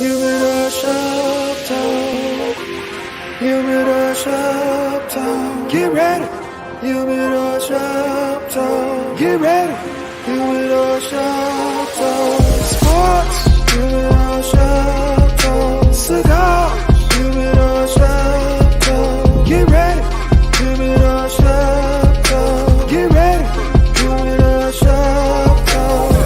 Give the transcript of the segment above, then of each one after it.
Humidor shop talk. Humidor shop talk. Get ready. Humidor shop talk. Get ready. Humidor shop talk. Sports. Humidor shop talk. Cigars. Humidor shop talk. Get ready. Humidor shop talk. Get ready. Humidor shop talk.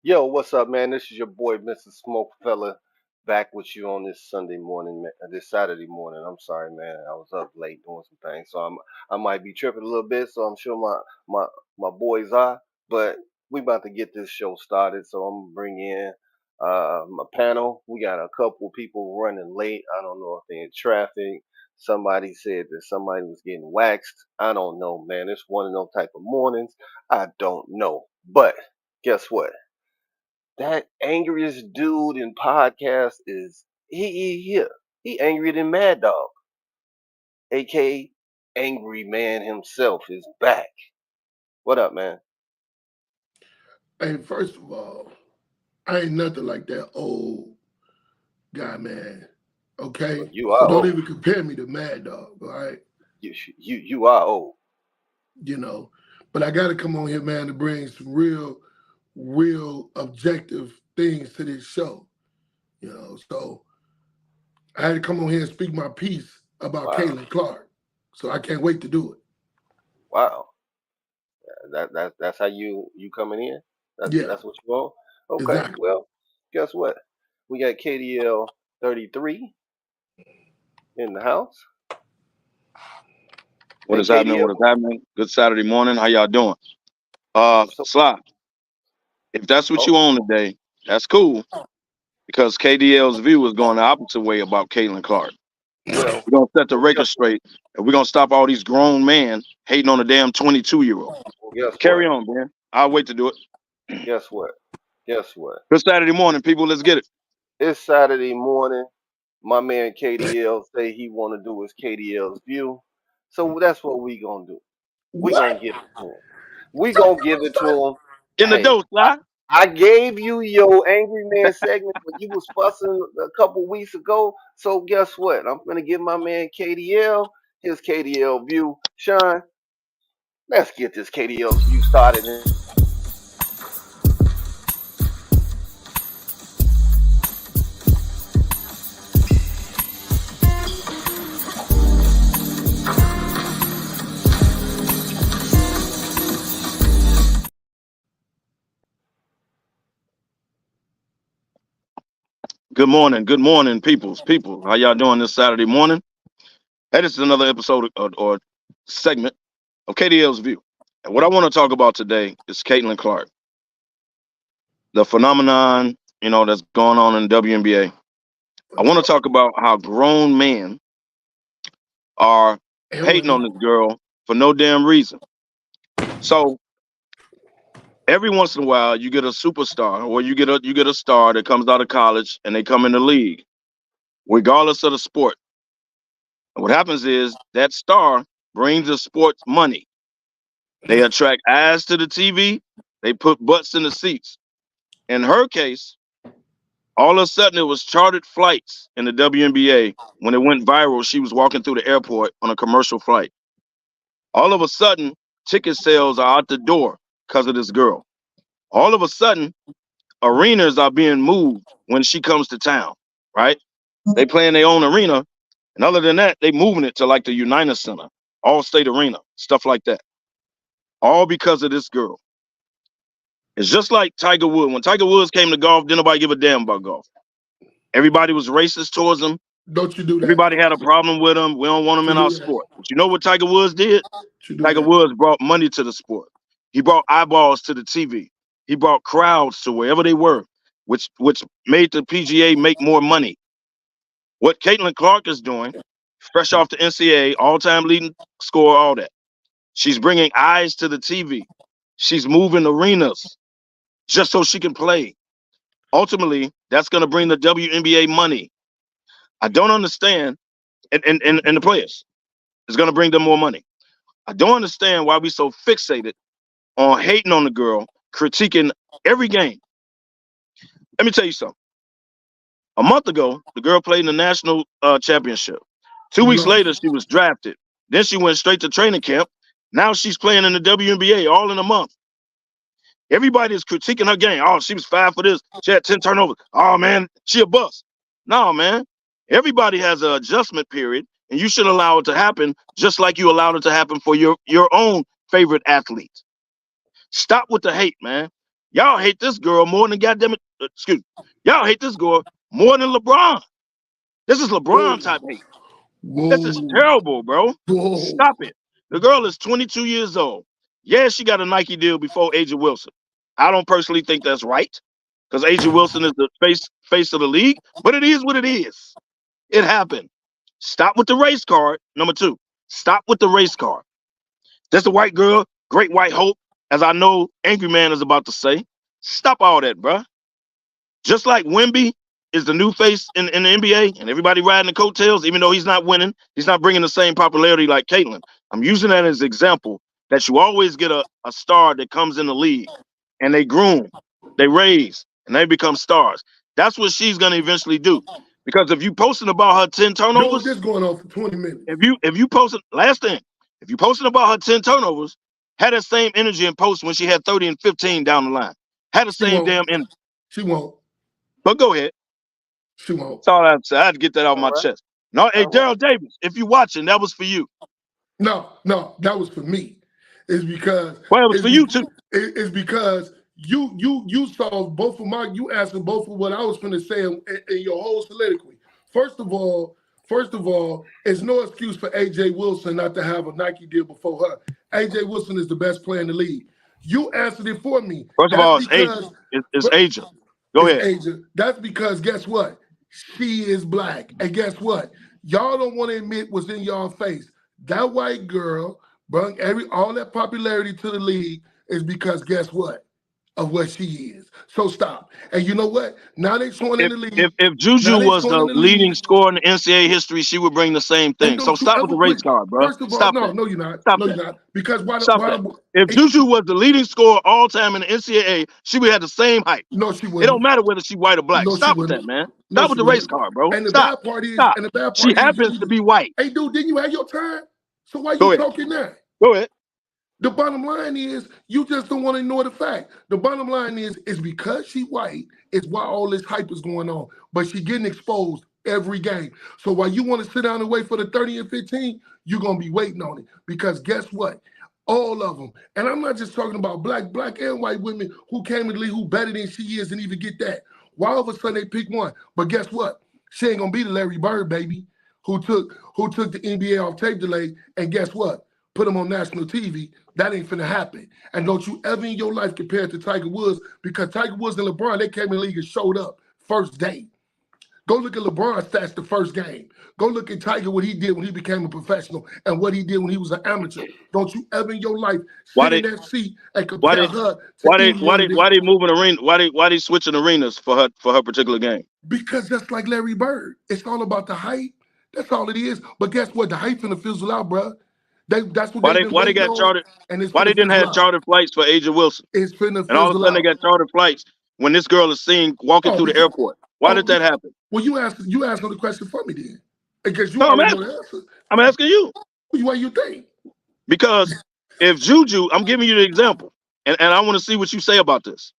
Yo, what's up, man? This is your boy, Mr. SmokeFella, back with you on this Sunday morning, this Saturday morning. I'm sorry, man. I was up late doing some things, so I might be tripping a little bit. So I'm sure my boys are, but we about to get this show started. So I'm gonna bring in my panel. We got a couple people running late. I don't know if they're in traffic. Somebody said that somebody was getting waxed. I don't know, man. It's one of those type of mornings. I don't know, but guess what? That angriest dude in podcast is he here. He angrier than Mad Dog, aka Angry Man himself, is back. What up, man? Hey, first of all, I ain't nothing like that old guy, man. Okay? You So are don't old. even compare me to Mad Dog, all right? You are old. You know. But I gotta come on here, man, to bring some real objective things to this show. You know, so I had to come on here and speak my piece about Wow, Caitlin Clark. So I can't wait to do it. wow. That's how you coming in. Yeah, That's what you want. Okay, exactly. well, guess what? We got KDL 33 in the house, What and is happening? What is KDL. happening? Good Saturday morning. How y'all doing? So, Sly, if that's what oh, you own today, that's cool because KDL's view is going the opposite way about Caitlin Clark. well, We're gonna set the well, record straight and we're gonna stop all these grown men hating on a damn 22-year-old. guess what? Carry on, man. I'll wait to do it. Guess what? Guess what? Good Saturday morning, people. Let's get it. It's Saturday morning. My man KDL say he want to do his KDL's view. So that's what we gonna do. We gonna What? give it to him. We gonna give it to him. In the Hey, dose, Sly. I gave you your angry man segment when you was fussing a couple weeks ago. So guess what? I'm gonna give my man KDL his KDL view. Sean, let's get this KDL's view started. Good morning, peoples. People, how y'all doing this Saturday morning? Hey, this is another episode or segment of KDL's view. And what I want to talk about today is Caitlin Clark, the phenomenon, that's going on in the WNBA. I want to talk about how grown men are hating on this girl for no damn reason. So every once in a while, you get a superstar or you get a star that comes out of college and they come in the league, regardless of the sport. And what happens is that star brings the sports money. They attract eyes to the TV. They put butts in the seats. In her case, all of a sudden, it was chartered flights in the WNBA. When it went viral, she was walking through the airport on a commercial flight. All of a sudden, ticket sales are out the door because of this girl. All of a sudden, arenas are being moved when she comes to town, right? They play in their own arena. And other than that, they moving it to like the United Center, All-State Arena, stuff like that. All because of this girl. It's just like Tiger Woods. When Tiger Woods came to golf, didn't nobody give a damn about golf. Everybody was racist towards him. Don't you do that. Everybody had a problem with him. We don't want him in our sport. But you know what Tiger Woods did? Tiger Woods brought money to the sport. He brought eyeballs to the TV. He brought crowds to wherever they were, which made the PGA make more money. What Caitlin Clark is doing, fresh off the NCAA, all-time leading scorer, all that. She's bringing eyes to the TV. She's moving arenas just so she can play. Ultimately, that's going to bring the WNBA money. I don't understand, and the players. It's going to bring them more money. I don't understand why we so fixated on hating on the girl, critiquing every game. Let me tell you something. A month ago, the girl played in the national championship. 2 weeks later, she was drafted. Then she went straight to training camp. Now she's playing in the WNBA all in a month. Everybody is critiquing her game. Oh, she was 5 for this. She had 10 turnovers. Oh, man, she a bust. No, man. Everybody has an adjustment period, and you should allow it to happen just like you allowed it to happen for your own favorite athlete. Stop with the hate, man. Y'all hate this girl more than y'all hate this girl more than LeBron. This is LeBron type hate. This is terrible, bro. Stop it. The girl is 22 years old. Yeah, she got a Nike deal before A'ja Wilson. I don't personally think that's right because A'ja Wilson is the face of the league, but it is what it is. It happened. Stop with the race card. Number 2, stop with the race card. That's a white girl, great white hope, as I know Angry Man is about to say. Stop all that, bruh. Just like Wemby is the new face in the NBA and everybody riding the coattails, even though he's not winning, he's not bringing the same popularity like Caitlyn. I'm using that as an example that you always get a star that comes in the league and they groom, they raise, and they become stars. That's what she's going to eventually do. Because if you posting about her 10 turnovers, this going on for 20 minutes. If you posting, last thing, if you posting about her 10 turnovers, had that same energy and post when she had 30 and 15 down the line. Had the same damn energy. She won't. But go ahead. She won't. That's all I have to say. I had to get that off my chest. No, hey, Daryl Davis, if you're watching, that was for you. No, that was for me. It's because it was for you too. It's because you saw both of you answered both of what I was going to say in your whole soliloquy. First of all, it's no excuse for AJ Wilson not to have a Nike deal before her. AJ Wilson is the best player in the league. You answered it for me. First of all, it's A'ja. It's A'ja. Go ahead. A'ja. That's because guess what? She is black. And guess what? Y'all don't want to admit what's in y'all face. That white girl brought all that popularity to the league is because guess what? Of what she is. So stop. And you know what? Now they showing in the league. If Juju was the leading scorer in the NCAA history, she would bring the same thing. So stop with the race card, bro. First of all, no, you're not. Stop no, you're not. Because if Juju was the leading scorer all time in the NCAA, she would have the same hype. No, she wouldn't. It don't matter whether she's white or black. Stop with that, man. Stop with the race card, bro. And the bad part is, she happens to be white. Hey, dude, didn't you have your time? So why you talking now? Go ahead. The bottom line is, you just don't want to ignore the fact. The bottom line is because she white, is why all this hype is going on. But she getting exposed every game. So while you want to sit down and wait for the 30 and 15, you're going to be waiting on it. Because guess what? All of them. And I'm not just talking about black and white women who came in the league who better than she is and even get that. Why all of a sudden they pick one? But guess what? She ain't going to be the Larry Bird, baby, who took the NBA off tape delay. And guess what? Put him on national TV. That ain't finna happen. And don't you ever in your life compare it to Tiger Woods, because Tiger Woods and LeBron, they came in the league and showed up first day. Go look at LeBron's stats the first game. Go look at Tiger, what he did when he became a professional and what he did when he was an amateur. Don't you ever in your life sit in that seat and compare her to why they moving arena? Why they switching arenas for her particular game? Because that's like Larry Bird. It's all about the hype. That's all it is. But guess what? The hype finna fizzle out, bro. That's what why they got chartered? Why they didn't have chartered flights for A'ja Wilson? It's finna and all of a sudden they got chartered flights when this girl is seen walking through the airport. Why did that happen? Well, you asked the question for me then, because you already know the answer. I'm asking you. Why you think? Because if Juju, I'm giving you the example, and I want to see what you say about this.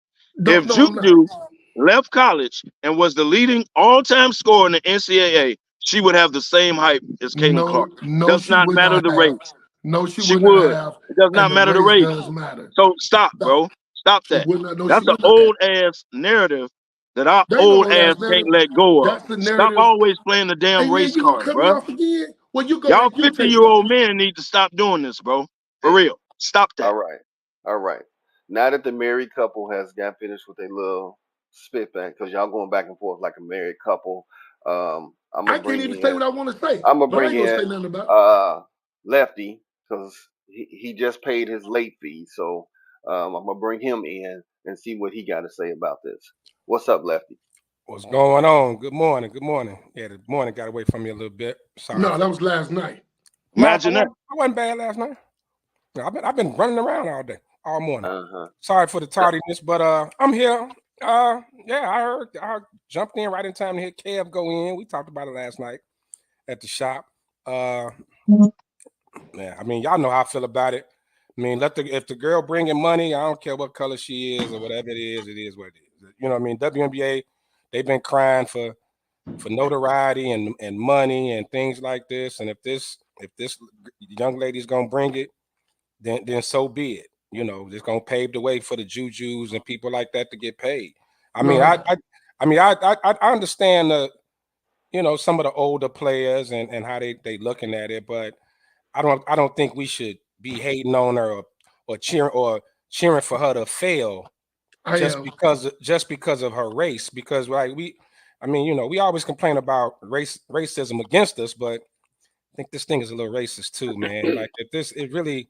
Juju left college and was the leading all-time scorer in the NCAA, she would have the same hype as Caitlin Clark. Does not matter the race. No, she would have. It does not matter the race. Does matter. So stop, bro. Stop that. That's an old ass narrative that our old ass can't let go of. Stop always playing the damn race card, bro. Y'all 50-year-old men need to stop doing this, bro. For real. Stop that. All right. Now that the married couple has got finished with a little spit back, because y'all going back and forth like a married couple. I can't even say what I want to say. I'm gonna bring in Lefty, because he just paid his late fee. So I'm gonna bring him in and see what he got to say about this. What's up, Lefty? What's going on? Good morning. Good morning. Yeah, the morning got away from me a little bit. Sorry. No, that was last night. Imagine that. I wasn't bad last night. I've been running around all day, all morning. Uh-huh. Sorry for the tardiness, but I'm here. Yeah, I jumped in right in time to hear Kev go in. We talked about it last night at the shop. Yeah, I mean, y'all know how I feel about it. I mean, if the girl bringing money, I don't care what color she is or whatever it is what it is. You know what I mean? WNBA, they've been crying for notoriety and money and things like this. And if this young lady's gonna bring it, then so be it. You know, it's gonna pave the way for the jujus and people like that to get paid. I mean, I understand some of the older players and how they looking at it, but I don't think we should be hating on her or cheering for her to fail just because of her race. Because we always complain about racism against us, but I think this thing is a little racist too, man. Like it really.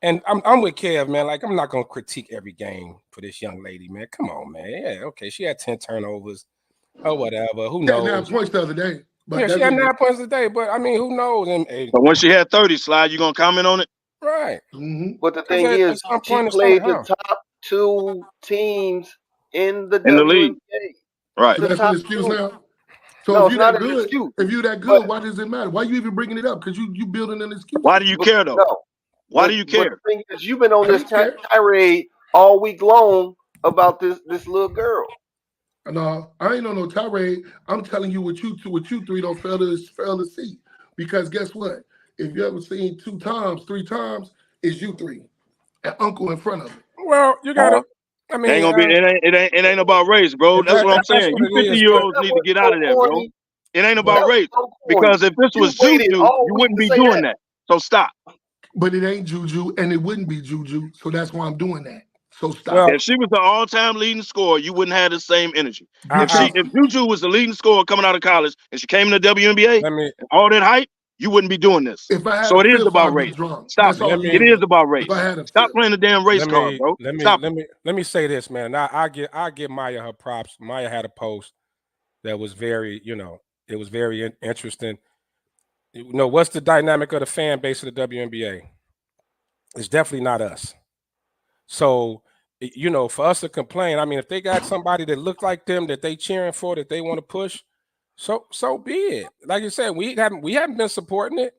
And I'm with Kev, man. Like, I'm not gonna critique every game for this young lady, man. Come on, man. Yeah, okay. She had 10 turnovers or whatever. Who knows? 9 points the other day. But yeah, she had 9 points a day. But I mean, who knows? But when she had 30, Slide, you gonna comment on it? Right. Mm-hmm. But the thing is, she played the top 2 teams in the league. Right. So that's an excuse now. So no, if you're that good, if you're that good, why does it matter? Why are you even bringing it up? Because you building an excuse. Why do you care though? No. Why do you care? The thing is, you've been on this tirade all week long about this little girl. No, I ain't on no tirade. I'm telling you what you three don't fail to see. Because guess what? If you ever seen 2 times, 3 times, it's you 3 and Uncle in front of it. Well, you gotta. I mean, it ain't about race, bro. That's what I'm saying. You 50-year-olds need to get out of that, bro. It ain't about race. Because if this was Juju, you wouldn't be doing that. So stop. But it ain't Juju, and it wouldn't be Juju, so that's why I'm doing that. So stop. Well, if she was the all-time leading scorer, you wouldn't have the same energy. If Juju was the leading scorer coming out of college and she came in the WNBA, all that hype, you wouldn't be doing this. So it is about race. Stop it. It is about race. Stop playing the damn race card, bro. Let me say this, man. I give Maya her props. Maya had a post that was very, it was very interesting. What's the dynamic of the fan base of the WNBA? It's definitely not us. So, for us to complain, I mean, if they got somebody that look like them that they cheering for, that they want to push, so be it. Like you said, we haven't been supporting it.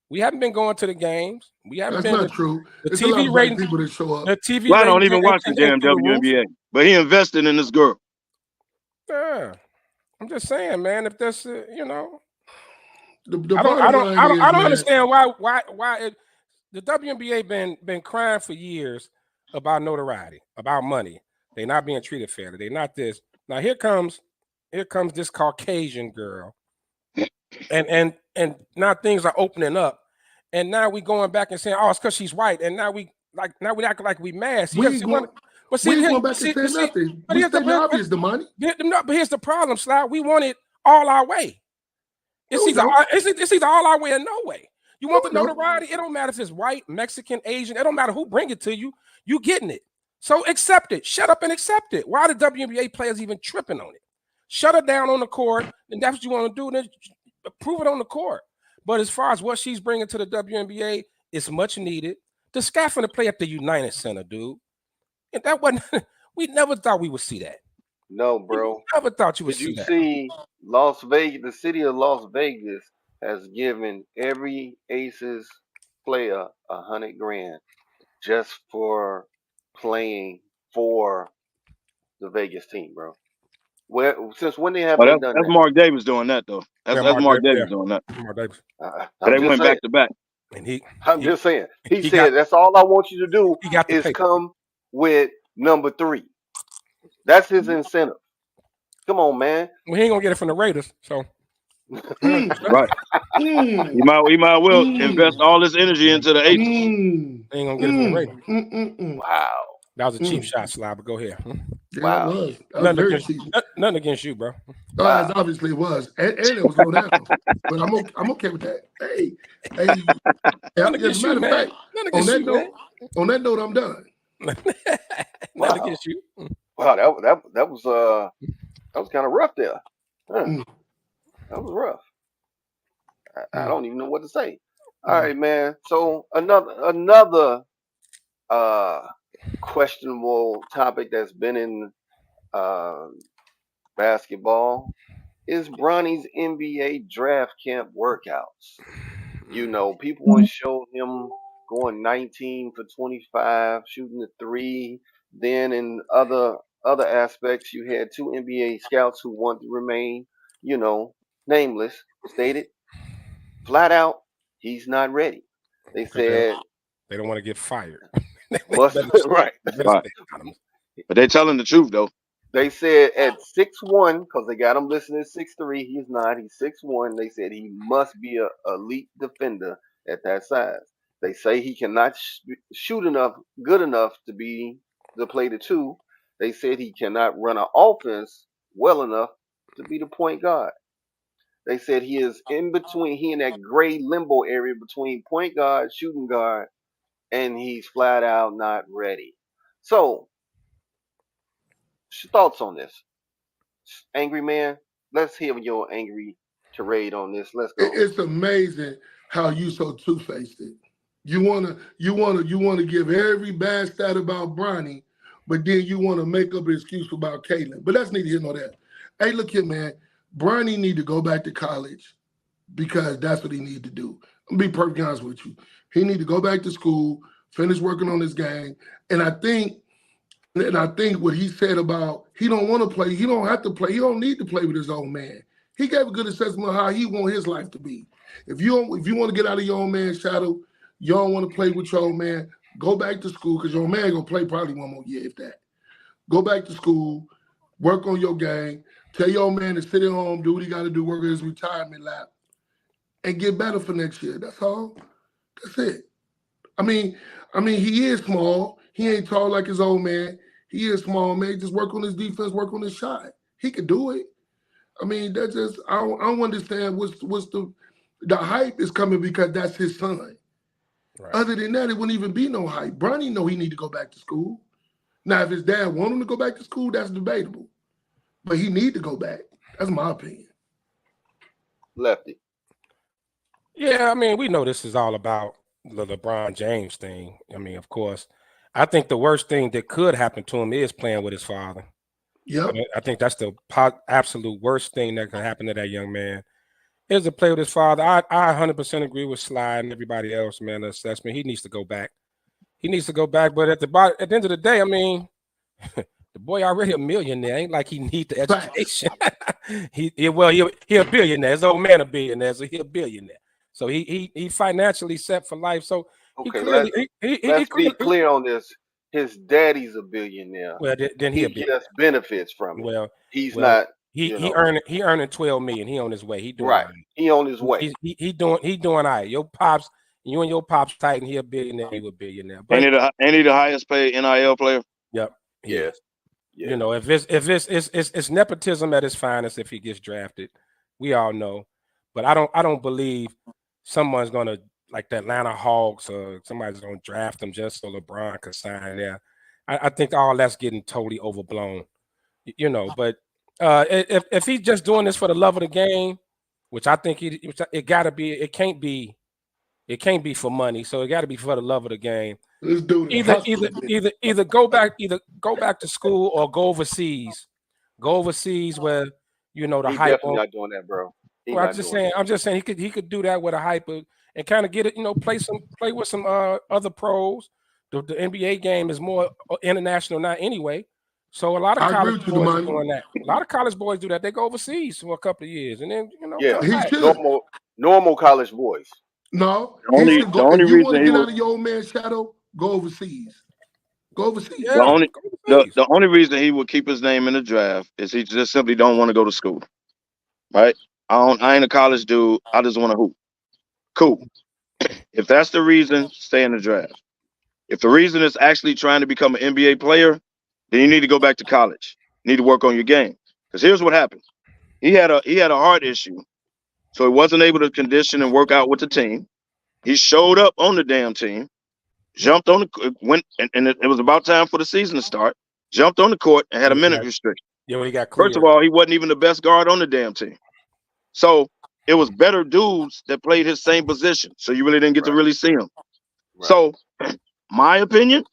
We haven't been going to the games. We haven't been. That's not true. The TV rating, people that show up. The TV. I don't even watch the damn WNBA, but he invested in this girl. Yeah, I'm just saying, man. If that's I don't understand why the WNBA been crying for years about notoriety, about money. They're not being treated fairly. They're not this. Now here comes this Caucasian girl, and now things are opening up, and now we going back and saying, oh, it's because she's white, and now we act like we mad. But here's the money. But here's the problem, Slide. We want it all our way. It's either all our way or no way. You want the notoriety? It don't matter if it's white, Mexican, Asian. It don't matter who bring it to you. You getting it. So accept it. Shut up and accept it. Why are the WNBA players even tripping on it? Shut her down on the court, and that's what you want to do. Then prove it on the court. But as far as what she's bringing to the WNBA, it's much needed. The scaffolding to play at the United Center, dude. And that wasn't. We never thought we would see that. No, bro. We never thought you would see that. Did you see Las Vegas? The city of Las Vegas has given every Aces player $100,000 just for playing for the Vegas team, bro. Since when they have done that? That's Mark Davis doing that, though. That's Mark Davis doing that. Mark Davis. They went back to back. And I'm just saying. He said, that's all I want you to do is come with number 3. That's his incentive. Come on, man. Well, he ain't gonna get it from the Raiders, so. Right. He might well invest all his energy into the Aces. He ain't gonna get it from the Raiders. Wow. That was a cheap shot, Slide, but go ahead. Yeah, wow. It was. Nothing against you, bro. Wow. Obviously it was. And it was low down. But I'm okay with that. Hey. As a matter of fact, on that note, I'm done. Nothing against you. Wow, that was kind of rough there. Huh, Mm, that was rough. I mm. don't even know what to say. All Mm. right, man. So another uh questionable topic that's been in uh basketball is Bronny's NBA draft camp workouts. You know, people want to show him going 19 for 25, shooting the three. Then in other aspects, you had two NBA scouts who want to remain, you know, nameless, stated flat out, he's not ready. They Because they said don't want to get fired. must Better stay, right. better Right. stay anonymous. But they telling the truth though. They said at 6'1", because they got him listed at 6'3", he's not. He's 6'1". They said he must be a elite defender at that size. They say he cannot shoot enough, good enough to play the two. They said he cannot run an offense well enough to be the point guard. They said he is in between. He in that gray limbo area between point guard, shooting guard, and he's flat out not ready. So, what's your thoughts on this? Angry man, let's hear your angry tirade on this. Let's go. It's amazing how you so two-faced it. You wanna give every bad stat about Bronny, but then you want to make up an excuse about Caitlin. But that's neither here nor there. Hey, look here, man. Bronny need to go back to college because that's what he need to do. I'm gonna be perfectly honest with you. He need to go back to school, finish working on his game, and I think what he said about he don't want to play, he don't have to play, he don't need to play with his old man. He gave a good assessment of how he want his life to be. If you want to get out of your old man's shadow, you don't want to play with your old man, go back to school because your old man gonna play probably one more year if that. Go back to school, work on your game, tell your old man to sit at home, do what he got to do, work on his retirement lap, and get better for next year. That's all. That's it. I mean, he is small. He ain't tall like his old man. He is small, man. Just work on his defense, work on his shot. He could do it. I mean, that's just I don't understand what's the hype is coming because that's his son. Right. Other than that, it wouldn't even be no hype. Bronny know he need to go back to school. Now, if his dad want him to go back to school, that's debatable. But he need to go back. That's my opinion. Lefty. Yeah, I mean, we know this is all about the LeBron James thing. I mean, of course, I think the worst thing that could happen to him is playing with his father. Yep. I think that's the absolute worst thing that can happen to that young man is to play with his father. I 100% agree with Sly and everybody else, man. The assessment, he needs to go back. He needs to go back. But at the end of the day, I mean, the boy already a millionaire. Ain't like he need the education. he a billionaire. His old man a billionaire, so he a billionaire. So he financially set for life. So Okay, let's be clear on this. His daddy's a billionaire. Well, then he gets benefits from it. Well, he's not. He earning 12 million. He on his way. He doing right. Right. He on his way. He doing all right. You and your pops tight, and he a billionaire. He a billionaire. But Ain't he the highest paid NIL player? Yep. Yes. You know, if it's nepotism at its finest if he gets drafted, we all know. But I don't believe someone's gonna like the Atlanta Hawks or somebody's gonna draft him just so LeBron could sign there. I think all that's getting totally overblown. You know, but if he's just doing this for the love of the game, which I think it gotta be, it can't be for money. So it got to be for the love of the game. Let's do it. Either go back to school or go overseas. Go overseas where you know the He's hype. Definitely not doing that, bro. Well, I'm just saying he could do that with a hype and kind of get it. You know, play with some other pros. The NBA game is more international now anyway. So a lot of college boys are doing that. A lot of college boys do that. They go overseas for a couple of years and then normal college boys. No, the only if you want to get out of your old man's shadow, go overseas. Go overseas. Yeah, the only reason he would keep his name in the draft is he just simply don't want to go to school. Right? I ain't a college dude. I just want to hoop. Cool. If that's the reason, stay in the draft. If the reason is actually trying to become an NBA player, then you need to go back to college. You need to work on your game. Because here's what happened. He had a heart issue. So he wasn't able to condition and work out with the team. He showed up on the damn team, jumped on the went, and it was about time for the season to start. Jumped on the court and had a minute restriction. Yeah, when he got cleared. First of all, he wasn't even the best guard on the damn team. So it was better dudes that played his same position. So you really didn't get to really see him. Right. So my opinion,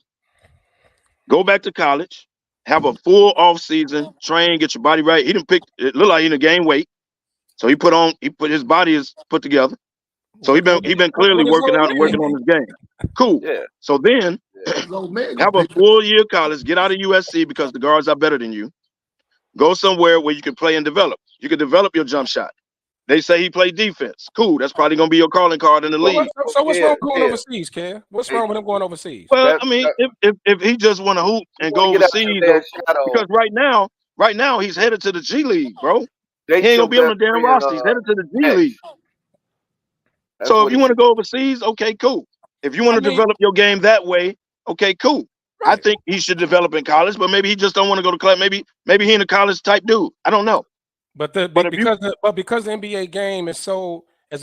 go back to college, have a full off season, train, get your body right. He didn't pick, it looked like he didn't gain weight. So his body is put together. So he been clearly working out and working on his game. Cool. Yeah. So then have a full year of college, get out of USC because the guards are better than you. Go somewhere where you can play and develop. You can develop your jump shot. They say he played defense. Cool. That's probably going to be your calling card in the league. So what's wrong with going overseas, Kev? What's wrong with him going overseas? Well, I mean, if he just want to hoop and go overseas, because right now he's headed to the G League, bro. He ain't going to be on the damn roster. He's headed to the G League. So if you want to go overseas, okay, cool. If you want to develop your game that way, okay, cool. Right. I think he should develop in college, but maybe he just don't want to go to class. Maybe he ain't a college type dude. I don't know. But because the NBA game is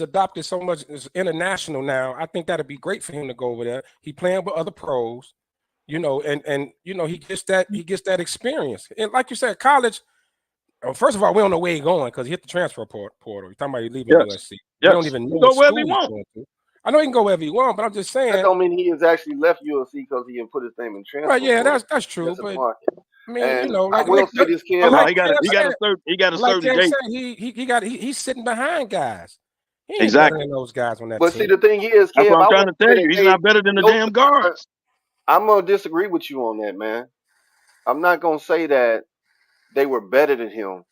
adopted so much as international now, I think that'd be great for him to go over there. He playing with other pros, and he gets that experience. And like you said, college. First of all, we don't know where he's going because he hit the transfer portal. You're talking about he leaving USC. We don't even know go wherever he wants. I know he can go wherever he wants, but I'm just saying. That don't mean he has actually left USC because he didn't put his name in transfer. Right? Yeah, that's true. But I mean, I will say this, kid. He got a certain date. He's sitting behind guys. He ain't exactly better than those guys on that team. But see, the thing is, that's what I'm trying to tell you. He's not better than the damn guards. I'm gonna disagree with you on that, man. I'm not gonna say that they were better than him.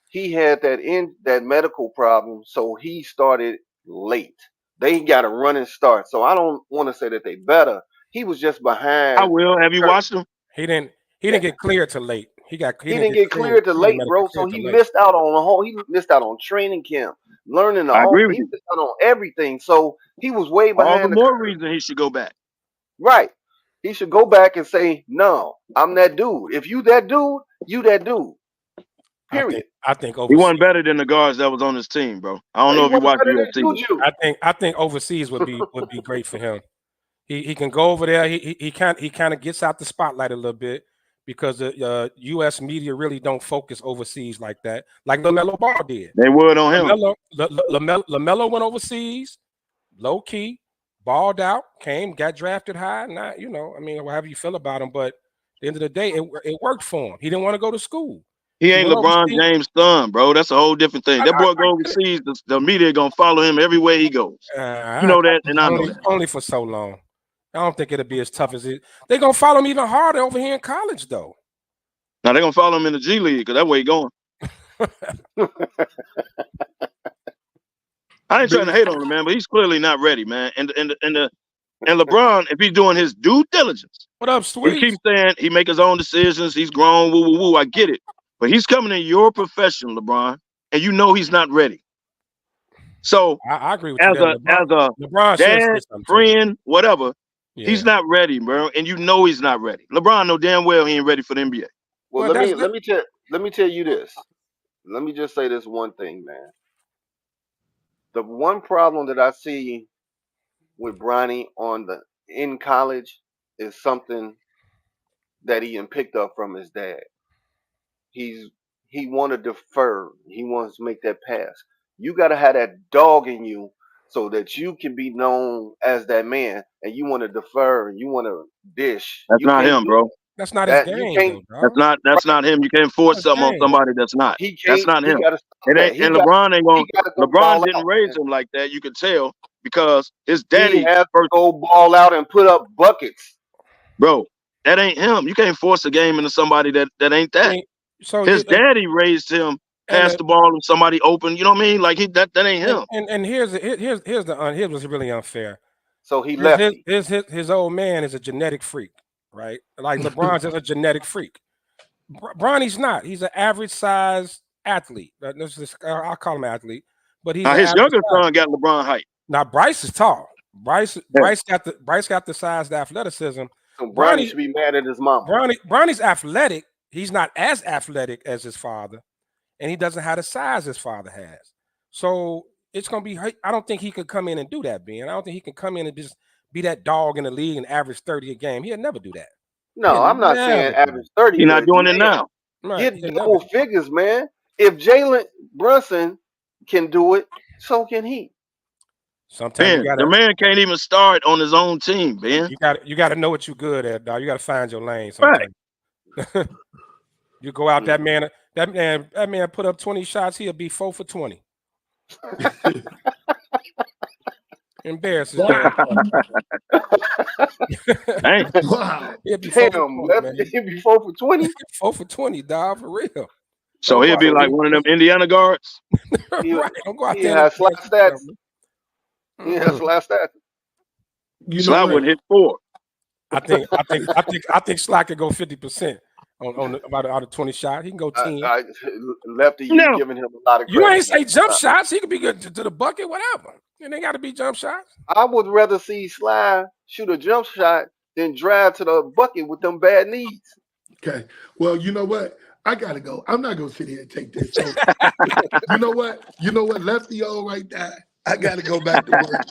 He had that medical problem, so he started late. They got a running start, so I don't want to say that they better. He was just behind. I will. Have you watched him? He didn't get cleared till late. He didn't get cleared till late, bro. So he missed out on the whole. He missed out on training camp, learning the whole. He missed out on everything. So he was way behind. All the more reason he should go back. Right. He should go back and say, "No, I'm that dude. If you that dude, you that dude." Period. I think he wasn't better than the guards that was on his team, bro. I don't know if you watched UFC. I think overseas would be great for him. He can go over there. He kind of gets out the spotlight a little bit because the U.S. media really don't focus overseas like that, like LaMelo Ball did. They would on him. LaMelo went overseas, low key, balled out, got drafted high. Not however you feel about him, but at the end of the day, it worked for him. He didn't want to go to school. He ain't LeBron James' son, bro. That's a whole different thing. That boy go overseas, the media gonna follow him everywhere he goes. You know that, and I know that. Only for so long. I don't think it'll be as tough as it. They're gonna follow him even harder over here in college, though. Now they're gonna follow him in the G League because that's where he going. I ain't trying to hate on him, man, but he's clearly not ready, man. And LeBron, if he's doing his due diligence, what up, sweet? He keeps saying he make his own decisions. He's grown. Woo, woo, woo. I get it. But he's coming in your profession, LeBron, and you know he's not ready. So I agree with you. As a dad, friend, whatever, he's not ready, bro. And you know he's not ready. LeBron know damn well he ain't ready for the NBA. Well, let me tell you this. Let me just say this one thing, man. The one problem that I see with Bronny in college is something that he picked up from his dad. He want to defer. He wants to make that pass. You got to have that dog in you so that you can be known as that man. And you want to defer and you want to dish. That's not him, bro. That's not his game. That's not him. You can't force something on somebody that's not. That's not him. LeBron ain't going. LeBron didn't raise him like that. You could tell because his daddy has to go ball out and put up buckets, bro. That ain't him. You can't force a game into somebody that ain't that. So his daddy raised him, passed the ball to somebody open. You know what I mean? Like that ain't him. And here's what's really unfair. So he left. His old man is a genetic freak, right? Like LeBron's is a genetic freak. Bronny's not. He's an average size athlete. I'll call him athlete, but he's his younger son got LeBron height. Now Bryce is tall. Bryce got the size, the athleticism. So Bronny should be mad at his mom. Bronny's athletic. He's not as athletic as his father, and he doesn't have the size his father has. So it's gonna be. I don't think he could come in and do that, Ben. I don't think he can come in and just be that dog in the league and average 30 a game. He'll never do that. No, I'm not saying average 30. He's not doing it now. Right. Get double figures, man. If Jalen Brunson can do it, so can he. Sometimes Ben, the man can't even start on his own team, Ben. You gotta know what you're good at, dog. You gotta find your lane sometimes. Right. You go out, that man put up 20 shots, he'll be 4 for 20. Embarrassing. Wow. He'll be 4 for 20. 4 for 20, dog, for real. So he'll be like one of them Indiana guards. Right. Don't go out there. He has flat stats. He has last stats. Sly would hit 4. I think Sly could go 50% on about out of 20 shots. He can go 10. Lefty, you giving him a lot of credit. You ain't say jump shots. He could be good to the bucket, whatever. It ain't got to be jump shots. I would rather see Sly shoot a jump shot than drive to the bucket with them bad knees. Okay. Well, you know what? I gotta go. I'm not gonna sit here and take this. So, you know what? Lefty O right there. I gotta go back to work.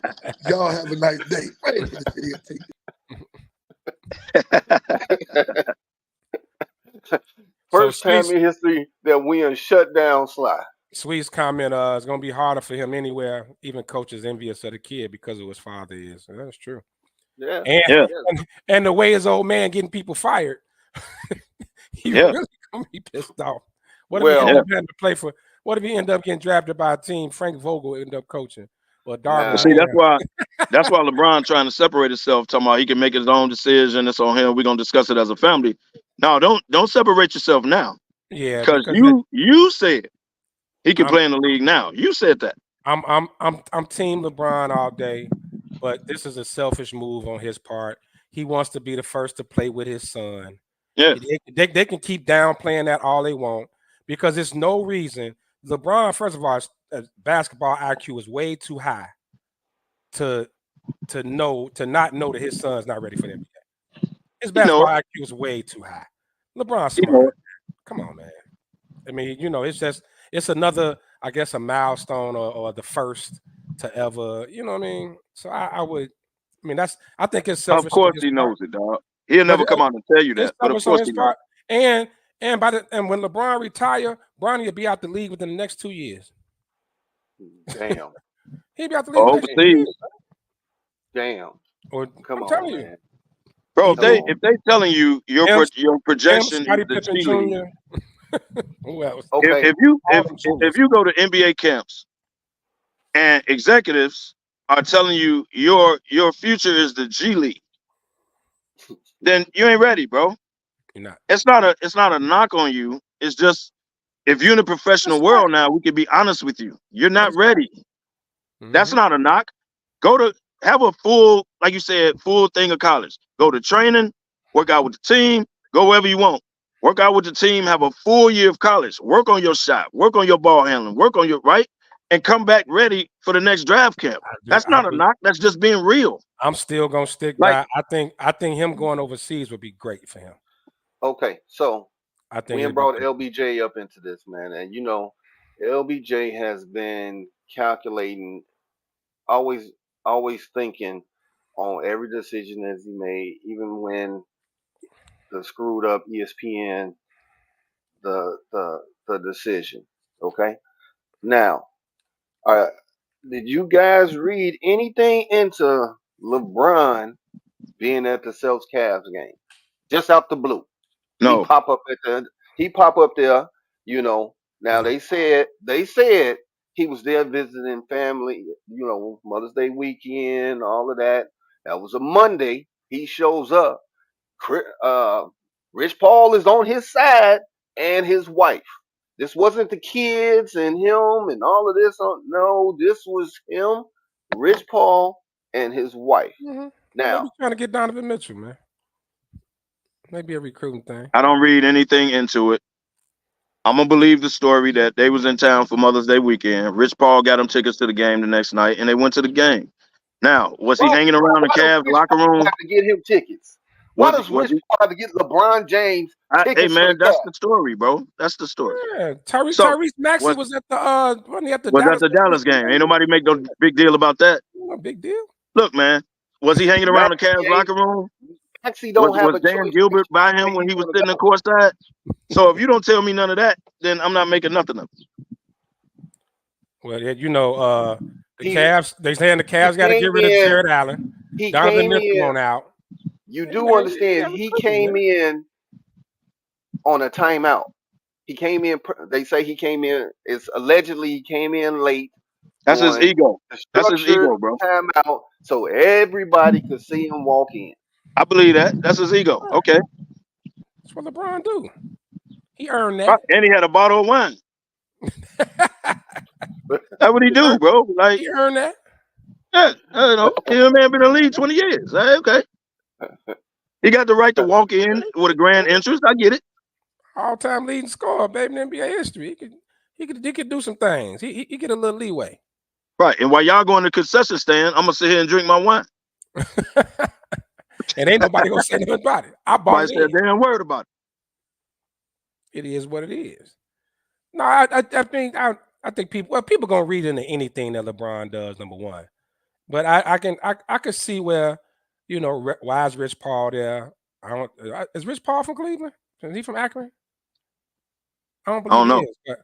Y'all have a nice day. I ain't gonna sit here and take this. First time in history that we have shut down Sly. Sweet's comment, it's gonna be harder for him anywhere. Even coaches envious of the kid because of who his father is. So that's true. Yeah. And the way his old man getting people fired, he really gonna be pissed off. What if he end up having to play for? What if he end up getting drafted by a team? Frank Vogel end up coaching, or Darwin. See, that's why LeBron trying to separate himself, talking about he can make his own decision. It's on him. We're gonna discuss it as a family. No, don't separate yourself now. Yeah, because you said he can play in the league now. You said that. I'm team LeBron all day, but this is a selfish move on his part. He wants to be the first to play with his son. Yeah, they can keep downplaying that all they want because there's no reason. LeBron, first of all, basketball IQ is way too high to not know that his son's not ready for the NBA. His basketball IQ is way too high. LeBron's smart. Come on, man. I mean, it's another, I guess, a milestone or the first to ever, you know what I mean? So I think it's selfish. Of course he knows it, dog. He'll never come out and tell you that. But of course he knows. And when LeBron retire, Bronny will be out the league within the next 2 years. Damn. He'll be out the league. Overseas. Damn. Come on, telling you. Bro, if they telling you your projection is the G League. Who else? If you go to NBA camps and executives are telling you your future is the G League, then you ain't ready, bro. You're not. It's not a knock on you. It's just if you're in the professional world now, we can be honest with you. You're not ready. Mm-hmm. That's not a knock. Have a full, like you said, full thing of college. Go to training, work out with the team, go wherever you want. Work out with the team, have a full year of college. Work on your shot, work on your ball handling, work on your and come back ready for the next draft camp. That's not a knock. That's just being real. I'm still gonna stick by. I think him going overseas would be great for him. Okay, so I think we brought LBJ up into this, man, and LBJ has been calculating, always thinking on every decision that he made, even when the screwed up ESPN the decision. Okay, now, did you guys read anything into LeBron being at the Celtics Cavs game? Just out the blue. No. He pop up there, Now they said he was there visiting family, Mother's Day weekend, all of that. That was a Monday. He shows up. Rich Paul is on his side and his wife. This wasn't the kids and him and all of this. No, this was him, Rich Paul, and his wife. Mm-hmm. Now, maybe trying to get Donovan Mitchell, man. Maybe a recruiting thing. I don't read anything into it. I'm gonna believe the story that they was in town for Mother's Day weekend. Rich Paul got them tickets to the game the next night, and they went to the game. Now, was he hanging around the Cavs locker room? Have to get him tickets. Why does Rich Paul have to get LeBron James tickets? Hey man, that's the story, bro. That's the story. Yeah, Tyrese Maxey was at the Dallas game. Ain't nobody make no big deal about that. No big deal. Look, man, Was he hanging around the Cavs Maxey locker room? Maxey don't have Was a Dan choice Gilbert by where him when he he was want to sitting in go. courtside? So if you don't tell me none of that, then I'm not making nothing of it. Well, you know, the He Cavs. They saying the Cavs got to came get rid of in. Jared Allen. He Donovan came Mitchell in. on out. You Hey, do man, understand he came in on a timeout. He came in. They say he came in. It's allegedly he came in late That's his on ego. the That's his structured ego, bro. timeout, so everybody could see him walk in. I believe that. That's his ego. Okay. That's what LeBron do. He earned Right. that. And he had a bottle of wine. That's what he do, bro. Like, He earned that. yeah, you know, him man been in the league 20 years. Okay. He got the right to walk in with a grand entrance. I get it. All-time leading scorer, baby, in NBA history. He could do some things. He get a little leeway. Right. And while y'all going to the concession stand, I'm gonna sit here and drink my wine. And ain't nobody gonna say nothing about it. I bought Nobody it said in. a damn word about it. It is what it is. No, I think people gonna read into anything that LeBron does. Number one, but I can see where, you know, why is Rich Paul there? Is Rich Paul from Cleveland? Is he from Akron? I don't I don't believe he know. is. But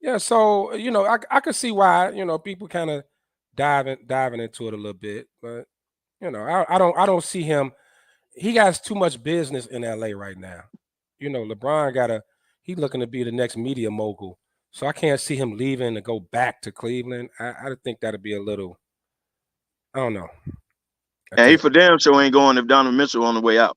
yeah, so you know, I could see why, you know, people kind of diving into it a little bit, but you know, I don't see him. He has too much business in LA right now. You know, LeBron he's looking to be the next media mogul. So I can't see him leaving to go back to Cleveland. I think that'd be a little, I don't know. And he for damn sure ain't going if Donovan Mitchell on the way out.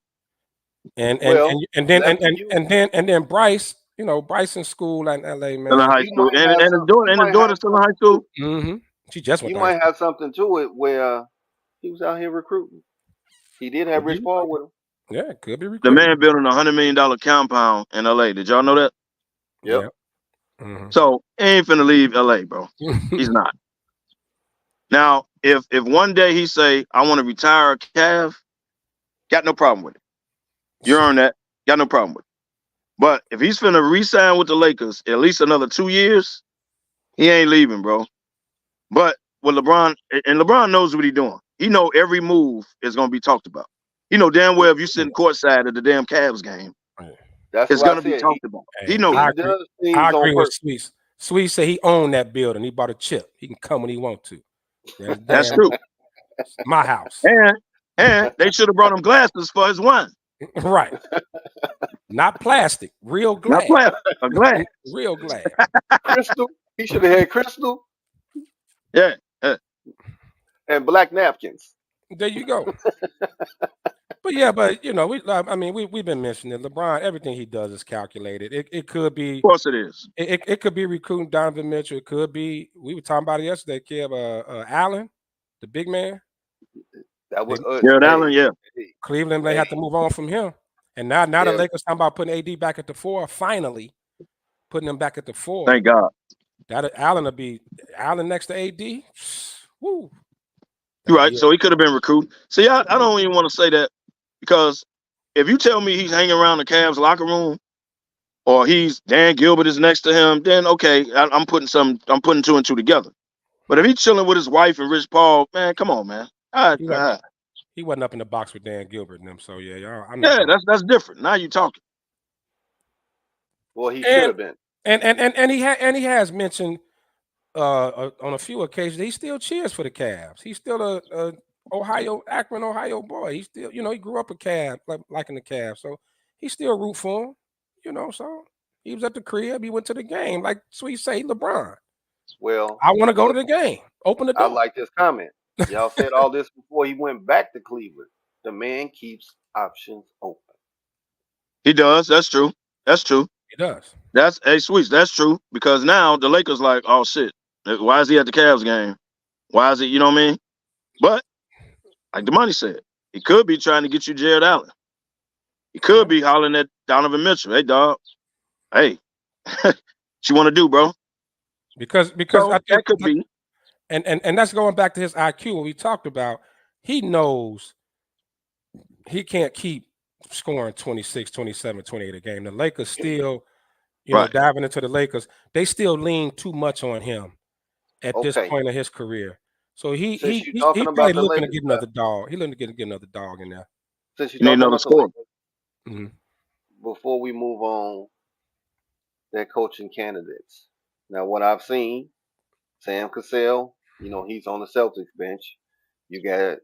And Well, then Bryce, you know, Bryce in school in LA, Still in man. his he might have some. He his might daughter's have still in high something school. too. Mm-hmm. She just went He to high might school. have something to it where he was out here recruiting. He did have Rich Paul with him. Yeah, it could be The recruiting. man building $100 million compound in LA. Did y'all know that? Yep. Yeah. Mm-hmm. So he ain't finna leave LA, bro. He's not. Now, if one day he say, I want to retire a Cav, got no problem with it. You earn that. Got no problem with it. But if he's finna re-sign with the Lakers at least another 2 years, he ain't leaving, bro. But with LeBron, and LeBron knows what he's doing. He know every move is gonna be talked about. You know damn well if you sitting courtside at the damn Cavs game, That's it's what I gonna be said. talked about. Hey, He knows I that. agree. Does I things on agree with purpose. Sweets. Sweets said he owned that building. He bought a chip. He can come when he want to. That's true. My house. And they should have brought him glasses for his wine. Right. Not plastic. Real glass. Not plastic, a glass. Real glass. Crystal. He should have had crystal Yeah. and black napkins. There you go. But you know, we've been mentioning it. LeBron, everything he does is calculated. It could be, Of course it is. it could be recruiting Donovan Mitchell. It could be, we were talking about it yesterday, Kev, Allen, the big man. That was Jared Allen, yeah. Cleveland, they have to move on from him. And now the Lakers talking about putting AD back at the 4, finally putting him back at the 4. Thank God. That Allen will be Allen next to AD. Woo. You're right. So he could have been recruited. See, I don't even want to say that because if you tell me he's hanging around the Cavs locker room or Dan Gilbert is next to him, then okay, I'm putting 2 and 2 together. But if he's chilling with his wife and Rich Paul, man, come on, man. He wasn't up in the box with Dan Gilbert and them, so yeah, that's different. Now you talking. Well, he should have been. And he has mentioned on a few occasions he still cheers for the Cavs. He's still a Akron, Ohio boy. He still, you know, he grew up a Cav, liking the Cavs, so he still root for him. You know, so he was at the crib. He went to the game, like Sweet say, LeBron. Well, I want to go to the game. Open the door. I like this comment. Y'all said all this before he went back to Cleveland. The man keeps options open. He does. That's true. He does. That's Sweets. That's true because now the Lakers like, oh shit, why is he at the Cavs game? Why is he? You know what I mean? But like the money said, he could be trying to get you Jared Allen. He could be hollering at Donovan Mitchell. Hey, dog. Hey, what you want to do, bro? Because So I think that could be. And that's going back to his IQ. What we talked about. He knows he can't keep scoring 26, 27, 28 a game. The Lakers still, you know, diving into the Lakers, they still lean too much on him at this point in his career. So he Since he you're he, talking he about probably the looking to Lakers, get another dog. He looking to get another dog in there. since you're You need talking another about the score. Lakers, hmm before we move on, their coaching candidates. Now, what I've seen, Sam Cassell, he's on the Celtics bench. You got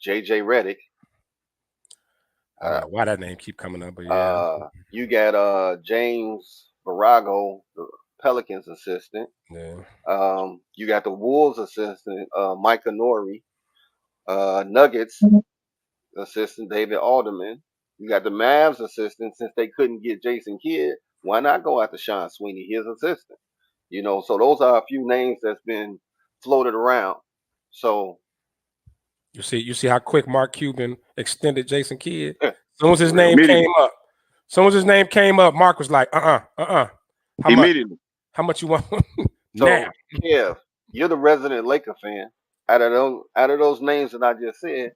J.J. Redick. I don't Uh, know why that name keep coming up, but yeah. you got James Virago, the Pelicans assistant. Yeah. You got the Wolves assistant, Micah Nori. Nuggets assistant, David Alderman. You got the Mavs assistant, since they couldn't get Jason Kidd, why not go after Sean Sweeney, his assistant? So those are a few names that's been floated around. So You see how quick Mark Cuban extended Jason Kidd? yeah, As soon as his real. name came Immediately. up, Mark was like, How much? Immediately. How much you want now? So Kev, you're the resident Laker fan. Out of those names that I just said,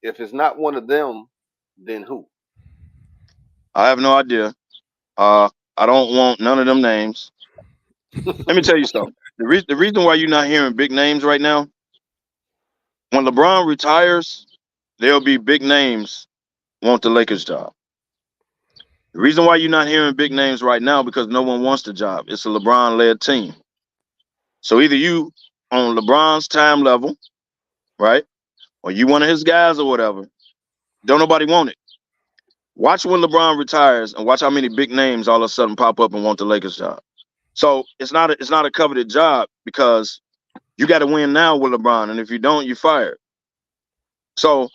if it's not one of them, then who? I have no idea. I don't want none of them names. Let me tell you something. The reason why you're not hearing big names right now, when LeBron retires, there'll be big names want the Lakers job. The reason why you're not hearing big names right now, because no one wants the job. It's a LeBron-led team. So either you on LeBron's time level, right, or you one of his guys or whatever, don't nobody want it. Watch when LeBron retires and watch how many big names all of a sudden pop up and want the Lakers job. So it's not a coveted job, because you got to win now with LeBron, and if you don't, you're fired. So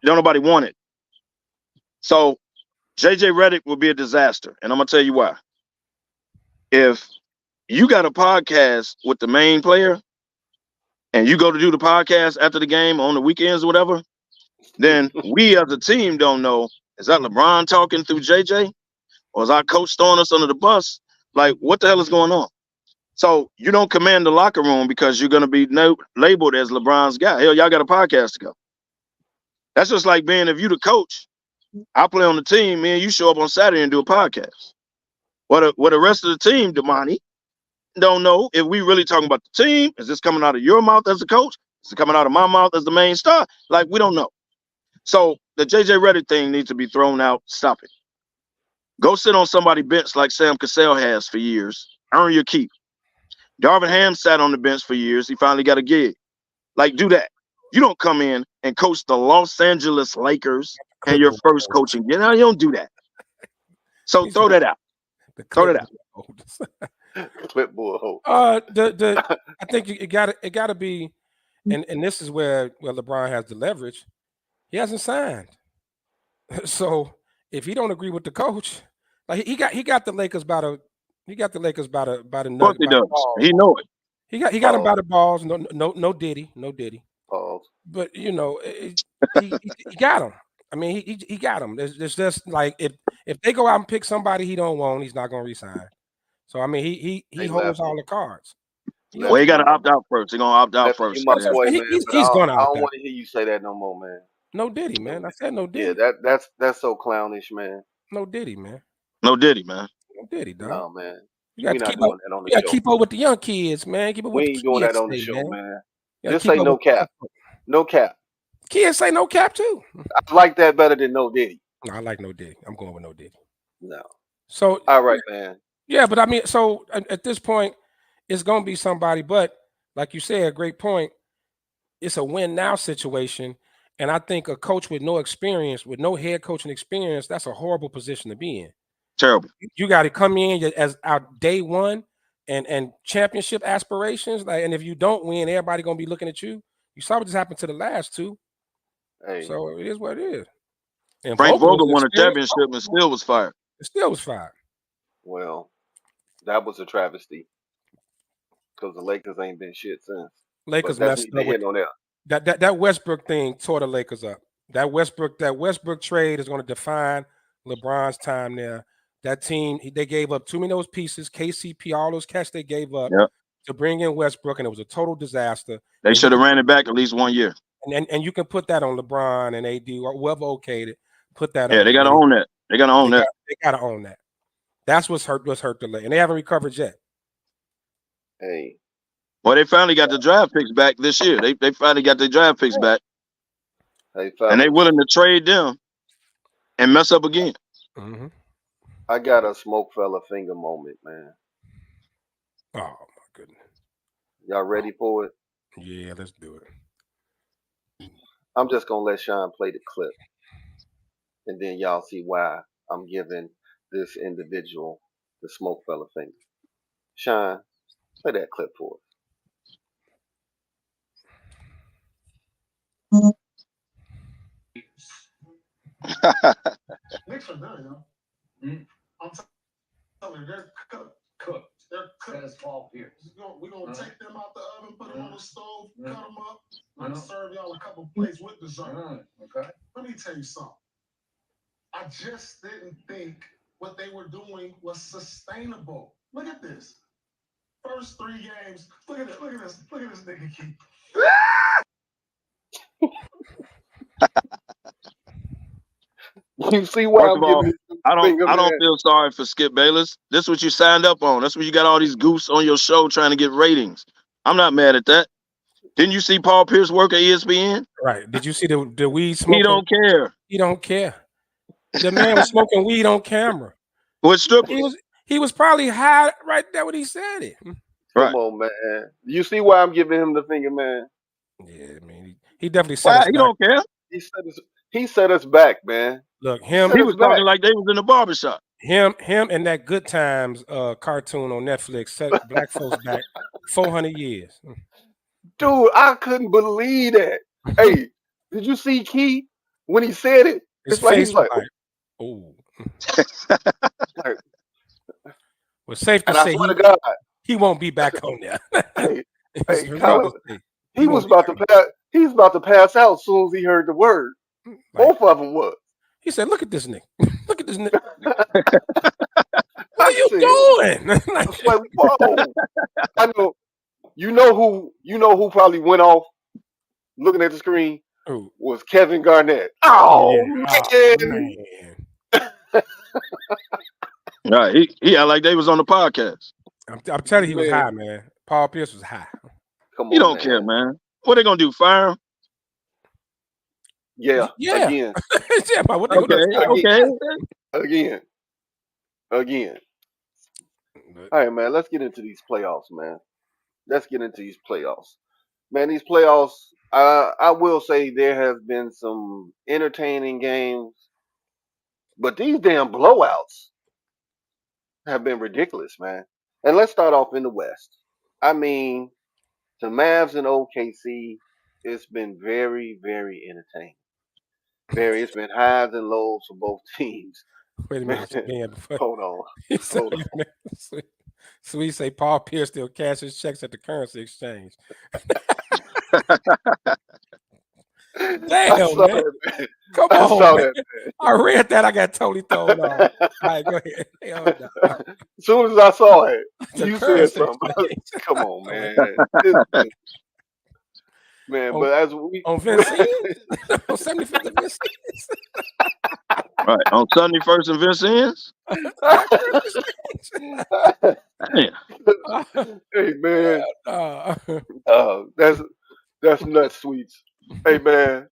don't nobody want it. So JJ Redick will be a disaster, and I'm gonna tell you why. If you got a podcast with the main player, and you go to do the podcast after the game on the weekends or whatever, then we as a team don't know, is that LeBron talking through JJ, or is our coach throwing us under the bus? Like, what the hell is going on? So you don't command the locker room because you're going to be labeled as LeBron's guy. Hell, y'all got a podcast to go. That's just like being, if you the coach, I play on the team, man, you show up on Saturday and do a podcast. What the rest of the team, Damani, don't know if we really talking about the team. Is this coming out of your mouth as a coach? Is it coming out of my mouth as the main star? Like, we don't know. So the JJ Redick thing needs to be thrown out. Stop it. Go sit on somebody's bench like Sam Cassell has for years. Earn your keep. Darvin Ham sat on the bench for years. He finally got a gig. Like, do that. You don't come in and coach the Los Angeles Lakers and your first coaching. You don't do that. So throw that out. Throw that out. Clipboard hope. I think it got to be, and this is where LeBron has the leverage. He hasn't signed, so if he don't agree with the coach, like he got the Lakers by the Of course he does. balls. He know it. He got him by the balls. No Diddy. Pause. But he got him. I mean, he got him. There's just like, if they go out and pick somebody he don't want, he's not gonna resign. So I mean, he holds all the cards. Well, he got to opt out first. He's gonna opt out first. You my boy, man, he's gonna I opt don't out. want to hear you say that no more, man. No Diddy, man. I said no Diddy. Yeah, that's so clownish, man. No Diddy, man. No Diddy, man. No Diddy, dog. No, man. You got We to not keep doing up. that on the You got to show. keep up with the young kids, man. Keep up with We the ain't doing kids that on the say, show, man. man. You gotta Just keep say up no with- cap. No cap. Kids say no cap too. I like that better than no Diddy. No, I like no Diddy. I'm going with no Diddy. No. So All right, man. yeah, but I mean, so at this point, it's gonna be somebody. But like you said, a great point. It's a win now situation, and I think a coach with no experience, with no head coaching experience, that's a horrible position to be in. Terrible. You got to come in as our day one and championship aspirations. Like, and if you don't win, everybody gonna be looking at you. You saw what just happened to the last two. Hey. So it is what it is. And Frank Vogel won a experienced. championship and still was fired. It still was fired. Well, that was a travesty because the Lakers ain't been shit since. Lakers But that's messed neither up here with nor there. that Westbrook thing tore the Lakers up. That Westbrook trade is going to define LeBron's time there. That team, they gave up too many of those pieces, KCP, all those cash they gave up to bring in Westbrook, and it was a total disaster. They should have ran it back at least 1 year. And you can put that on LeBron and AD or whoever okayed it. Put that on. Yeah, they got to own that. They got to own that. They got to own that. That's what's hurt the Lakers, and they haven't recovered yet. Hey. Well, they finally got the draft picks back this year. They finally got their draft picks back, Hey, and they fellas, willing to trade them and mess up again. Mm-hmm. I got a smoke fella finger moment, man. Oh my goodness. Y'all ready for it? Yeah, let's do it. I'm just gonna let Sean play the clip, and then y'all see why I'm giving this individual the smoke fella finger. Sean, play that clip for us. Knicks are done, yo. I'm telling you, they're cooked. They're cooked. That's Paul Pierce. We're gonna take them out the oven, put them on the stove, cut them up. I'm gonna serve y'all a couple plates with dessert. Okay. Let me tell you something. I just didn't think what they were doing was sustainable. Look at this. First 3 games. Look at it. Look at this. Look at this nigga keep. You see why First I'm of all, giving this I finger, don't man? feel sorry for Skip Bayless. This is what you signed up on. That's what you got all these goofs on your show trying to get ratings. I'm not mad at that. Didn't you see Paul Pierce work at ESPN? Right. Did you see the weed He smoking? don't care. He don't care. The man was smoking weed on camera. With strippers. He was probably high right there when he said it. Come Right. on, man. You see why I'm giving him the finger, man? Yeah, I mean, he definitely set Why? us He back. don't care. He set us back, man. Look, He set He us was back. talking like they was in the barbershop. him and that Good Times cartoon on Netflix set black folks back 400 years. Dude, I couldn't believe that. Hey, did you see Key when he said it? His It's like face he's was like, like, oh. like, Well, safe to and I say swear to God, he won't be back on there. hey, It's hey, real Colin, to say, he was won't be about to back. pass. He was about to pass out as soon as he heard the word. Like, Both of them was. he said, "Look at this nigga. Look at this nigga. What I are you said, doing?" I was like, whoa. I know. You know who probably went off looking at the screen Oh, was Kevin Garnett. Oh yeah. Oh, man. man. Right. He act like they was on the podcast. I'm telling you, he was Man. high, man. Paul Pierce was high. Come He on, don't man. care, man. What they gonna do? Fire him? Yeah. Yeah. Again. Yeah, but what they gonna do? Again. Again. All right, man. Let's get into these playoffs, man. Let's get into these playoffs. Man, these playoffs, I will say there has been some entertaining games, but these damn blowouts have been ridiculous, man. And let's start off in the West. I mean, the Mavs and OKC, it's been very, very entertaining. It's been highs and lows for both teams. Wait a Man, minute, man. Before hold on. he said, Hold on. so we say Paul Pierce still cashes checks at the currency exchange. I Damn, saw man. that, man. Come I on, saw man. that, I read that. I got totally thrown off. man. All right, go ahead. Hell no. As soon as I saw it, The you said currency something. exchange. Come on, I'm like, man. Man, on, but as we on Vincennes? On 75th and Vincennes? Right. On Sunday first and Vincennes? That currency exchange? Damn. hey man, Uh, that's nuts, Sweets. Hey man,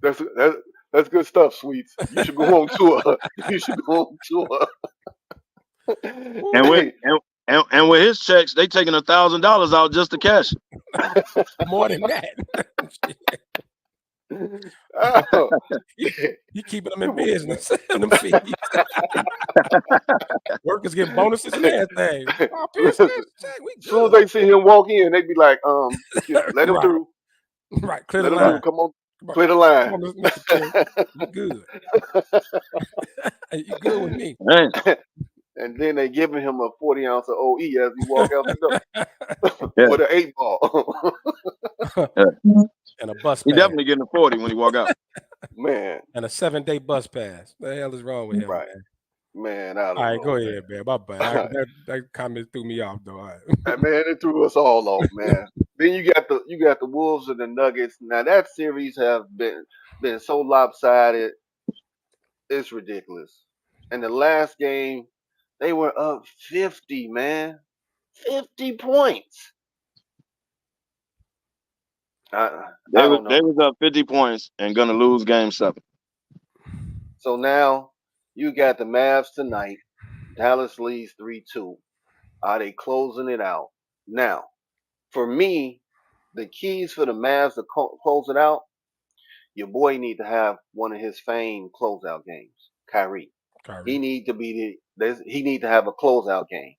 that's good stuff, Sweets. You should go on tour. You should go on tour. And with Hey, and with his checks, they taking $1,000 out just to cash it. more than that. oh, You keeping them in come on, business. Them fees. Workers get bonuses and everything. Paul Pierce cash check. We as soon as good. they see him walk in, they be like, let him Right. through. Right. Clear Let the him through. line. Come on, Come on, clear the come line. on, Mr. Cherry. You good. You good with me. Man. And then they giving him a 40 ounce of OE as he walk out the door Yeah. with an 8 ball. And a bus He pass. definitely getting a 40 when he walk out. Man, And a 7-day bus pass. What the hell is wrong with him, right. man? Man, I don't All right, know. go Man. ahead, man. My bad. That comment threw me off, though. All right. Man, it threw us all off, man. Then you got the Wolves and the Nuggets. Now that series have been so lopsided, it's ridiculous. And the last game, they were up 50, man. 50 points. I They don't know. was up 50 points and gonna lose game 7. So now you got the Mavs tonight. Dallas leads 3-2. Are they closing it out? Now, for me, the keys for the Mavs to close it out, your boy need to have one of his famed closeout games. Kyrie. He need to be he need to have a closeout game.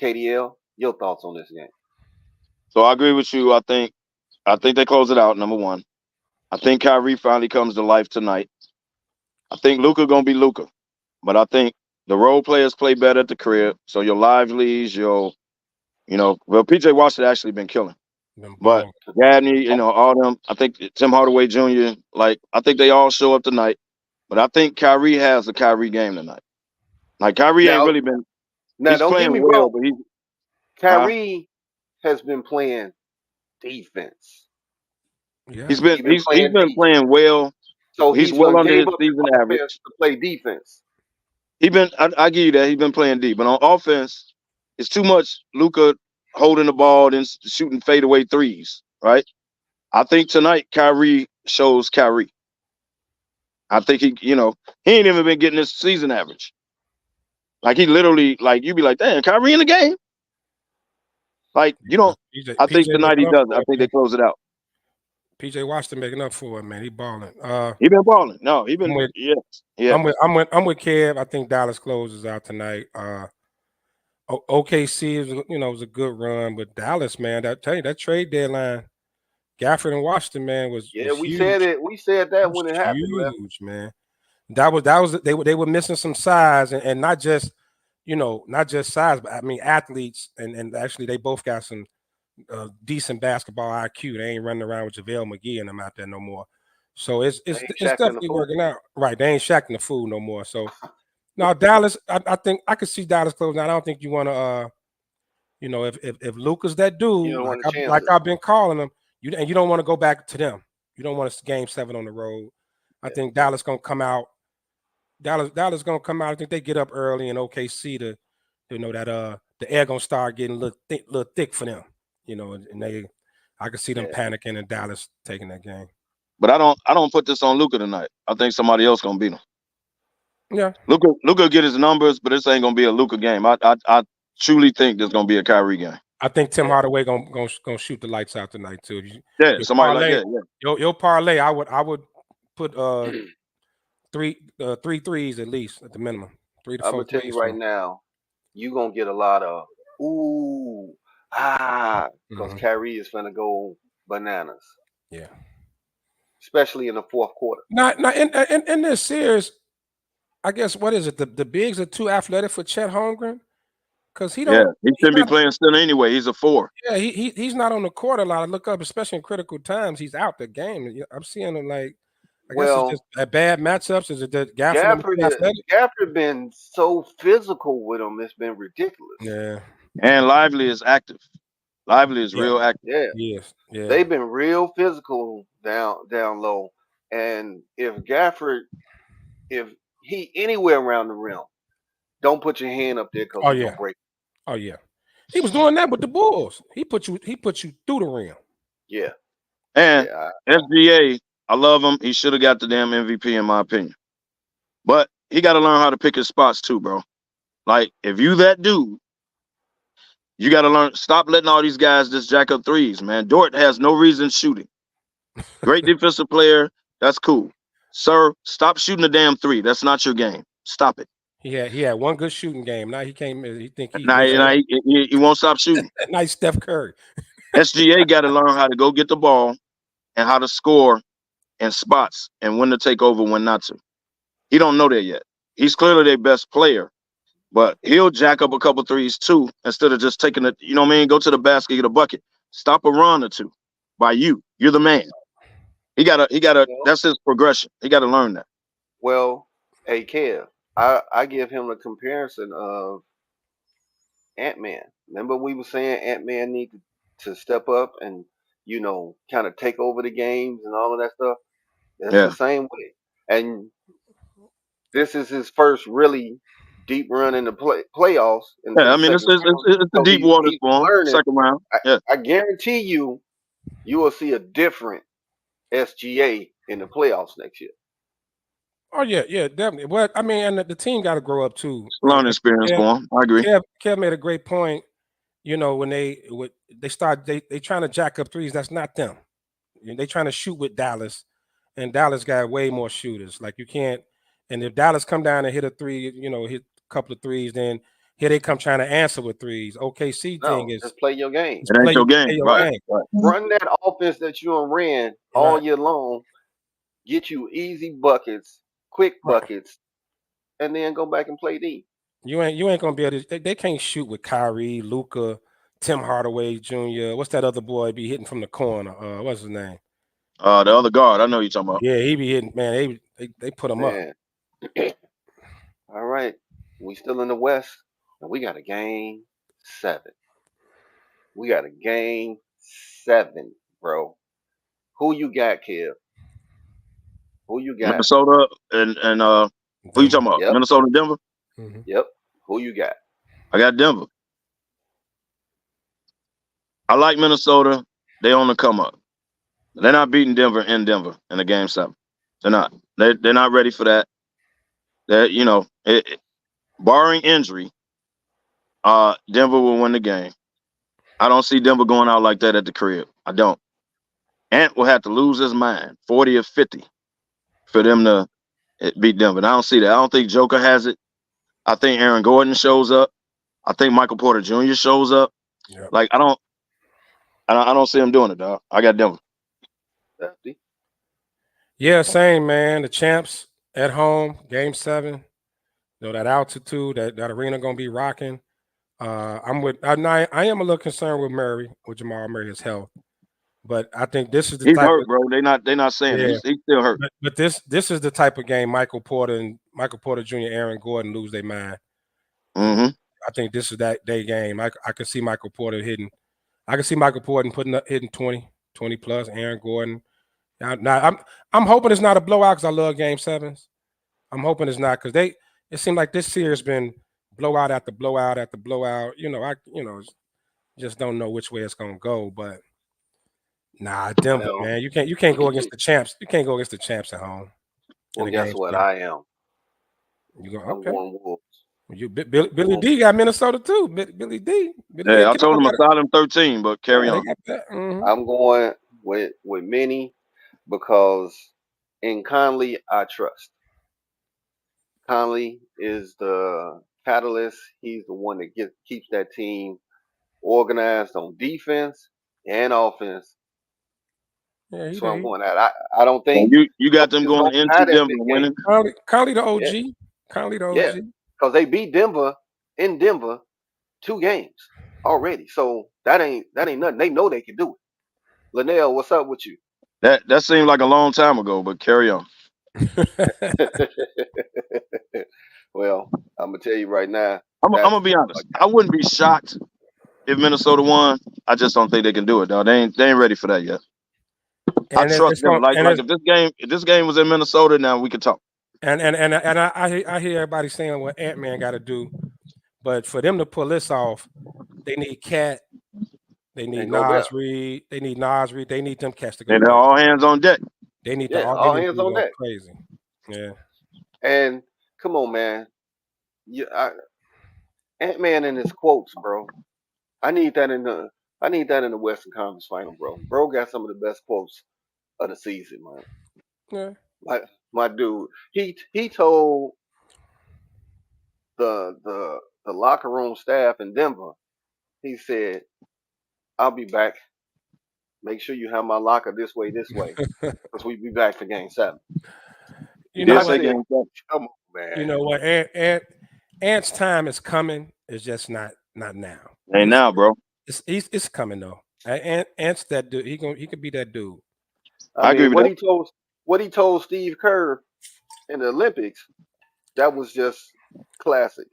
KDL, your thoughts on this game? So I agree with you. I think they close it out, number one. I think Kyrie finally comes to life tonight. I think Luka gonna be Luka. But I think the role players play better at the crib. So your Lively's, well, PJ Washington actually been killing. But Gadney, all them, I think Tim Hardaway Jr., I think they all show up tonight. But I think Kyrie has a Kyrie game tonight. Like, Kyrie ain't really been – Now, he's don't get playing me well, wrong. but he's – Kyrie has been playing defense. Yeah. He's been playing well. So he's well under his season average. To play defense. I give you that. He's been playing deep. But on offense, it's too much Luka holding the ball and shooting fadeaway threes, right? I think tonight Kyrie shows Kyrie. I think he ain't even been getting his season average. Like, he literally, you'd be like, damn, Kyrie in the game? Like, I think tonight he does it. I think they close it out. PJ Washington making up for it, man. He balling. He been balling. No, he been. Yeah. I'm with Kev. I think Dallas closes out tonight. OKC is a good run, but Dallas, man, that trade deadline, Gafford and Washington, man, was we huge. said it. We said that when it happened. Huge, man. That was they were missing some size and not just size, but I mean athletes and actually they both got some decent basketball IQ. They ain't running around with JaVale McGee and them out there no more. So it's definitely working out. Right. They ain't shacking the food no more. So now Dallas, I think I could see Dallas closing out. I don't think you want to if Luka's that dude, like I've been calling him, you don't want to go back to them. You don't want to game 7 on the road. I think Dallas gonna come out. Dallas gonna come out. I think they get up early in OKC to that the air gonna start getting a little thick for them. And I can see them panicking and Dallas taking that game. But I don't put this on Luka tonight. I think somebody else gonna beat him. Yeah, Luka get his numbers, but this ain't gonna be a Luka game. I truly think this gonna be a Kyrie game. I think Tim Hardaway gonna shoot the lights out tonight too. Somebody parlay, like that. Yeah. Your parlay, I would put three threes at least at the minimum. 3 to 4. I'm gonna tell you right now, you gonna get a lot of because Kyrie is gonna go bananas. Yeah, especially in the fourth quarter. Now in this series, I guess what is it? The bigs are too athletic for Chet Holmgren because he don't. Yeah, he shouldn't be playing still anyway. He's a 4. Yeah, he's not on the court a lot. I look up, especially in critical times, he's out the game. I'm seeing him like. I guess it's just a bad matchups. Is it that Gafford been so physical with him? It's been ridiculous. Yeah, and Lively is active. Lively is real active. Yeah, yes, yeah. They've been real physical down low. And if Gafford, if he anywhere around the rim, don't put your hand up there because he's gonna break. Oh yeah, he was doing that with the Bulls. He put you through the rim. Yeah, and SGA. I love him. He should have got the damn MVP in my opinion. But he got to learn how to pick his spots too, bro. Like, if you that dude, you got to learn. Stop letting all these guys just jack up threes, man. Dort has no reason shooting. Great defensive player. That's cool. Sir, stop shooting the damn 3. That's not your game. Stop it. He had one good shooting game. Now he came. He think he. He won't stop shooting. Nice Steph Curry. SGA got to learn how to go get the ball and how to score and spots and when to take over, when not to. He don't know that yet. He's clearly their best player, but he'll jack up a couple threes too instead of just taking it. You know what I mean? Go to the basket, get a bucket, stop a run or two by you. You're the man. He gotta. That's his progression. He got to learn that. Well, hey Kev, I give him a comparison of Ant-Man. Remember we were saying Ant-Man needed to step up and kind of take over the games and all of that stuff. That's the same way. And this is his first really deep run in the playoffs into Yeah, I the mean second round. it's the So deep waters he's for him. learning. Second round. Yeah. I guarantee you will see a different SGA in the playoffs next year. Oh yeah, definitely. Well, I mean, and the team got to grow up too. Learning experience for him. I agree. Kev made a great point. You know, when they start they trying to jack up threes, that's not them. They trying to shoot with Dallas, and Dallas got way more shooters. Like you can't. And if Dallas come down and hit a three, hit a couple of threes, then here they come trying to answer with threes. OKC thing is just play your game. It ain't your game, right? Run that offense that you ran all year long. Get you easy buckets, quick buckets, and then go back and play D. You ain't gonna be able to. They can't shoot with Kyrie, Luka, Tim Hardaway Jr. What's that other boy be hitting from the corner? What's his name? The other guard. I know you're talking about. Yeah, he be hitting. Man, they put him up. All right, we still in the West, and we got a game 7. We got a game 7, bro. Who you got, Kev? Who you got? Minnesota and who you talking about? Yep. Minnesota and Denver? Mm-hmm. Yep. Who you got? I got Denver. I like Minnesota. They on the come up. They're not beating Denver in the game 7. They're not. They're not ready for that. That barring injury, Denver will win the game. I don't see Denver going out like that at the crib. I don't. Ant will have to lose his mind, 40 or 50, for them to beat Denver. And I don't see that. I don't think Joker has it. I think Aaron Gordon shows up. I think Michael Porter Jr. shows up. Yep. Like I don't see him doing it, dog. I got Denver. Yeah, same, man. The champs at home, game 7. That altitude, that arena gonna be rocking. I am a little concerned with Jamal Murray's health. But I think this is the he's type hurt, bro. They're not saying it. He's still hurt. But this is the type of game Michael Porter Jr., Aaron Gordon lose their mind. Mm-hmm. I think this is that day game. I can see Michael Porter hitting. I can see Michael Porter hitting 20 plus. Aaron Gordon. Now I'm hoping it's not a blowout because I love game 7s. I'm hoping it's not because it seemed like this year has been blowout after blowout after blowout. Just don't know which way it's gonna go, but. Nah, Denver, man. You can't go against the champs. You can't go against the champs at home. Well, guess what? I am. You go, I'm going Wolves. Billy D got Minnesota too. Billy D. I told him to start him 13, but carry on. Mm-hmm. I'm going with Minnie because in Conley I trust. Conley is the catalyst. He's the one that keeps that team organized on defense and offense. Yeah, so I'm going at. I don't think you got them going into Denver winning. Conley the OG. Yeah. Conley the OG. Yeah, because they beat Denver in Denver 2 games already. So that ain't nothing. They know they can do it. Linnell, what's up with you? That seemed like a long time ago, but carry on. Well, I'm gonna tell you right now. I'm gonna be honest. I wouldn't be shocked if Minnesota won. I just don't think they can do it, though. They ain't ready for that yet. I trust them. Like if this game was in Minnesota, now we could talk. And I hear everybody saying what Ant-Man got to do, but for them to pull this off, they need Cat, they need Nas Reed, they need them cats to go. And they're all hands on deck. They need all hands on deck. Crazy. Yeah. And come on, man. Ant-Man and his quotes, bro. I need that in the Western Conference Final, bro. Bro got some of the best quotes of the season, man. Yeah. Like my dude, he told the locker room staff in Denver, he said, "I'll be back. Make sure you have my locker this way, because we be back for game 7." You know what? Come on, man. You know what? Ant's time is coming. It's just not now. Ain't now, bro. It's coming though. Ant's that dude. He could be that dude. I agree with that. What he told Steve Kerr in the Olympics, that was just classic.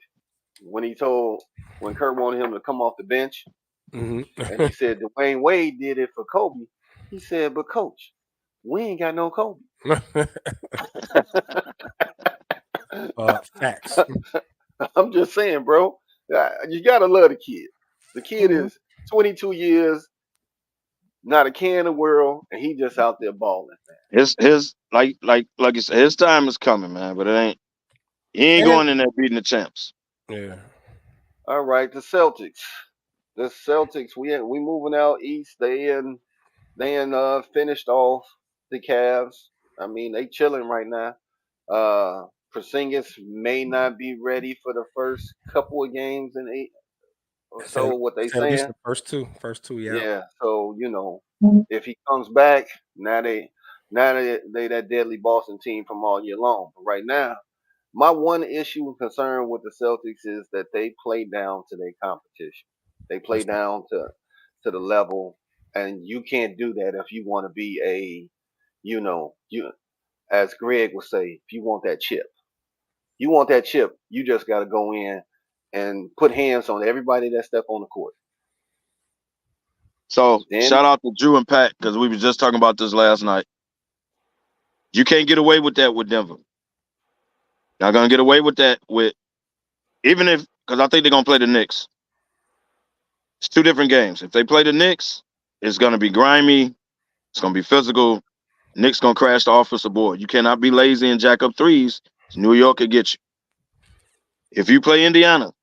When Kerr wanted him to come off the bench, and he said Dwayne Wade did it for Kobe. He said, "But coach, we ain't got no Kobe." Facts. I'm just saying, bro. You gotta love the kid. The kid Mhm. is 22 years, not a care in the world, and he just out there balling. His like you said, his time is coming, man. But it ain't. He ain't And going in there beating the champs. yeah, All right, the Celtics. The Celtics. We moving out east. They finished off the Cavs. I mean, they chilling right now. Porzingis may not be ready for the first couple of games in 8 or it's so. What they at least saying? the first two, yeah. Yeah. So if he comes back, now they that deadly Boston team from all year long. But right now, my one issue and concern with the Celtics is that they play down to their competition. They play That's down to the level, and you can't do that if you want to be you as Greg would say, if you want that chip. You want that chip, you just got to go in and put hands on everybody that step on the court. So Then shout out to Drew and Pat because we was just talking about this last night. You can't get away with that with Denver. Not gonna get away with that with even if because I think they're gonna play the Knicks. It's two different games. If they play the Knicks, it's gonna be grimy. It's gonna be physical. Knicks gonna crash the offensive board. You cannot be lazy and jack up threes. New York could get you. If you play Indiana,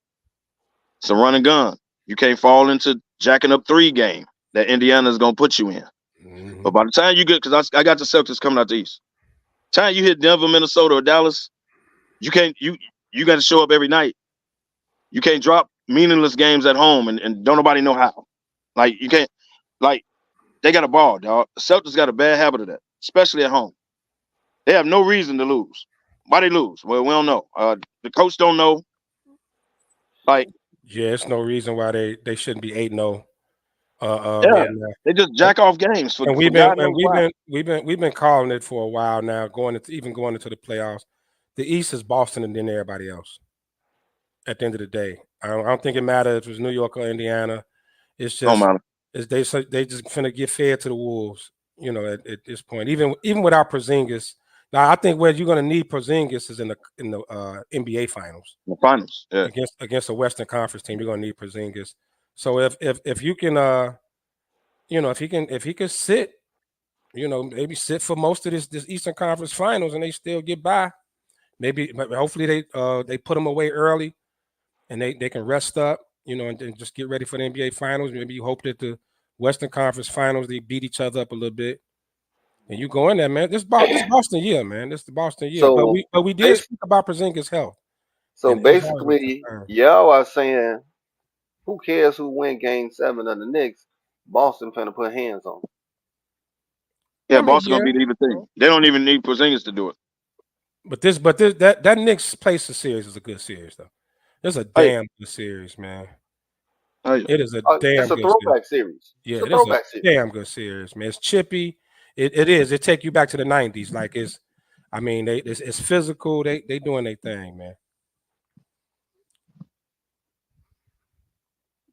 it's a run and gun. You can't fall into jacking up three game that Indiana's gonna put you in. Mhm. But by the time you get, because I got the Celtics coming out the East. Time you hit Denver, Minnesota, or Dallas, you can't you got to show up every night. You can't drop meaningless games at home and don't nobody know how. Like you can't like they got a ball, dog. The Celtics got a bad habit of that, especially at home. They have no reason to lose. Why they lose? Well, we don't know. The coach don't know. Like, Yeah, it's no reason why they shouldn't be 8-0. yeah, And they just jack off games for, and for God knows why. we've been calling it for a while now, going into the playoffs. The East is Boston and then everybody else. At the end of the day, I don't think it matters if it's New York or Indiana. It's Oh just man, they just finna get fed to the wolves. At this point, even without Porzingis. Now, I think where you're gonna need Porzingis is in the NBA finals the finals. Yeah. against a Western Conference team. You're gonna need Porzingis. So if you can if he can sit, maybe sit for most of this Eastern Conference Finals and they still get by. Maybe hopefully they put him away early and they can rest up, and just get ready for the NBA Finals. Maybe you hope that the Western Conference Finals they beat each other up a little bit, and you go in there, man. This Boston year, man. This the Boston year. so But we did bas- speak about Porzingis' health, so and it's always a basically, concern. y'all are saying, who cares who win Game 7 of the Knicks? Boston finna put hands on 'em. Yeah, I mean, Boston gonna yeah, be the team. They don't even need Porzingis to do it. but that Knicks Pacers series is a good series though. It's a Hey, damn good series, man. hey, It is a It's damn a good series. throwback series. Yeah, It's a it is a throwback series. damn good series, man. It's chippy. It is. It take you back to the '90s. Like I mean, it's physical. They doing their thing, man.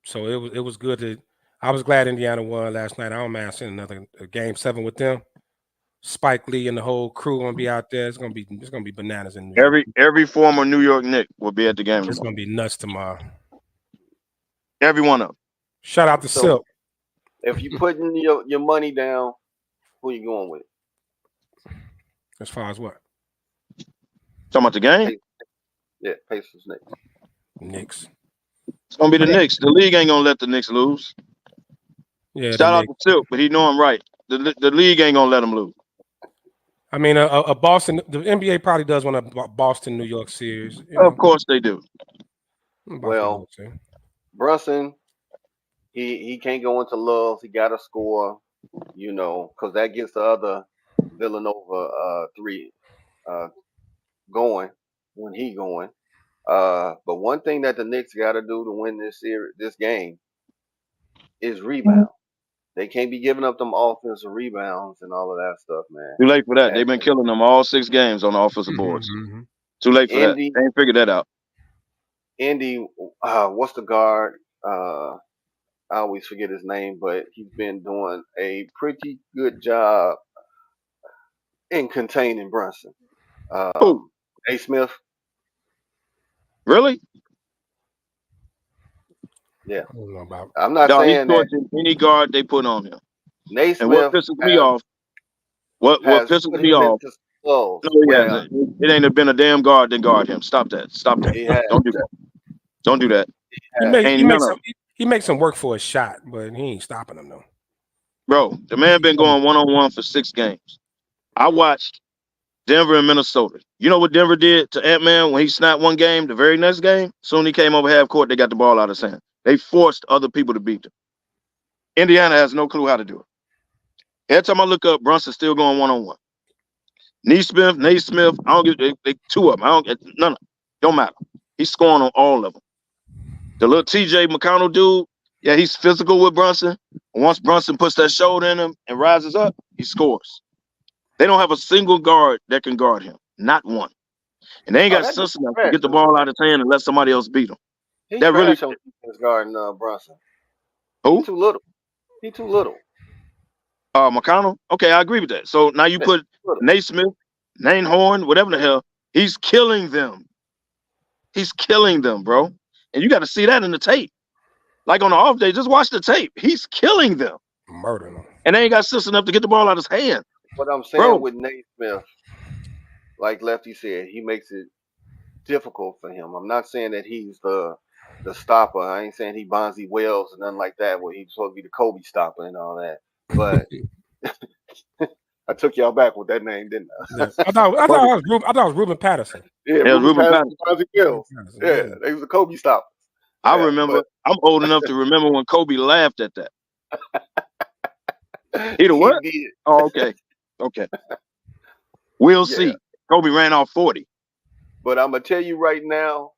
So it was good to. I was glad Indiana won last night. I don't mind seeing another Game 7 with them. Spike Lee and the whole crew gonna be out there. It's gonna be bananas in New York. every former New York Knick will be at the game It's tomorrow. gonna be nuts tomorrow. Every one of them. Shout out to So Silk. if you putting your money down, who you going with? As far as what Talking about the game? Pa- Yeah, Pacers Knicks. Knicks. It's gonna be the Knicks. The league ain't gonna let the Knicks lose. Yeah, the Shout out to Knicks. Silk, but he know I'm right. The league ain't gonna let him lose. I mean, a Boston. The NBA probably does want a Boston New York series. Of course they do. Boston New Well, York series. Brunson, he can't go into love. He got to score, because that gets the other Villanova three going when he going. But one thing that the Knicks got to do to win this game, is rebound. They can't be giving up them offensive rebounds and all of that stuff, man. Too late for that. And They've been killing them all 6 games on the offensive boards. Mm-hmm. Too late for that. Indy, They ain't figured that out. what's the guard? I always forget his name, but he's been doing a pretty good job in containing Brunson. Who? A. Smith. Really? Yeah. I don't know about. I'm not No, he's saying that torching any guard they put on him. And what Naismith pisses me off, what has pisses put me him off, into flows no, he where hasn't. It ain't been a damn guard that guard him. Stop that. Stop that. he has. Don't do that. Don't do that. He has. makes Ain't none of them. he makes him work for a shot, but he ain't stopping him though. Bro, the man been going one-on-one for 6 games. I watched Denver and Minnesota. You know what Denver did to Ant-Man when he snapped one game? The very next game, soon he came over half court, they got the ball out of his hand. They forced other people to beat them. Indiana has no clue how to do it. Every time I look up, Brunson's still going one-on-one. Naismith, I don't get they 2 of them. I don't get none of them. Don't matter. He's scoring on all of them. The little TJ McConnell dude, yeah, he's physical with Brunson. Once Brunson puts that shoulder in him and rises up, he scores. They don't have a single guard that can guard him. Not one. And they ain't got That dude's sense enough to trash. get the ball out of his hand and let somebody else beat him. He's That really trash on defense guarding Brunson. who? He's too little. He's too little. McConnell? Okay, I agree with that. So now you put Naismith, Nane Horn, whatever the hell, he's killing them. He's killing them, bro. And you got to see that in the tape. Like on the off day, just watch the tape. He's killing them. Murdering them. And they ain't got sense enough to get the ball out of his hand. What I'm saying Bro. with Naismith, like Lefty said, he makes it difficult for him. I'm not saying that he's the stopper. I ain't saying he Bonzi Wells and nothing like that, where he's supposed to be the Kobe stopper and all that. But I took y'all back with that name, didn't I? Yeah. I thought it was Ruben Patterson. Yeah, Yeah, Ruben Patterson. Bonzi Wells. Yeah, they was the Kobe stopper. I Yeah, remember. I'm old enough to remember when Kobe laughed at that. He the what? He did. Oh, okay. Okay. We'll Yeah. see. Kobe ran off 40. But I'm gonna tell you right now,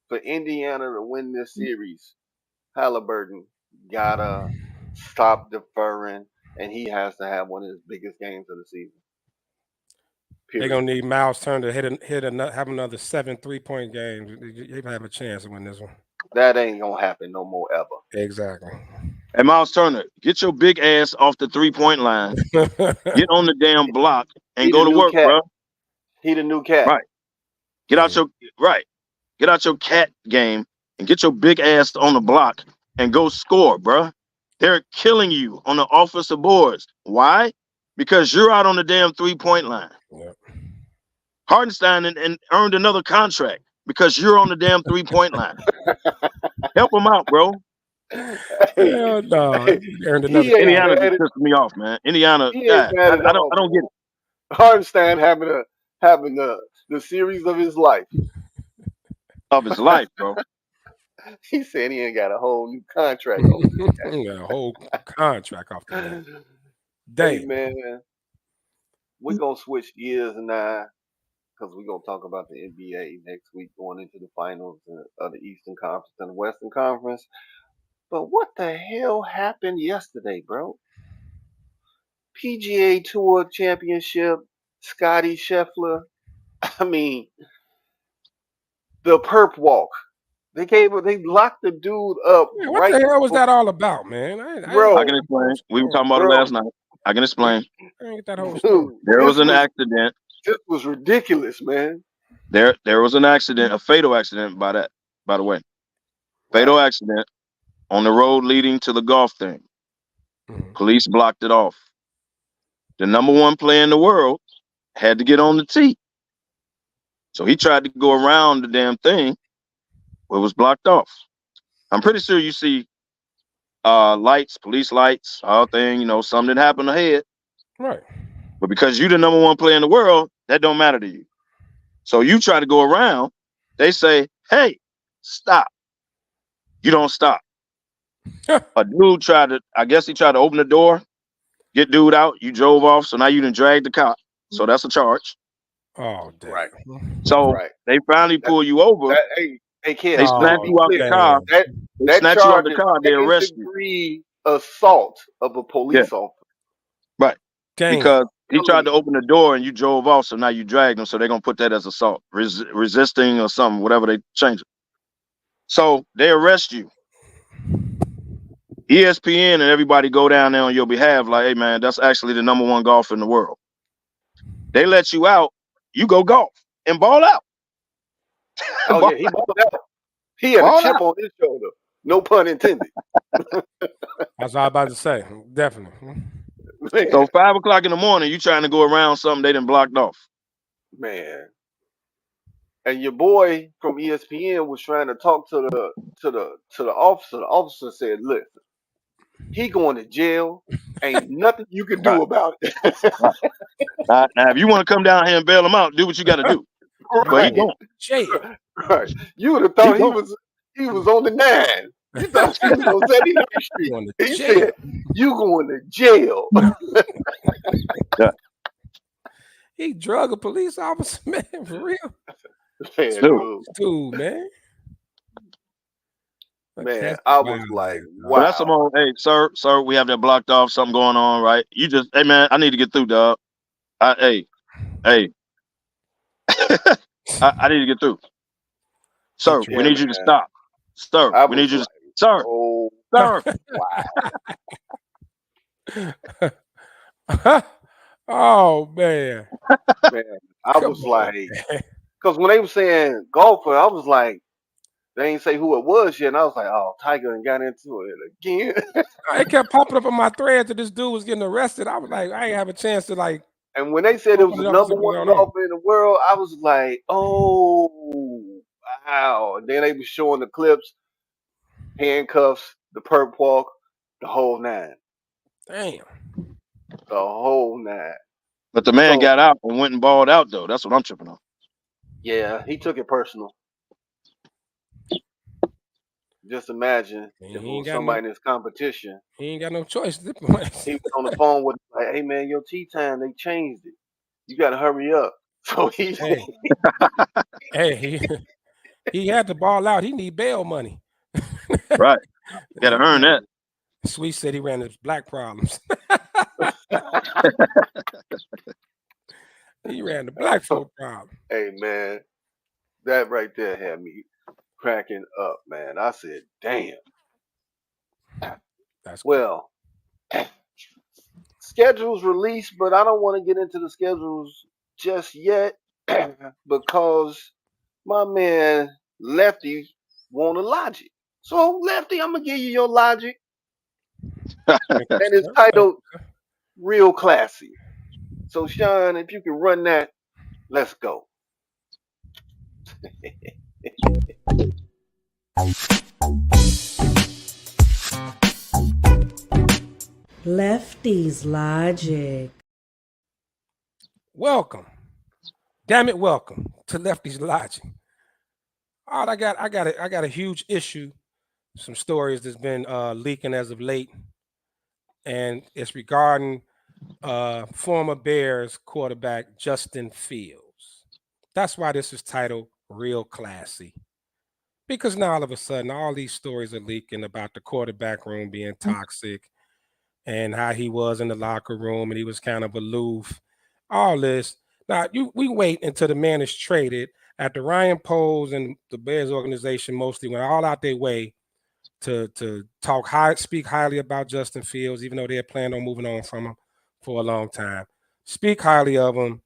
for Indiana to win this series, Halliburton gotta stop deferring, and he has to have one of his biggest games of the season. They're gonna need Miles Turner to have another 7 3-point games. They have a chance to win this one. That ain't gonna happen no more ever. Exactly. And Miles Turner, get your big ass off the 3-point line. Get on the damn block and He go the to new work, cat. bro. He the new cat. Right. Get out your cat game and get your big ass on the block and go score, bro. They're killing you on the offensive boards. Why? Because you're out on the damn 3-point line. Yep. Hardenstein and earned another contract because you're on the damn 3-point line. Help him out, bro. Hell no. He earned another. ain't Indiana mad just pisses me off, man. Indiana, He God, ain't mad at I all, don't get it. Hardenstein having the series of his life. Of his life, bro. He said he ain't got a whole new contract. He got a whole contract off the bat. Hey Dang. man, we're gonna switch gears now because we're gonna talk about the NBA next week, going into the finals of the Eastern Conference and the Western Conference. But what the hell happened yesterday, bro? PGA Tour Championship, Scotty Scheffler. I mean, the perp walk. They locked the dude up. Yeah, what the hell was that all about, man? Bro. I can explain. We were talking about it last night. I can explain. I didn't get that whole story. Dude, There was an accident. This was ridiculous, man. There was an accident, a fatal accident by the way. Fatal accident on the road leading to the golf thing. Police blocked it off. The number 1 player in the world had to get on the tee. So he tried to go around the damn thing, but it was blocked off. I'm pretty sure you see lights, police lights, all thing, something happened ahead. Right. But because you're the number 1 player in the world, that don't matter to you. So you try to go around, they say, hey, stop. You don't stop. A dude tried to open the door, get dude out, you drove off, so now you done dragged the cop. So that's a charge. Oh, damn. Right. So they finally pull you over. They can't. They snatch you out the car. They snatch you out the car, they arrest you. Degree assault of a police officer. Right. Dang. Because he tried to open the door and you drove off, so now you dragged him, so they're going to put that as assault. Resisting or something, whatever they change it. So they arrest you. ESPN and everybody go down there on your behalf like, hey, man, that's actually the number 1 golfer in the world. They let you out. You go golf and ball out. Oh yeah, he balled out. He had a Balled chip out. on his shoulder. No pun intended. That's what I was about to say. Definitely. Man, So 5 o'clock in the morning, you trying to go around something they done blocked off. man. And your boy from ESPN was trying to talk to the officer. The officer said, "Listen, he going to jail. Ain't nothing you can Right. do about it." Right. Now, if you want to come down here and bail him out, do what you got to do. But he Right, going. Jail. right. You would have He thought going. he was on the 9. You thought he was on 79th Street. Going to He jail. said, "You going to jail." Yeah. He drug a police officer, man, for real. Man, Dude. Dude, man. Man, I was like, But that's some wow. old, hey, sir, we have that blocked off, something going on, right? You just, hey, man, I need to get through, dog. Hey. I need to get through. Sir, we Yeah, need you to man. stop. Sir, I we need was you like, to, oh, sir. wow. Oh man. Man, I Come was on, like, man. because when they were saying golfer, I was like, they ain't say who it was yet. And I was like, oh, Tiger and got into it again. It kept popping up on my thread that this dude was getting arrested. I was like, I ain't have a chance to like And when they said it was open the it up and see number what's one going on. golfer in the world, I was like, oh, wow. And then they were showing the clips, handcuffs, the perp walk, the whole 9. Damn. The whole 9. But the man So, got out and went and balled out, though. That's what I'm tripping on. yeah, he took it personal. Just imagine if it was somebody in his competition. He ain't got no choice at this point. He was on the phone with like, hey man, your tea time, they changed it. You gotta hurry up. So he Hey, he had to ball out. He need bail money. Right. Got to earn that. Sweet said he ran his black problems. He ran the black folk problem. Hey man, that right there had me cracking up, man. I said, damn. That's Well, schedules released, but I don't want to get into the schedules just yet because my man Lefty want a logic. So Lefty, I'm gonna give you your logic. And it's titled Real Classy. So Sean, if you can run that, let's go. Lefty's Logic. Welcome. Damn it, welcome to Lefty's Logic. All right, I got a huge issue. Some stories that's been leaking as of late, and it's regarding former Bears quarterback Justin Fields. That's why this is titled Real Classy. Because now all of a sudden, all these stories are leaking about the quarterback room being toxic and how he was in the locker room and he was kind of aloof. All this. Now, we wait until the man is traded after Ryan Poles and the Bears organization mostly went all out their way to speak highly about Justin Fields, even though they had planned on moving on from him for a long time. Speak highly of him,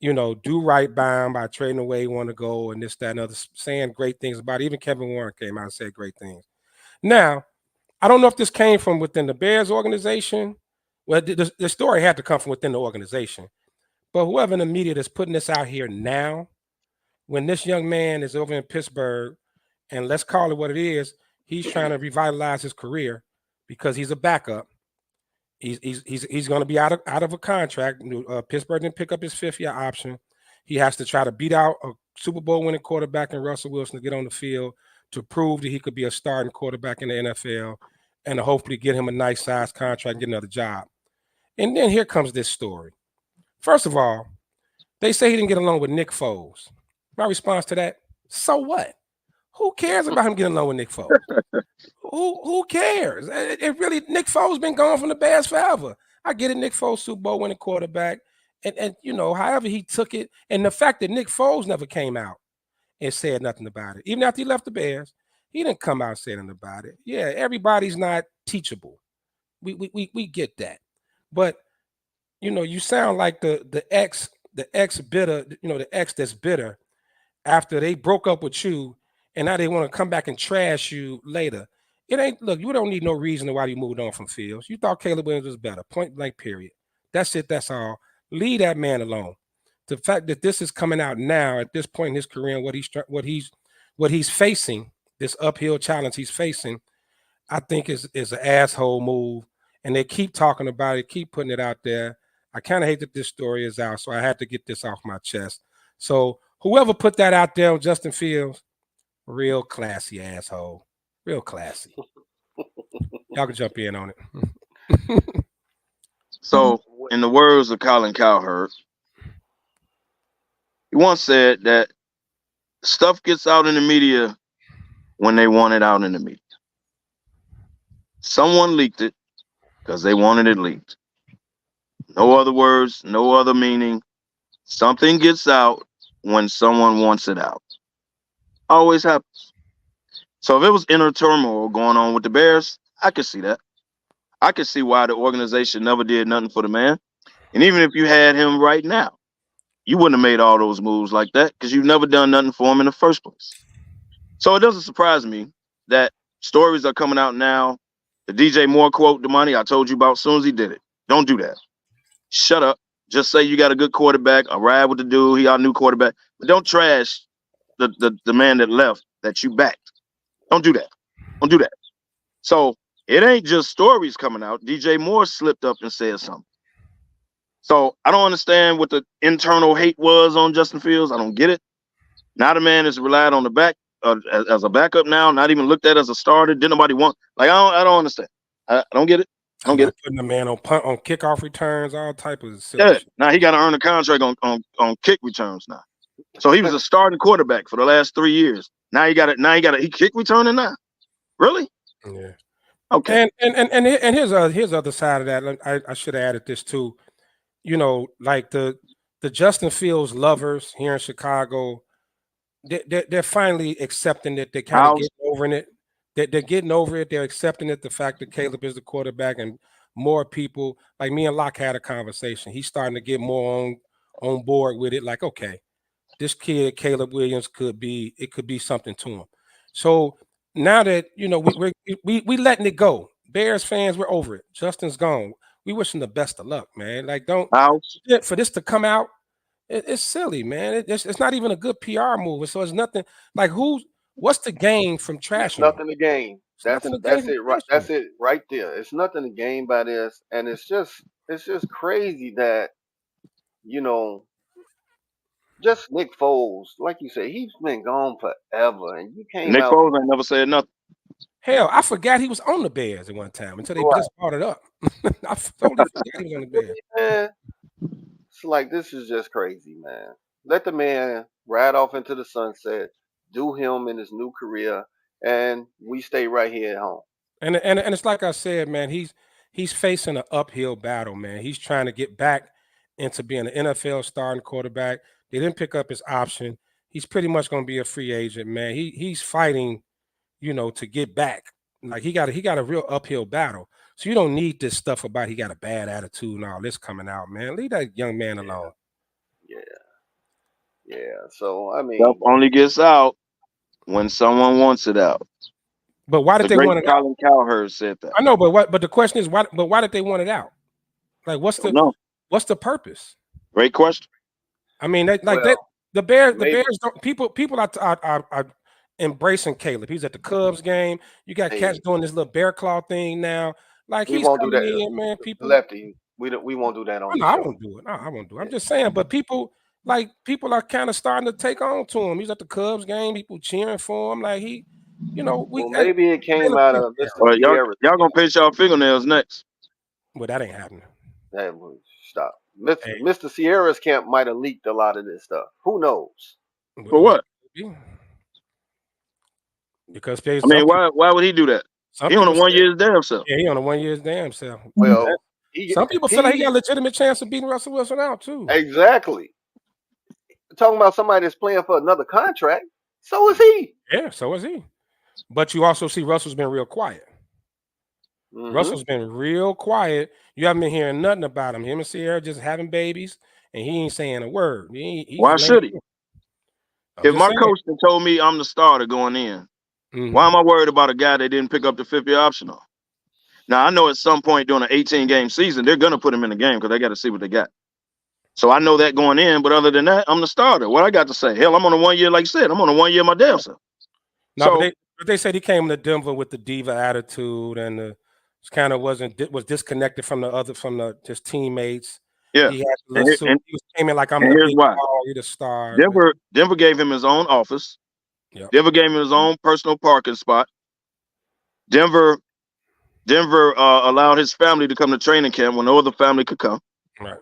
do right by him by trading away he want to go and this, that, and other, saying great things about it. Even Kevin Warren came out and said great things. Now, I don't know if this came from within the Bears organization. Well, the story had to come from within the organization. But whoever in the media that's putting this out here now, when this young man is over in Pittsburgh, and let's call it what it is, he's trying to revitalize his career because he's a backup. He's going to be out of a contract. Pittsburgh didn't pick up his 5th-year option. He has to try to beat out a Super Bowl winning quarterback in Russell Wilson to get on the field to prove that he could be a starting quarterback in the NFL and to hopefully get him a nice size contract and get another job. And then here comes this story. First of all, they say he didn't get along with Nick Foles. My response to that, so what? Who cares about him getting along with Nick Foles? Who cares? It really, Nick Foles been gone from the Bears forever. I get it, Nick Foles, Super Bowl winning quarterback. And however he took it, and the fact that Nick Foles never came out and said nothing about it. Even after he left the Bears, he didn't come out saying nothing about it. Yeah, everybody's not teachable. We get that. But you sound like the ex bitter, the ex that's bitter after they broke up with you, and now they want to come back and trash you later. It ain't, look, you don't need no reason why you moved on from Fields. You thought Caleb Williams was better, point blank, period. That's it, that's all. Leave that man alone. The fact that this is coming out now at this point in his career and what he's facing, this uphill challenge he's facing, I think is an asshole move. And they keep talking about it, keep putting it out there. I kind of hate that this story is out, so I had to get this off my chest. So whoever put that out there on Justin Fields, real classy asshole. Real classy. Y'all can jump in on it. So, in the words of Colin Cowherd, he once said that stuff gets out in the media when they want it out in the media. Someone leaked it because they wanted it leaked. No other words, no other meaning. Something gets out when someone wants it out. Always happens. So if it was inner turmoil going on with the Bears, I could see that. I could see why the organization never did nothing for the man. And even if you had him right now, you wouldn't have made all those moves like that because you've never done nothing for him in the first place. So it doesn't surprise me that stories are coming out now. The DJ Moore quote, Damani, I told you about as soon as he did it. Don't do that. Shut up. Just say you got a good quarterback. I ride with the dude. He our new quarterback. But don't trash the man that left that you backed. Don't do that. Don't do that. So it ain't just stories coming out. DJ Moore slipped up and said something. So I don't understand what the internal hate was on Justin Fields. I don't get it. Now the man is relied on the back as a backup now, not even looked at as a starter. Didn't nobody want? Like I don't understand. I don't get it. I don't get it. Putting the man on kickoff returns, all type of shit. Now he got to earn a contract on kick returns now. So he was a starting quarterback for the last 3 years. Now he got it. He kick returning now. Really? Yeah. Okay. And here's other side of that. I should have added this too. You know, like the Justin Fields lovers here in Chicago, they're finally accepting it. They're kind of getting over it. They're getting over it. They're accepting it. The fact that Caleb is the quarterback, and more people like me and Locke had a conversation. He's starting to get more on board with it. Like, okay, this kid Caleb Williams could be something to him. So now that we letting it go. Bears fans, we're over it. Justin's gone. We wish him the best of luck, man. Like, for this to come out, it's silly, man. It's not even a good PR move. So it's nothing. Like, what's the gain from trashing? Nothing to gain. That's it. Right. That's it right there. It's nothing to gain by this, and it's just crazy that just Nick Foles, like you said, he's been gone forever, and you came Nick out. Foles ain't never said nothing. Hell, I forgot he was on the Bears at one time until they just brought it up. I totally forgot he was on the Bears. Man, it's like, this is just crazy, man. Let the man ride off into the sunset, do him in his new career, and we stay right here at home. And it's like I said, man, he's facing an uphill battle, man. He's trying to get back into being an NFL starting quarterback. They didn't pick up his option. He's pretty much going to be a free agent, man. He's fighting, to get back. Like, he got a real uphill battle. So you don't need this stuff about he got a bad attitude and all this coming out, man. Leave that young man alone. Yeah. So I mean, stuff only gets out when someone wants it out. But why did they want it out? Colin Cowherd said that. I know, but the question is why? But why did they want it out? Like, what's the purpose? Great question. I mean, the Bears don't, people are embracing Caleb. He's at the Cubs game. You got cats doing this little bear claw thing now. Like, we he's won't do that, man. People Lefty. We won't do that on. No, I won't do it. No, I won't do it. I'm just saying. But people are kind of starting to take on to him. He's at the Cubs game. People cheering for him. Like, maybe it came out of Mr. Y'all gonna pinch y'all fingernails next. Well, that ain't happening. Stop. Mr. Sierra's camp might have leaked a lot of this stuff. Who knows? For what? Because why would he do that? He on a 1 year's damn self. Yeah, he on a 1 year's damn self. Well, some people feel like he got a legitimate chance of beating Russell Wilson out too. Exactly. Talking about somebody that's playing for another contract. So is he. Yeah, so is he. But you also see Russell's been real quiet. Mm-hmm. Russell's been real quiet. You haven't been hearing nothing about him. Him and Sierra just having babies, and he ain't saying a word. Why should he? If my coach had told me I'm the starter going in, why am I worried about a guy that didn't pick up the 50 optional? Now, I know at some point during an 18-game season, they're going to put him in the game because they got to see what they got. So I know that going in, but other than that, I'm the starter. What I got to say? Hell, I'm on a 1 year, like you said. I'm on a 1 year my damn self. No, so, but they said he came to Denver with the diva attitude and kind of was disconnected from his teammates. Yeah, he had he came in like I'm the big ball, you're the star. Denver gave him his own office. Yep. Denver gave him his own personal parking spot. Denver allowed his family to come to training camp when no other family could come.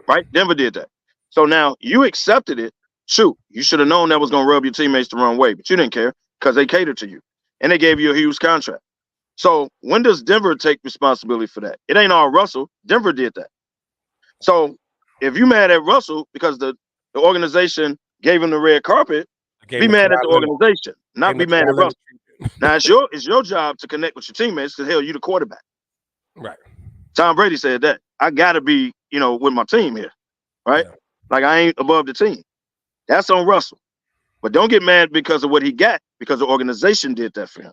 Right? Denver did that. So now you accepted it. Shoot, you should have known that was going to rub your teammates the wrong way, but you didn't care because they catered to you and they gave you a huge contract. So when does Denver take responsibility for that? It ain't all Russell. Denver did that. So if you mad at Russell because the organization gave him the red carpet, be mad at the organization, not be mad at Russell. Now it's your job to connect with your teammates because hell, you the quarterback. Right. Tom Brady said that. I gotta be, with my team here. Right? Yeah. Like I ain't above the team. That's on Russell. But don't get mad because of what he got, because the organization did that for him.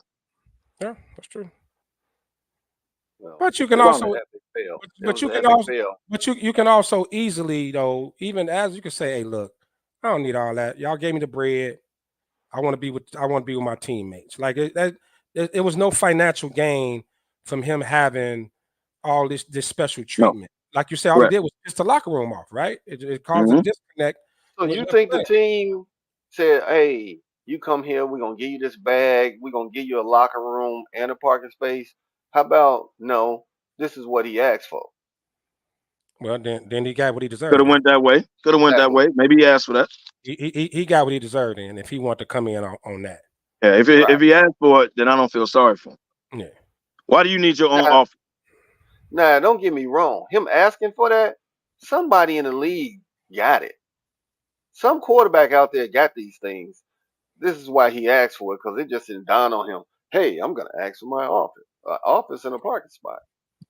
Yeah, that's true. Well, but you can also you can also easily, though, even as you can say, hey, look, I don't need all that. Y'all gave me the bread. I want to be with my teammates. Like it was no financial gain from him having all this special treatment. No. Like you said, all he did was piss the locker room off, right? It caused a disconnect. So you think the team said, hey, you come here, we're going to give you this bag, we're going to give you a locker room and a parking space. How about, no, this is what he asked for? Well, then he got what he deserved. Could have went that way. Maybe he asked for that. He got what he deserved, and if he wanted to come in on that. Yeah, if he asked for it, then I don't feel sorry for him. Yeah. Why do you need your own office? Nah, don't get me wrong. Him asking for that, somebody in the league got it. Some quarterback out there got these things. This is why he asked for it, because it just didn't dawn on him. Hey, I'm going to ask for my office and a parking spot.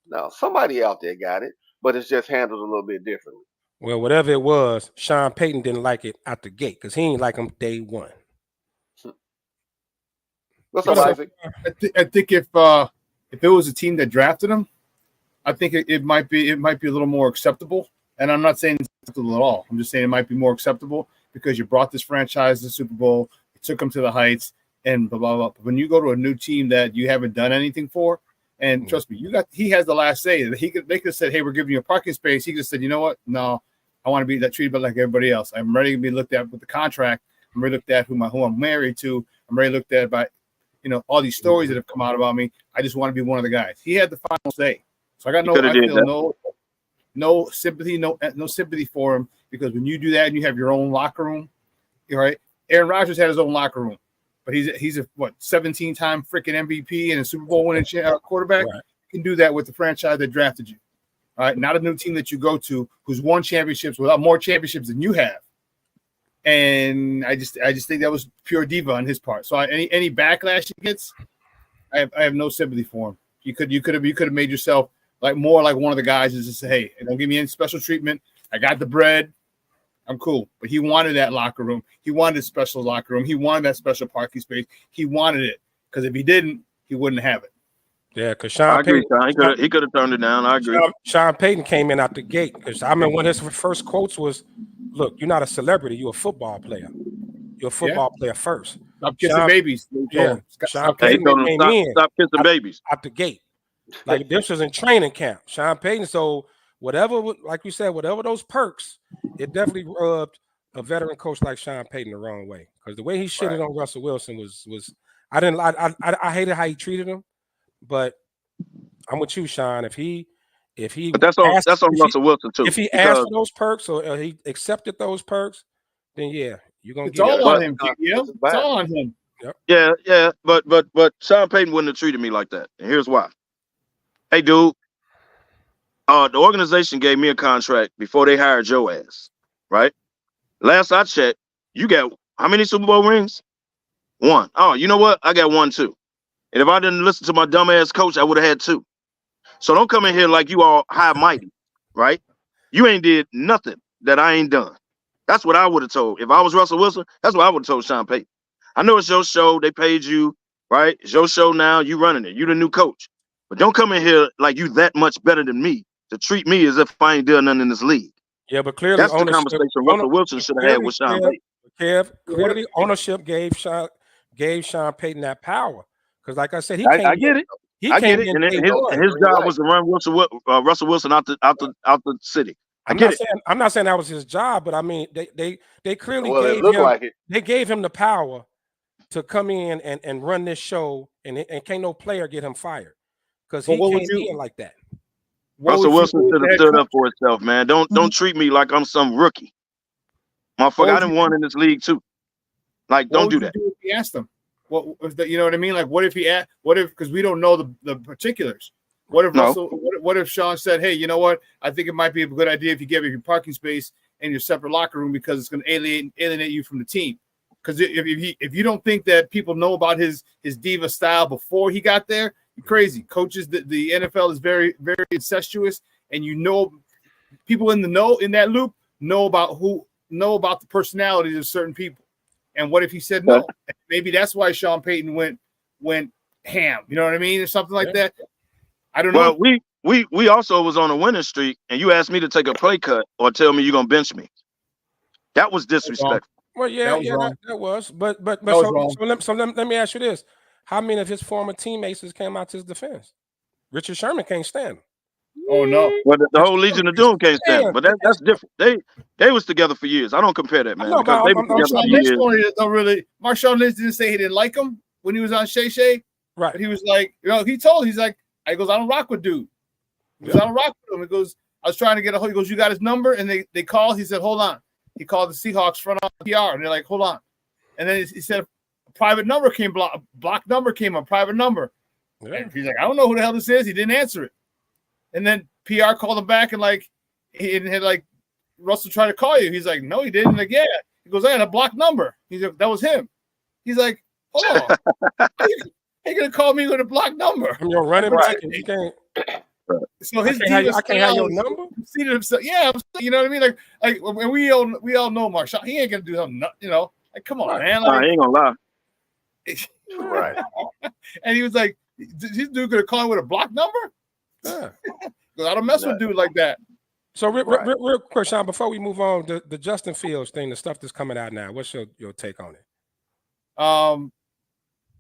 Now, somebody out there got it, but it's just handled a little bit differently. Well, whatever it was, Sean Payton didn't like it out the gate because he ain't like him day one. What's up, Isaac? I think if it was a team that drafted him, I think it might be a little more acceptable. And I'm not saying it's acceptable at all. I'm just saying it might be more acceptable because you brought this franchise to the Super Bowl, you took them to the heights, and blah blah blah. When you go to a new team that you haven't done anything for, and trust me, he has the last say. They could have said, "Hey, we're giving you a parking space." He could have said, "You know what? No, I want to be treated like everybody else. I'm ready to be looked at with the contract. I'm ready to look at who I'm married to. I'm ready to look at by, all these stories that have come out about me. I just want to be one of the guys." He had the final say. So I got no sympathy, no sympathy for him, because when you do that and you have your own locker room, right? Aaron Rodgers had his own locker room, but he's a 17-time freaking MVP and a Super Bowl winning quarterback. Right. You can do that with the franchise that drafted you, all right? Not a new team that you go to who's won championships without more championships than you have. And I just think that was pure diva on his part. So any backlash he gets, I have no sympathy for him. You could have made yourself more like one of the guys is just say, hey, don't give me any special treatment. I got the bread. I'm cool. But he wanted that locker room. He wanted a special locker room. He wanted that special parking space. He wanted it, because if he didn't, he wouldn't have it. Yeah, because Sean Payton, he could have turned it down. I agree. Sean Payton came in out the gate, because I remember one of his first quotes was, "Look, you're not a celebrity. You're a football player. You're a football player first. Stop kissing babies." Yeah, Sean Payton came in. Stop kissing babies out the gate. Like this was in training camp. Sean Payton. So whatever, like you said, whatever those perks, it definitely rubbed a veteran coach like Sean Payton the wrong way. Because the way he shitted on Russell Wilson was I hated how he treated him. But I'm with you, Sean. If he but that's on Russell Wilson too. If he asked for those perks or he accepted those perks, then yeah, you're gonna get it. All on him, it's all on him. Yep. Yeah. But Sean Payton wouldn't have treated me like that. And here's why. Hey, dude, the organization gave me a contract before they hired your ass, right? Last I checked, you got how many Super Bowl rings? 1. Oh, you know what? I got 1 too. And if I didn't listen to my dumbass coach, I would have had 2. So don't come in here like you all high mighty, right? You ain't did nothing that I ain't done. That's what I would have told. If I was Russell Wilson, that's what I would have told Sean Payton. I know it's your show. They paid you, right? It's your show now. You running it. You the new coach. But don't come in here like you that much better than me to treat me as if I ain't done nothing in this league. Yeah, but clearly That's the conversation Russell Wilson should have had with Sean Payton. Clearly ownership gave Sean Payton that power. Because like I said, I get it. I get it. And his job was to run Russell Wilson out the city. I'm not saying that was his job, but I mean they clearly gave him the power to come in and run this show, and can't no player get him fired because he can't be like that. Russell Wilson should have stood up for himself, man. Don't treat me like I'm some rookie. Motherfucker, I done won in this league too. Like, don't do that. If he asked him, what was that? You know what I mean? Like, what if because we don't know the particulars. What if Russell? What if Sean said, "Hey, you know what? I think it might be a good idea if you give your parking space and your separate locker room because it's going to alienate you from the team." Because if you don't think that people know about his diva style before he got there, you're crazy. Coaches, the NFL is very, very incestuous, and people in that loop know about the personalities of certain people. And what if he said no? Maybe that's why Sean Payton went ham. You know what I mean, or something like that. I don't know. Well, we also was on a winning streak, and you asked me to take a play cut or tell me you're gonna bench me. That was disrespectful. Well, that was. But let me ask you this: how many of his former teammates came out to his defense? Richard Sherman can't stand him. Oh no! Well, the whole Legion of Doom can't stand him, but that's different. They was together for years. I don't compare that, man. Marshawn Lynch didn't say he didn't like him when he was on Shay Shay. Right. But he was like, he's like, I don't rock with dude. He goes, I don't rock with him. He goes, I was trying to get a hold. He goes, you got his number? And they called. He said, hold on. He called the Seahawks front office PR, and they're like, hold on. And then he said, a private number came, block number came, a private number. Yeah. And he's like, I don't know who the hell this is. He didn't answer it. And then PR called him back and Russell tried to call you. He's like, no, he didn't. Like, yeah. He goes, I had a blocked number. He's like, that was him. He's like, hold on. How you gonna call me with a blocked number? I'm your running back, and you can't. So his I can't have your number. Yeah, you know what I mean. Like, and we all know Marshawn. He ain't gonna do something. You know, like, come on, man. Like, I ain't gonna lie. Right. And he was like, this dude gonna call him with a blocked number? Yeah. I don't mess with dude like that. So real quick, Sean, before we move on, the Justin Fields thing, the stuff that's coming out now, what's your take on it?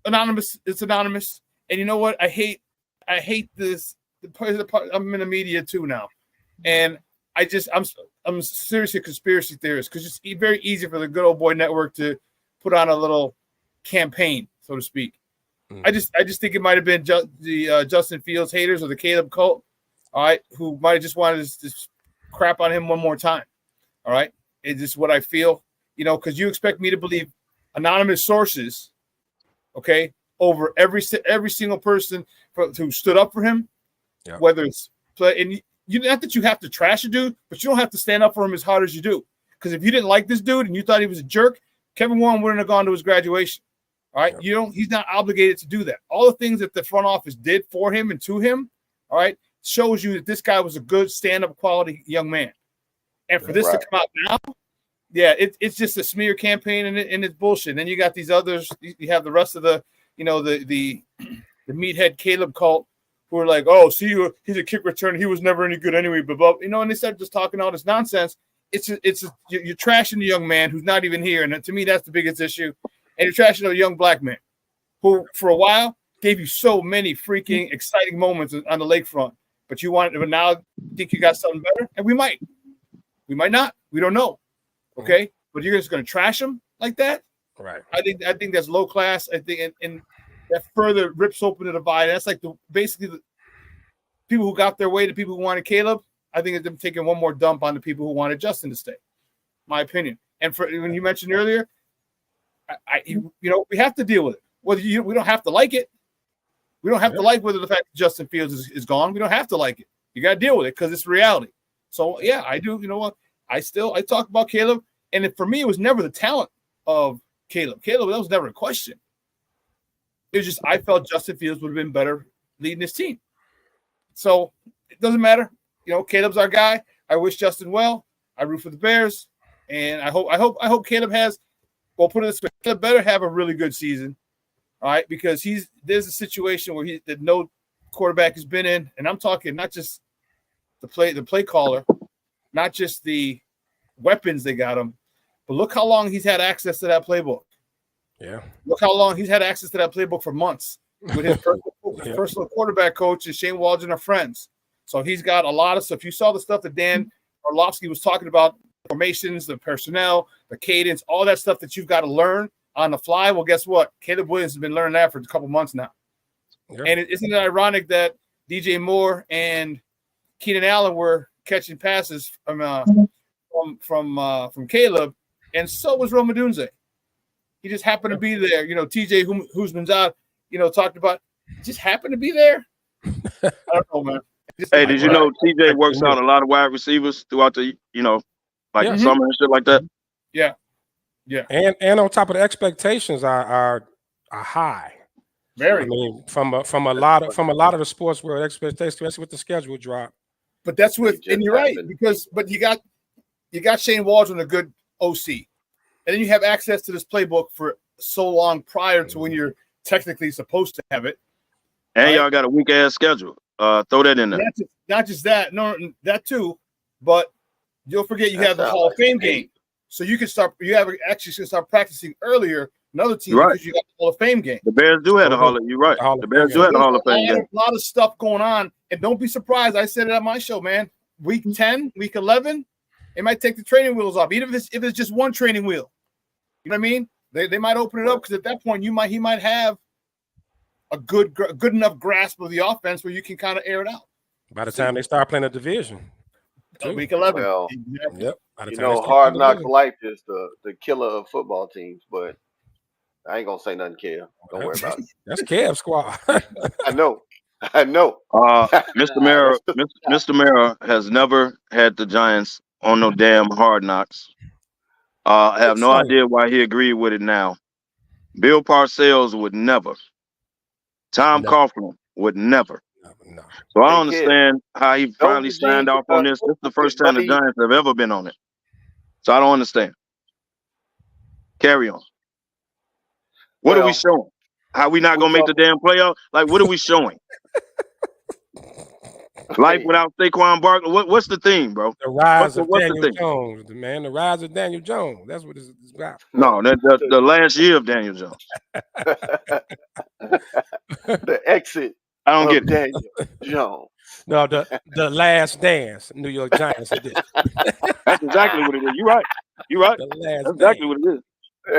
Anonymous. It's anonymous. And you know what? I hate this. I'm in the media too now. And I'm seriously a conspiracy theorist because it's very easy for the good old boy network to put on a little campaign, so to speak. I just think it might have been the Justin Fields haters or the Caleb cult, all right, who might have just wanted to crap on him one more time. All right. It's just what I feel, because you expect me to believe anonymous sources, okay, over every single person who stood up for him, whether it's and not that you have to trash a dude, but you don't have to stand up for him as hard as you do. Because if you didn't like this dude and you thought he was a jerk, Kevin Warren wouldn't have gone to his graduation. All right. He's not obligated to do that. All the things that the front office did for him and to him, all right, shows you that this guy was a good stand-up quality young man. And for this to come out now, it's just a smear campaign and it's bullshit. And then you got these others, you have the rest of the meathead Caleb cult who are like, oh, see, he's a kick returner. He was never any good anyway, but and they start just talking all this nonsense. You're trashing the young man who's not even here. And to me, that's the biggest issue. And you're trashing a young black man who, for a while, gave you so many freaking exciting moments on the lakefront. But now think you got something better? And we might not. We don't know. Okay? But you're just going to trash him like that? Right. I think that's low class. I think and that further rips open the divide. That's like basically the people who got their way, the people who wanted Caleb. I think it's them taking one more dump on the people who wanted Justin to stay. My opinion. And when you mentioned earlier, we have to deal with it. We don't have to like it. We don't have to like whether the fact that Justin Fields is gone. We don't have to like it. You got to deal with it because it's reality. So yeah, I do. You know what? I talk about Caleb, and for me, it was never the talent of Caleb. Caleb, that was never a question. It was just I felt Justin Fields would have been better leading his team. So it doesn't matter. Caleb's our guy. I wish Justin well. I root for the Bears. And I hope Caleb has. Well, put it this way: Caleb better have a really good season, all right? Because there's a situation where that no quarterback has been in, and I'm talking not just the play caller, not just the weapons they got him, but look how long he's had access to that playbook. Yeah. Look how long he's had access to that playbook for months with his personal quarterback coach and Shane Waldron are friends. So he's got a lot of stuff. You saw the stuff that Dan Orlovsky was talking about, formations, the personnel, the cadence, all that stuff that you've got to learn on the fly. Well, guess what? Caleb Williams has been learning that for a couple months now. Yeah. And isn't it ironic that DJ Moore and Keenan Allen were catching passes from Caleb, and so was Rome Odunze. He just happened to be there. You know, TJ Husman's out, talked about, just happened to be there. I don't know, man. Hey, did you know TJ works out a lot of wide receivers throughout the, the summer and shit like that? Yeah. Yeah. And on top of the expectations are high. Very. I mean, from a lot of the sports world, expectations, especially with the schedule drop. But that's and you're right, but you got Shane Waldron, a good OC. And then you have access to this playbook for so long prior to when you're technically supposed to have it. And y'all got a weak ass schedule. Throw that in there. Not just that, no, that too, but you'll forget you have the Hall of Fame game. So you can start practicing earlier. Another team because you got the Hall of Fame game. The Bears do have the Hall of You're right. The Bears do have the Hall of Fame game. A lot of stuff going on. And don't be surprised. I said it at my show, man. Week 10, week 11, it might take the training wheels off. Even if it's just one training wheel. You know what I mean? They might open it up because at that point he might have a good enough grasp of the offense where you can kind of air it out. By the time they start playing a division. Week 11. Well, yep. Hard Knock Life is the killer of football teams, but I ain't gonna say nothing, Kev. Don't worry about it. That's Kev squad. I know. Mr. Mara has never had the Giants on no damn Hard Knocks. I have no idea why he agreed with it now. Bill Parcells would never. Tom Coughlin would never. No. So I don't understand how he finally signed off on this. This is the first time the Giants have ever been on it. So I don't understand. Carry on. What are we showing? How we not going to make the damn playoff? Like, what are we showing? Life without Saquon Barkley? What's the theme, bro? The rise of Daniel Jones, man. The rise of Daniel Jones. That's what this is about. No, the last year of Daniel Jones. The exit. I don't get Daniel Jones. No, the last dance, New York Giants edition. That's exactly what it is. You're right. That's exactly what it is.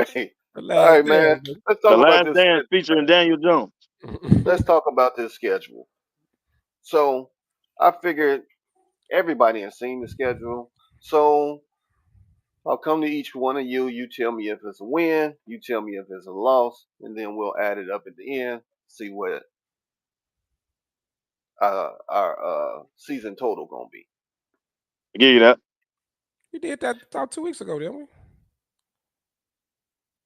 Hey. All right, man. Let's talk about this dance featuring Daniel Jones. Let's talk about this schedule. So I figured everybody has seen the schedule. So I'll come to each one of you. You tell me if it's a win. You tell me if it's a loss. And then we'll add it up at the end. See what our season total gonna be. I give you that. We did that about 2 weeks ago, didn't we?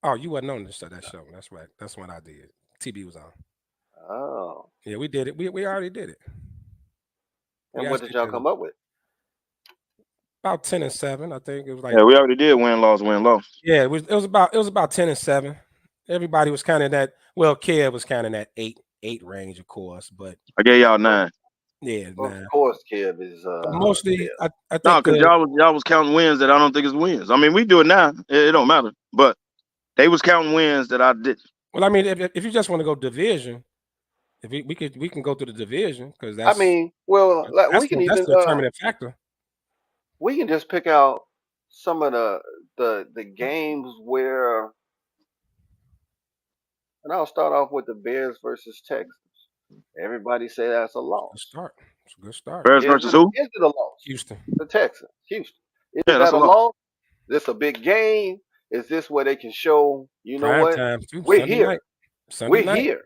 Oh, you wasn't on that show. That's right. That's what I did. TB was on. Oh. Yeah, we did it. We already did it. And what did y'all come up with? About 10-7, I think it was like. Yeah, we already did win loss. Yeah, it was about 10-7. Everybody was kind of that. Well, Kev was kind of that 8 range, of course, but I gave y'all 9. Yeah, well, of course, Kev is mostly. I think no, because y'all was counting wins that I don't think is wins. I mean, we do it now. It don't matter, but they was counting wins that I didn't. Well, I mean, if you just want to go division, if we can go through the division because that's. I mean, well, we can even that's the determinant factor. We can just pick out some of the games where, and I'll start off with the Bears versus Texans. Everybody say that's a loss. It's a good start. Bears versus who? Is it a loss? Houston. The Texans. Houston. Is that a loss? Is this a big game? Is this where they can show, you know Prime what? Time too. We're Sunday here. Night. Sunday night. Here.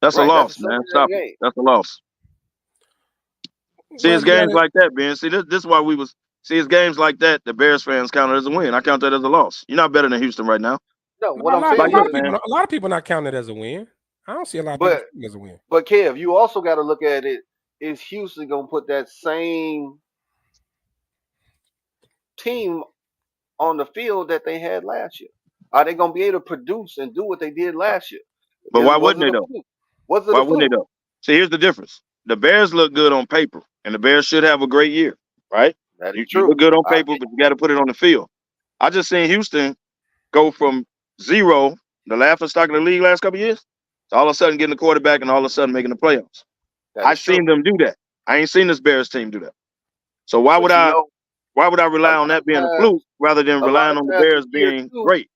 That's a loss, man. Stop it. That's a loss. See, it's games like that, Ben. See, this is why it's games like that. The Bears fans count it as a win. I count that as a loss. You're not better than Houston right now. No, what I'm saying a lot of people not counting it as a win. I don't see a lot of people as a win. But Kev, you also got to look at it. Is Houston gonna put that same team on the field that they had last year? Are they going to be able to produce and do what they did last year? But why Was wouldn't it they a though? fluke? Was it Why a wouldn't they fluke? though? See, here's the difference. The Bears look good on paper, and the Bears should have a great year, right? That is You look true. good on I paper, but you got to put it on the field. I just seen Houston go from zero, the laughing stock of the league last couple of years, to all of a sudden getting the quarterback and all of a sudden making the playoffs. That I is true. seen them do that. I ain't seen this Bears team do that. So why would But I a rely on lot that of being a times, fluke rather than a lot relying of on the times Bears in year being two, great?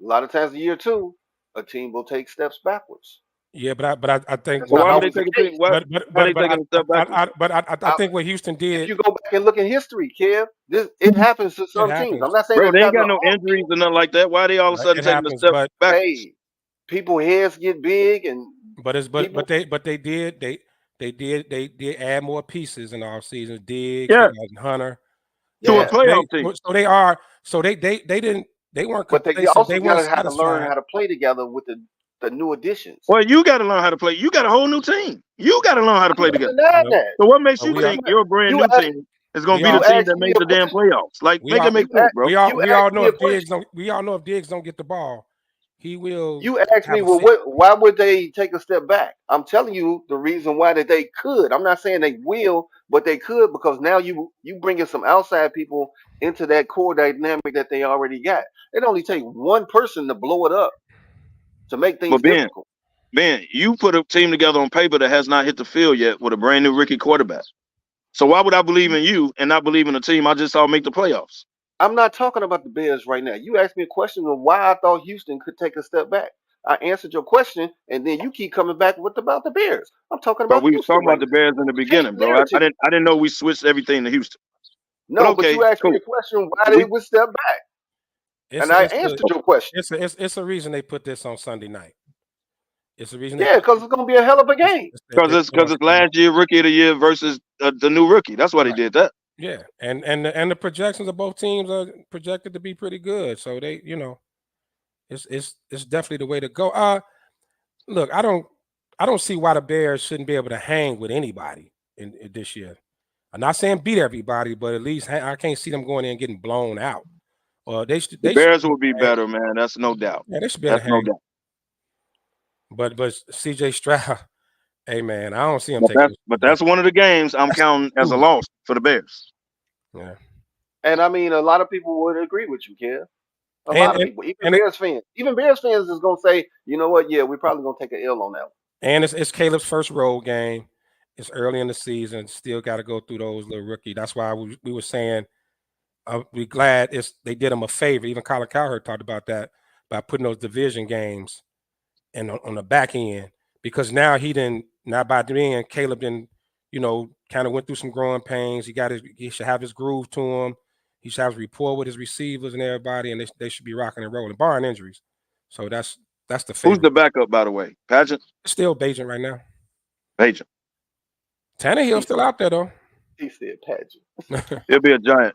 a lot of times in year two, a team will take steps backwards. Yeah, I think That's So what not why would they always Houston, the take a thing? case. Why they taking a step backwards? I think what Houston If did, you go back and look in history, Kev, it happens to it some teams. I'm happens. not saying Bro, that it they ain't happens got to no all injuries teams. or nothing like that. Why are they all of a Right? sudden It taking a happens, step backwards? Hey, people heads get big and people. they did add more pieces in the offseason. Diggs, they Yeah, got Hunter. to a Yeah, playoff team. They weren't but they complacent. also They got weren't to have to learn satisfied. how to play together with the new additions. Well, you got to learn how to play. You got a whole new team. You got to learn how to I'm play not together. denying No, that. So what makes but you we are think your brand You new ask, team is going we to be the are you team asked that me made a the damn question. playoffs? Like, we make are it make sense, bro. You we all asked me know a if Diggs question. don't we all know if Diggs don't get the ball, he will You asked me, have a well, fit. why would they take a step back? I'm telling you the reason why that they could. I'm not saying they will, but they could because now you bringing some outside people into that core dynamic that they already got. It only takes one person to blow it up to make things But difficult. you put a team together on paper that has not hit the field yet with a brand new rookie quarterback. So why would I believe in you and not believe in a team I just saw make the playoffs? I'm not talking about the Bears right now. You asked me a question of why I thought Houston could take a step back. I answered your question, and then you keep coming back with about the Bears. I'm talking But about we was Houston talking right about the now. Bears in the You change beginning, the bro. narrative. I didn't know we switched everything to Houston. But No, but you okay, asked me cool. the question why they We would step back, It's and a, I it's a, answered your question. it's a reason they put this on Sunday night. It's the reason they Yeah, put because it's gonna be a hell of a game. they put it because on it's Sunday night. last year rookie of the year versus the new rookie. That's why they Right. did that. Yeah, and the projections of both teams are projected to be pretty good. So they, it's definitely the way to go. Look, I don't see why the Bears shouldn't be able to hang with anybody in this year. I'm not saying beat everybody, but at least I can't see them going in and getting blown out. Or The they should be Bears able will be to hang. better, man. That's no doubt. Yeah, they should be able That's to no hang. doubt. But CJ Stroud, hey man, I don't see him But taking that's one of the games I'm counting as a loss for the Bears. yeah. And I mean, a lot of people would agree with you, Kev. A And lot of and people, even and it, Bears fans, is gonna say, you know what? Yeah, we're probably gonna take an L on that one. and it's Caleb's first road game. It's early in the season. Still got to go through those little rookie. That's why we were saying we're glad they did him a favor. Even Colin Cowherd talked about that by putting those division games and on the back end because now by then Caleb didn't kind of went through some growing pains. He should have his groove to him. He should have his rapport with his receivers and everybody, and they should be rocking and rolling, barring injuries. So that's the Who's favor. the backup, by the way? Pageant? Still Bajan right now. Pageant. Tannehill's still out there though. He said, Paget. He'll be a giant.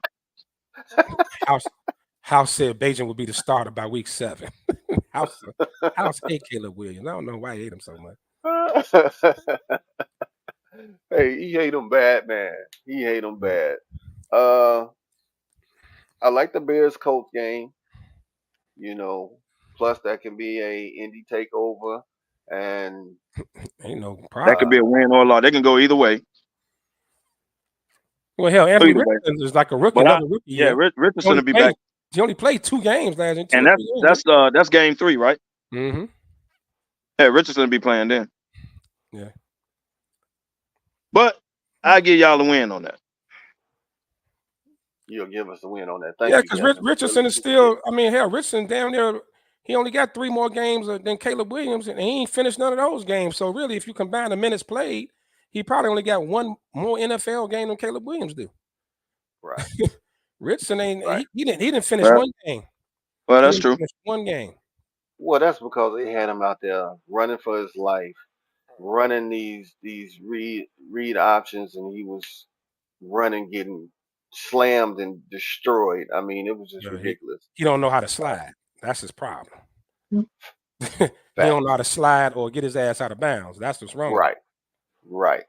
House said Bajan would be the starter by week 7. House hate Caleb Williams. I don't know why he hate him so much. Hey, he hate him bad, man. He hate him bad. Uh, I like the Bears Colts game. You know, plus that can be a indie takeover, and Ain't no That problem. could be a win or a loss. They can go either way. Well, hell, Anthony Either way. Richardson is like a rookie, But another rookie. yeah, Richardson will be back. He only played 2 games last year. And that's game 3, right? Mm-hmm. Yeah, Richardson will be playing then. Yeah. But I give y'all a win on that. you'll give us a win on that. Thank Yeah, you, because Kevin. Richardson is still. I mean, hell, Richardson down there. He only got 3 more games than Caleb Williams, and he ain't finished none of those games. So really, if you combine the minutes played, he probably only got 1 more NFL game than Caleb Williams do. Right. Richardson ain't. Right. He didn't finish Well, 1 game. Well, He that's didn't true. finish 1 game. Well, that's because they had him out there running for his life, running these read options, and he was running, getting slammed and destroyed. I mean, it was just ridiculous. He don't know how to slide. That's his problem. He Fact. don't know how to slide or get his ass out of bounds. That's what's wrong. Right. Right.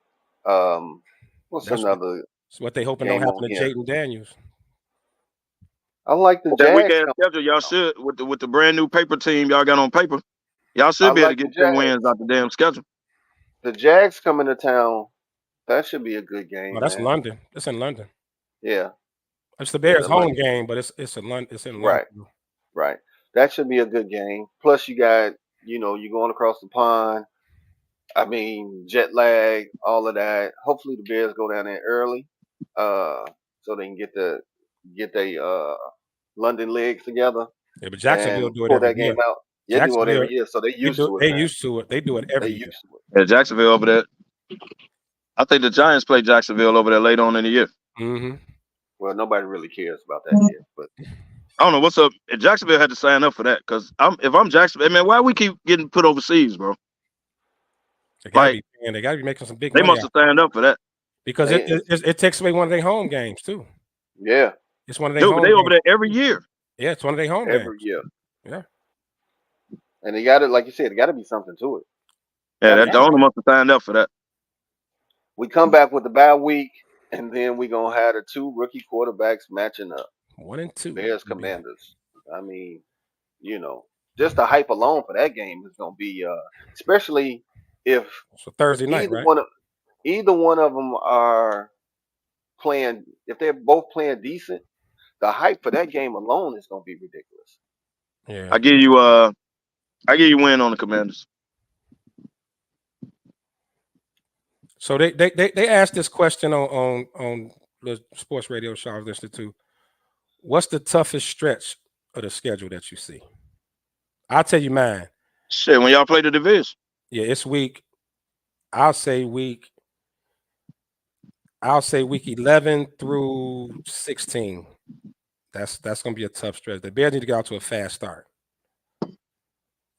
What's That's another what they hoping game don't happen on to here? Jaden Daniels. I like the That weak Jags. ass schedule, y'all should with the brand new paper team y'all got on paper. Y'all I should be able to like the get 10 wins Jags. out the damn schedule. The Jags coming to town. That should be a good Oh, game, that's man. London. It's in London. Yeah, It's the yeah, Bears' the home London. game, but it's in London. It's in Right, London. right. That should be a good game. Plus, you got you going across the pond. I mean, jet lag, all of that. Hopefully, the Bears go down there early, uh, so they can get their London legs together Yeah, but Jacksonville and do it pull every that game year. out. They do it Jacksonville, every year, so they they used do. to it, They man. used to it. They do it They every year. used to it. Yeah, Jacksonville over there. I think the Giants play Jacksonville over there later on in the year. Mm-hmm. Well, nobody really cares about that yet, but I don't know what's up. Jacksonville had to sign up for that because if I'm Jacksonville, man, why we keep getting put overseas, bro? They gotta Like be paying. They gotta be making some big they money must out have signed up for that. because they, it takes away one of their home games too. yeah, It's one of their Dude, but home they over games. there every year. Yeah, it's one of their home every games. year, Yeah. and they got it. Like you said, it got to be something to it. Yeah, Gotta that be the owner must have signed up for that. We come back with the bye week, and then we gonna have the two rookie quarterbacks matching up. 1 and 2. Bears Commanders. I mean, just the hype alone for that game is gonna be, especially if So Thursday night, either right? one of either one of them are playing. If they're both playing decent, the hype for that game alone is gonna be ridiculous. Yeah. I give you win on the Commanders. So they asked this question on the sports radio show I was listening to. What's the toughest stretch of the schedule that you see? I'll tell you mine. Shit, when y'all play the division. Yeah, it's week. I'll say week 11 through 16. That's gonna be a tough stretch. The Bears need to get out to a fast start.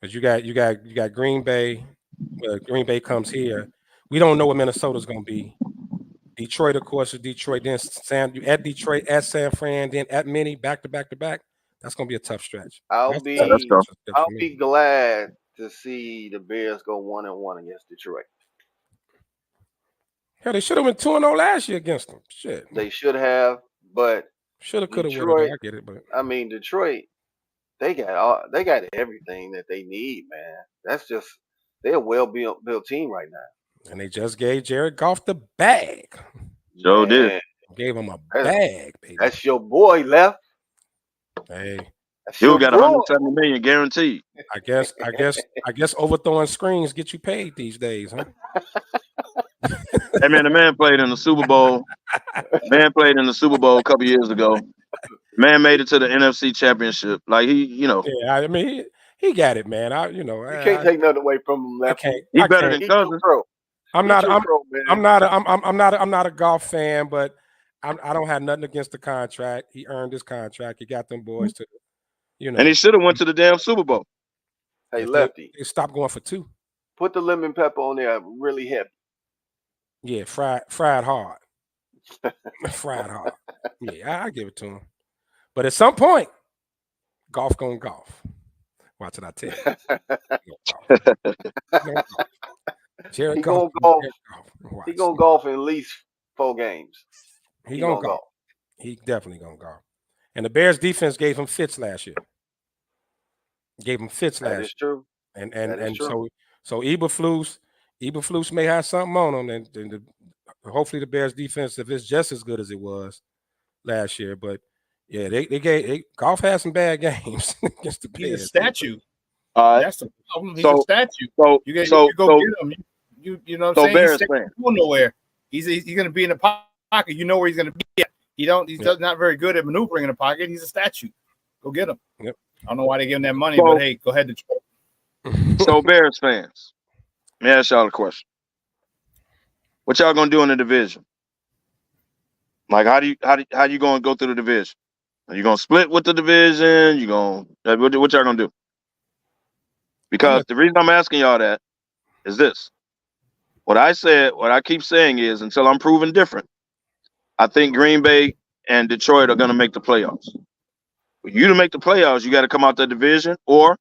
Because you got Green Bay. Green Bay comes here. We don't know what Minnesota's gonna be. Detroit, of course, is Detroit. Then at Detroit, at San Fran, then at Minnie, back to back to back. That's gonna be a tough stretch. I'll That's Yeah, let's be go. stretch I'll for me. be glad to see the Bears go 1-1 against Detroit. Hell, they should have been 2-0 last year against them. Shit. They should have, but Shoulda, coulda, woulda. Detroit. I get it, but I mean, Detroit. They got everything that they need, man. That's just they're a well built team right now. and they just gave Jared Goff the bag. Joe did. Man, Gave him a that's, bag, baby. that's your boy left. Hey, That's Dude your got boy. 170 million guaranteed. I guess overthrowing screens get you paid these days, huh? Hey man, the man played in the Super Bowl. Man played in the Super Bowl a couple years ago. Man made it to the NFC Championship. Like Yeah, I mean he got it, man. You can't take nothing away from him, I left. can't. he's I better can't. than He too Cousins. pro. I'm He not. too I'm, pro, man. I'm not a golf fan, but I don't have nothing against the contract. He earned his contract. He got them boys to, And he should have went to the damn Super Bowl. Hey, if Lefty, they stopped going for 2. put the lemon pepper on there really heavy. Yeah, fried hard. Fried hard. Yeah, I give it to him. But at some point, golf gonna golf. Watch it, I tell you. Jared He Goff. gonna golf. Watch. He gonna golf in at least 4 games. He gonna golf. He definitely gonna golf. And the Bears defense gave him fits last year. That is true. And true. so Eberflus may have something on him, and hopefully the Bears defense, if it's just as good as it was last year, but yeah, golf had some bad games against the Bears. He's a statue. That's the problem. He's a statue. You go get him. You know what I'm saying? Bears He's fan. going nowhere. He's going to be in the pocket. You know where he's going to be at. He's not very good at maneuvering in the pocket. He's a statue. Go get him. Yep. I don't know why they give him that money, but hey, go ahead, Detroit. So Bears fans, let me ask y'all a question. What y'all gonna do in the division? Like, how you gonna go through the division? Are you gonna split with the division? You gonna what y'all gonna do? Because the reason I'm asking y'all that is this. What I keep saying is, until I'm proven different, I think Green Bay and Detroit are gonna make the playoffs. For you to make the playoffs, you got to come out the division, or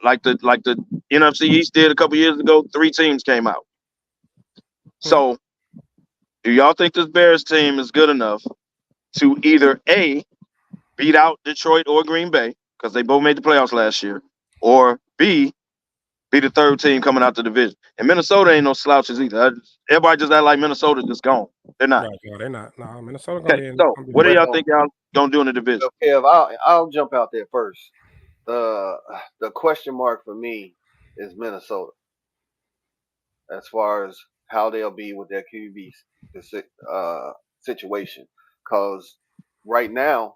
like the NFC East did a couple years ago, 3 teams came out. So, do y'all think this Bears team is good enough to either A, beat out Detroit or Green Bay because they both made the playoffs last year, or B, be the third team coming out the division. And Minnesota ain't no slouches either. Everybody just act like Minnesota's just gone. They're not. No, they're not. No, Minnesota gonna Okay, be in. so what do y'all Well, think y'all gonna do in the division? Kev, I'll jump out there first. The question mark for me is Minnesota, as far as how they'll be with their QB situation, because right now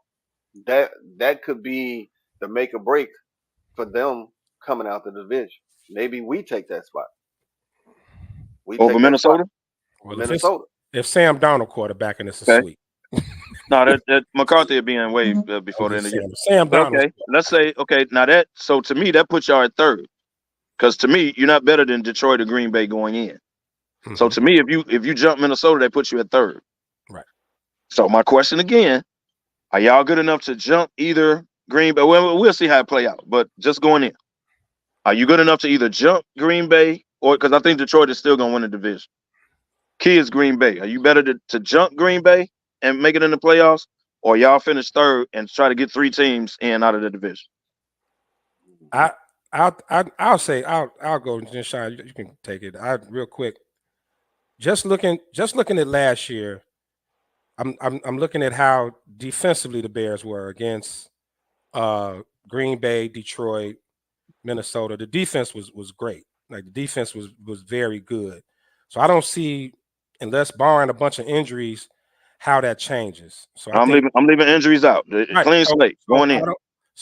that could be the make or break for them coming out the division. Maybe we take that spot. We Over take that spot. Minnesota? Well, Minnesota. if Sam Darnold quarterback and it's a Okay. sweep. No, that McCarthy would be in way before the end of the year. Sam But Darnold. okay, let's say now that, so to me that puts y'all at third, because to me you're not better than Detroit or Green Bay going in. Mm-hmm. So to me, if you jump Minnesota, that puts you at third. Right. So my question again: are y'all good enough to jump either Green Bay? Well, we'll see how it play out. But just going in, are you good enough to either jump Green Bay or, because I think Detroit is still gonna win the division. Key is Green Bay. Are you better to jump Green Bay and make it in the playoffs, or y'all finish third and try to get 3 teams in out of the division? I'll say I'll go. Shine, you can take it. Real quick. Just looking at last year, I'm looking at how defensively the Bears were against Green Bay, Detroit, Minnesota. The defense was great. Like the defense was very good. So I don't see, unless barring a bunch of injuries, how that changes. So I'm leaving injuries out. Right. Clean slate going in.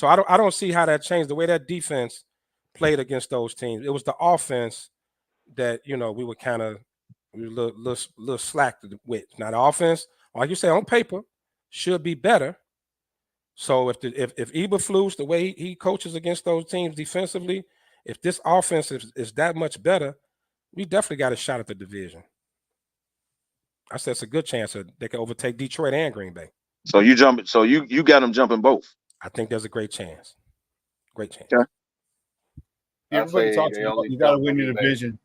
I don't see how that changed. The way that defense played against those teams, it was the offense that we were a little slack with. Now the offense, like you say, on paper, should be better. So if Eberflus, the way he coaches against those teams defensively, if this offense is that much better, we definitely got a shot at the division. I said it's a good chance that they can overtake Detroit and Green Bay. So you got them jumping both. I think there's a great chance. Great chance. Yeah. Everybody talks about you got to win your division.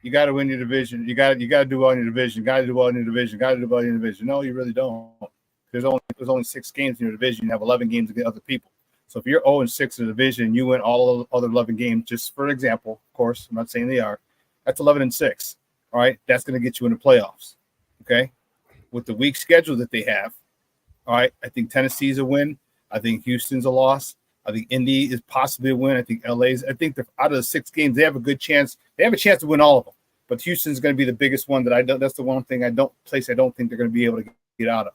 You got to win your division. You got to do well in your division. You got to do well in your division. Got to do well in your division. No, you really don't. There's only 6 games in your division. You have 11 games against other people. So if you're 0-6 in the division, you win all the other 11 games. Just for example, of course, I'm not saying they are. That's 11-6. All right, that's going to get you in the playoffs. Okay, with the weak schedule that they have. All right, I think Tennessee's a win. I think Houston's a loss. I think Indy is possibly a win. I think LA's. I think out of the 6 games, they have a good chance. They have a chance to win all of them. But Houston's going to be the biggest one that I don't. That's the one thing I don't think they're going to be able to get out of.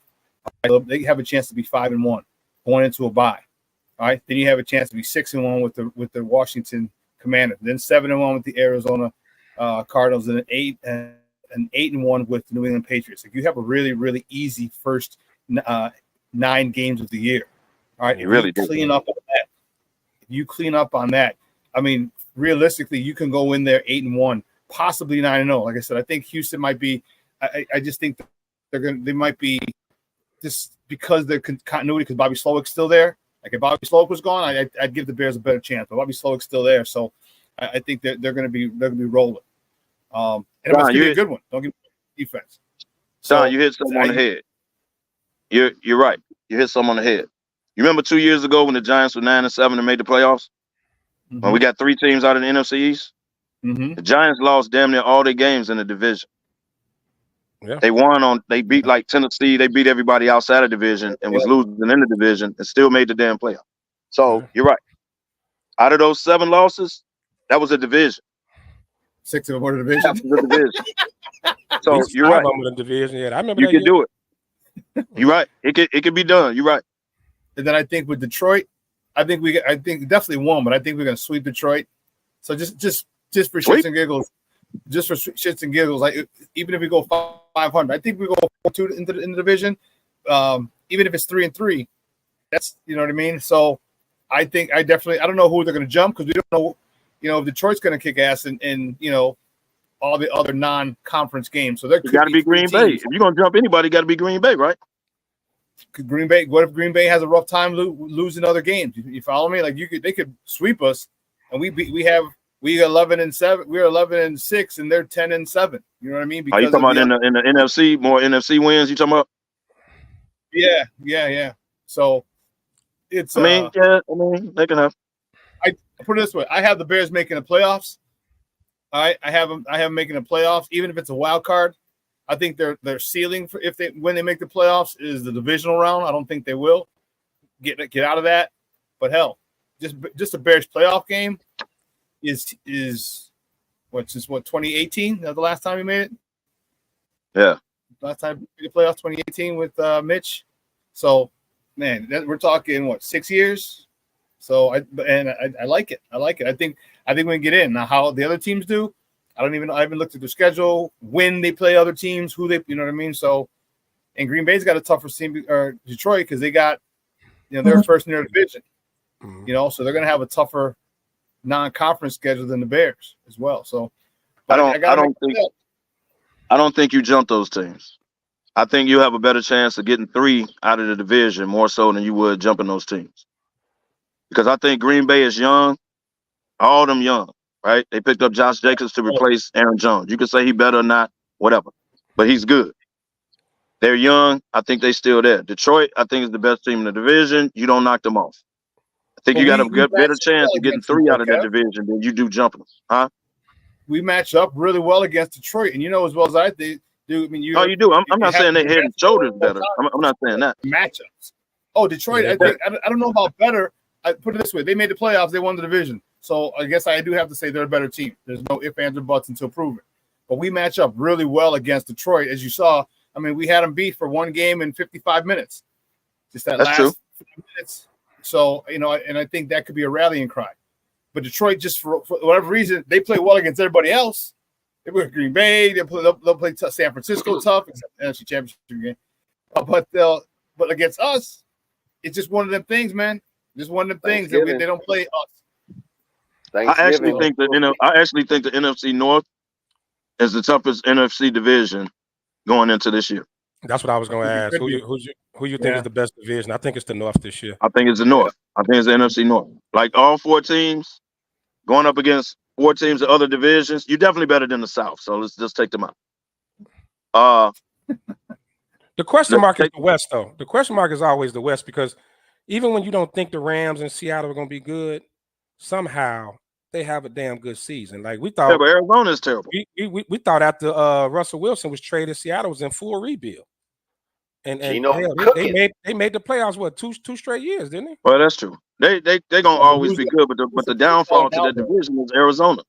Right, they have a chance to be 5-1 going into a bye. All right, then you have a chance to be 6-1 with the Washington Commanders, then 7-1 with the Arizona Cardinals, and 8-1 with the New England Patriots. Like you have a really, really easy first 9 games of the year. All right, you really clean up on that. If you clean up on that, I mean, realistically, you can go in there 8-1, possibly 9-0. Like I said, I think Houston might be. I just think they might be just because their continuity, because Bobby Slowick's still there. Like if Bobby Slowick was gone, I'd give the Bears a better chance. But Bobby Slowick's still there, so I think they're going to be rolling. And it must be a good one. Don't give me defense. Don, you hit something on the head. You're right. You hit something on the head. You remember 2 years ago when the Giants were 9-7 and made the playoffs? Mm-hmm. When we got 3 teams out in the NFC East? Mm-hmm. The Giants lost damn near all their games in the division. Yeah. They beat like Tennessee, they beat everybody outside of division and was losing in the division and still made the damn playoff. So you're right. Out of those 7 losses, that was a division. 6 of them were a division. So you're right. In the division. Yeah, I remember you can do it. You're right. It can be done. You're right. And then I think with Detroit, I think definitely won, but I think we're gonna sweep Detroit. So just for shits and giggles. Just for shits and giggles, like even if we go 500, I think we go 4-2 in the division. Even if it's 3-3, that's what I mean. So I think I don't know who they're going to jump because we don't know, if Detroit's going to kick ass in all the other non-conference games. So there could be Green Bay. If you're going to jump anybody, got to be Green Bay, right? Green Bay. What if Green Bay has a rough time losing other games? You follow me? Like they could sweep us, and we 11-7. We're 11-6, and they're 10-7. You know what I mean? Are you talking about in the NFC? More NFC wins? You talking about? Yeah. So it's. I mean, yeah, I mean, they can have. I put it this way: I have the Bears making the playoffs. All right, I have them making the playoffs, even if it's a wild card. I think their ceiling for when they make the playoffs is the divisional round. I don't think they will get out of that. But hell, just a Bears playoff game is since 2018? That's the last time we made it. Yeah. Last time we made the playoffs 2018 with Mitch. So man, we're talking 6 years. So I like it. I like it. I think we can get in. Now how the other teams do, I haven't looked at their schedule, when they play other teams, who they, you know what I mean? So, and Green Bay's got a tougher team, or Detroit, because they got, they're first in their division, so they're going to have a tougher non-conference schedule than the Bears as well. So, I don't think you jump those teams. I think you have a better chance of getting 3 out of the division more so than you would jumping those teams. Because I think Green Bay is young, all them young, right? They picked up Josh Jacobs to replace Aaron Jones. You can say he better or not, whatever, but he's good. They're young. I think they still there. Detroit, I think, is the best team in the division. You don't knock them off. I think you got a better chance of getting 3 out of that division than you do jumping them, huh? We match up really well against Detroit, and as well as I do. I mean, you do. I'm not saying they head and shoulders better. I'm not saying that. Matchups. Oh, Detroit, I think I don't know about better. I put it this way: they made the playoffs, they won the division. So I guess I do have to say they're a better team. There's no ifs, ands, or buts until proven. But we match up really well against Detroit, as you saw. I mean, we had them beat for one game in 55 minutes. Just that last 5 minutes. So, and I think that could be a rallying cry. But Detroit, just for whatever reason, they play well against everybody else. They play Green Bay. They'll play San Francisco tough, except the NFC Championship game. But against us, it's just one of them things, man. Just one of them things that they don't play us. I actually think the NFC North is the toughest NFC division going into this year. That's what I was going to ask. Who you think is the best division? I think it's the North this year. I think it's the North. I think it's the NFC North. Like all 4 teams going up against 4 teams of other divisions, you're definitely better than the South. So let's just take them out. The question mark is the West, though. The question mark is always the West, because even when you don't think the Rams and Seattle are going to be good, somehow they have a damn good season. Like we thought. Yeah, but Arizona is terrible. We thought after Russell Wilson was traded, Seattle was in full rebuild. And they made the playoffs, 2 straight years, didn't they? Well, that's true. They gonna always be good, but the downfall to that division is Arizona.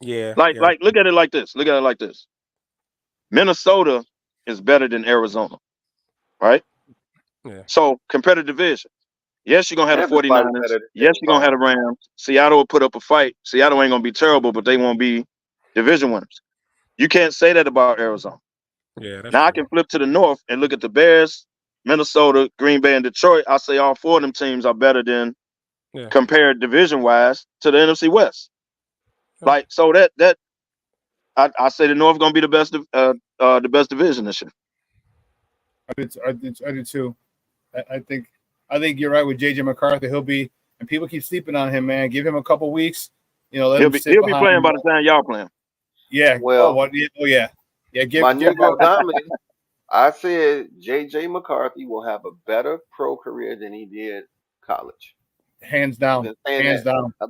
Yeah. Like look at it like this. Minnesota is better than Arizona, right? Yeah. So competitive division. Yes, you're gonna have the 49ers. Yes, you're gonna have the Rams. Seattle will put up a fight. Seattle ain't gonna be terrible, but they won't be division winners. You can't say that about Arizona. Yeah. Now I can flip to the North and look at the Bears, Minnesota, Green Bay, and Detroit. I say all 4 of them teams are better than compared division-wise to the NFC West. Yeah. Like so that I say the North gonna be the best division this year. I do too. I think you're right with JJ McCarthy. He'll be, and people keep sleeping on him, man. Give him a couple weeks. He'll be playing by the time y'all playing. Yeah. Well. Yeah. My New York Diamond. I said JJ McCarthy will have a better pro career than he did college. Hands down. I've